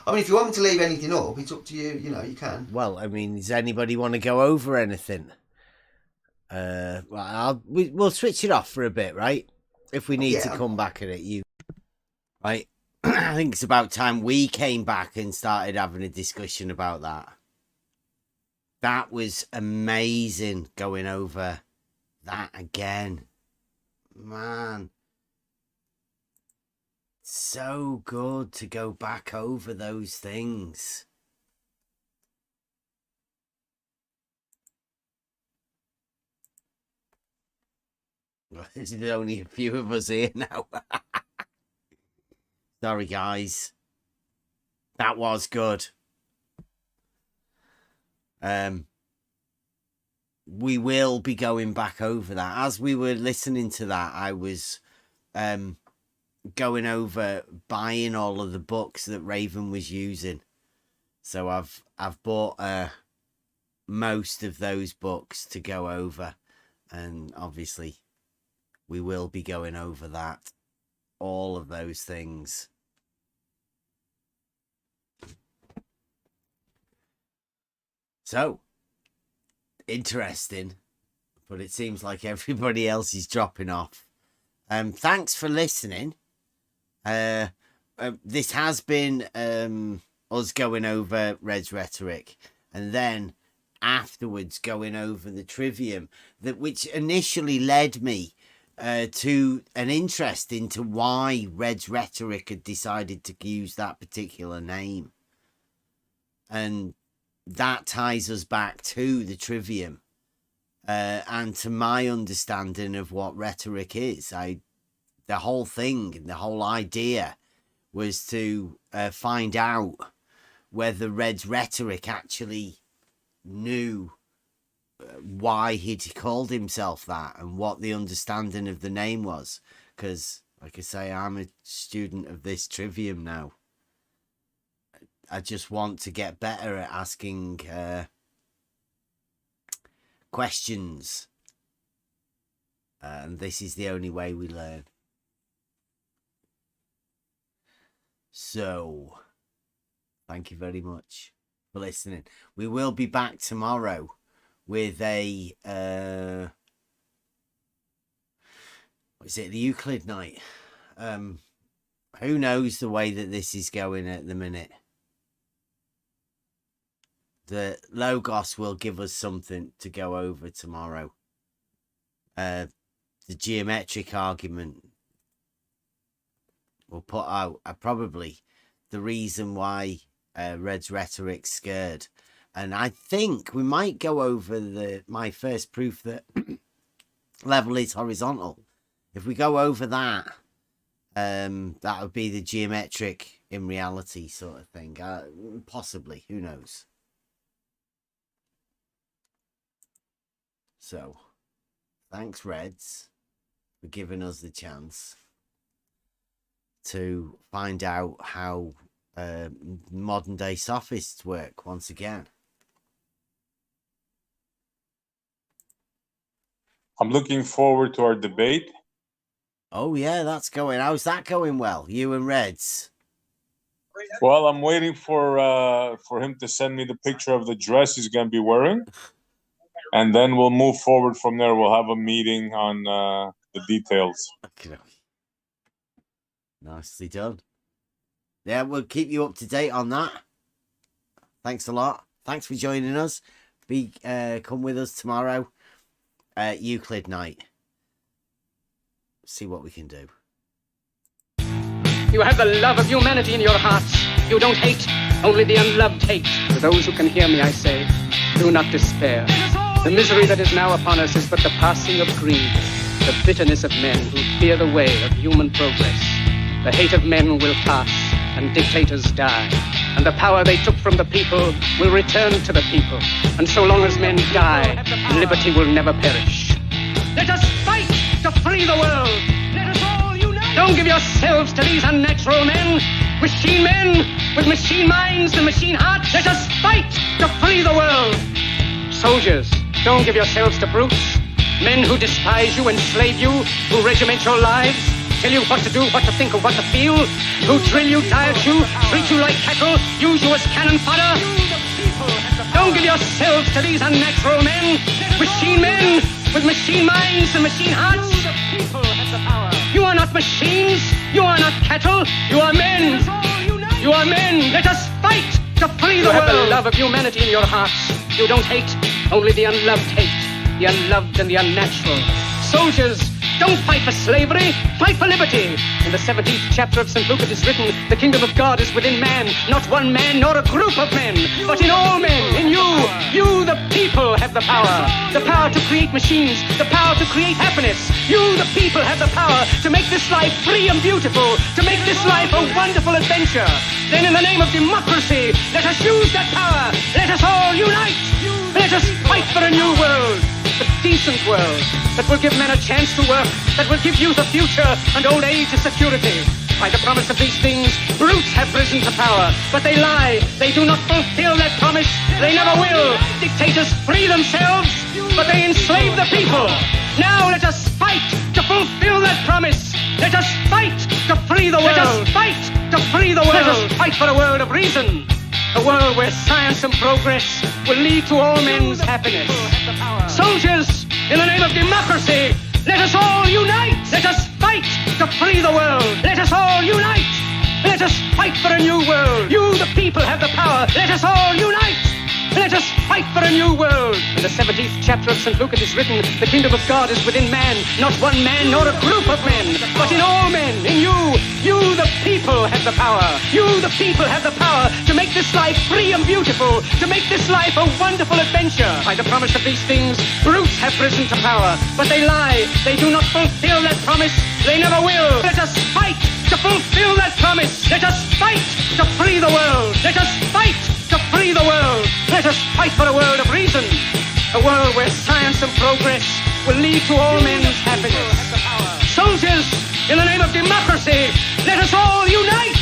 I mean, if you want me to leave anything up, it's up to you. You know, you can. Well, I mean, does anybody want to go over anything? We'll switch it off for a bit, right? If we need to come back at it, right? I think it's about time we came back and started having a discussion about that. That was amazing going over that again. Man. So good to go back over those things. There's only a few of us here now. Sorry, guys. That was good. We will be going back over that. As we were listening to that, I was going over buying all of the books that Raven was using. So I've bought most of those books to go over, and obviously we will be going over that, all of those things. So interesting, but it seems like everybody else is dropping off. Thanks for listening. This has been us going over Red's Rhetoric, and then afterwards going over the Trivium, which initially led me to an interest into why Red's Rhetoric had decided to use that particular name. And that ties us back to the Trivium and to my understanding of what rhetoric is. The whole thing, the whole idea was to find out whether Red's Rhetoric actually knew why he'd called himself that and what the understanding of the name was. Because, like I say, I'm a student of this Trivium now. I just want to get better at asking questions. And this is the only way we learn. So, thank you very much for listening. We will be back tomorrow with a what is it, the Euclid night. Who knows the way that this is going at the minute. The Logos will give us something to go over tomorrow. The geometric argument will put out probably the reason why Red's Rhetoric's scared. And I think we might go over my first proof that level is horizontal. If we go over that, that would be the geometric in reality sort of thing. Possibly, who knows? So, thanks, Reds, for giving us the chance to find out how modern day sophists work once again. I'm looking forward to our debate. Oh yeah, that's going. How's that going? Well, you and Reds. Well, I'm waiting for him to send me the picture of the dress he's going to be wearing, and then we'll move forward from there. We'll have a meeting on the details. Okay. Nicely done. Yeah, we'll keep you up to date on that. Thanks a lot. Thanks for joining us. Come with us tomorrow at Euclid night. See what we can do. You have the love of humanity in your hearts. You don't hate, only the unloved hate. To those who can hear me, I say, do not despair. The misery that is now upon us is but the passing of greed, the bitterness of men who fear the way of human progress. The hate of men will pass, and dictators die. And the power they took from the people will return to the people. And so long as men die, liberty will never perish. Let us fight to free the world. Let us all unite. Don't give yourselves to these unnatural men with machine minds and machine hearts. Let us fight to free the world. Soldiers, don't give yourselves to brutes. Men who despise you, enslave you, who regiment your lives, tell you what to do, what to think, or what to feel, who drill you, diet you, treat you like cattle, use you as cannon fodder. Don't give yourselves to these unnatural men with machine minds and machine hearts. You are not machines, you are not cattle, you are men. You are men. Let us fight to free the world. You have the love of humanity in your hearts. You don't hate, only the unloved hate, the unloved and the unnatural. Soldiers, don't fight for slavery, fight for liberty. In the 17th chapter of St. Luke it is written, the kingdom of God is within man, not one man nor a group of men, but in all men, in you. You, the people, have the power to create machines, the power to create happiness. You, the people, have the power to make this life free and beautiful, to make this life a wonderful adventure. Then in the name of democracy, let us use that power. Let us all unite. Let us fight for a new world. A decent world that will give men a chance to work, that will give youth a future and old age a security. By the promise of these things, brutes have risen to power, but they lie. They do not fulfill that promise. They never will. Dictators free themselves, but they enslave the people. Now let us fight to fulfill that promise. Let us fight to free the world. Let us fight to free the world. Let us fight for a world of reason. A world where science and progress will lead to all men's happiness. Soldiers, in the name of democracy, let us all unite. Let us fight to free the world. Let us all unite. Let us fight for a new world. You, the people, have the power. Let us all unite. Let us fight for a new world. In the 17th chapter of St. Luke it is written, the kingdom of God is within man, not one man nor a group of men, but in all men, in you. You, the people, have the power. You, the people, have the power to make this life free and beautiful, to make this life a wonderful adventure. By the promise of these things, brutes have risen to power, but they lie. They do not fulfill that promise. They never will. Let us fight to fulfill that promise. Let us fight to free the world. Let us fight to free the world. Let us fight for a world of reason. A world where science and progress will lead to all men's happiness. Soldiers, in the name of democracy, let us all unite.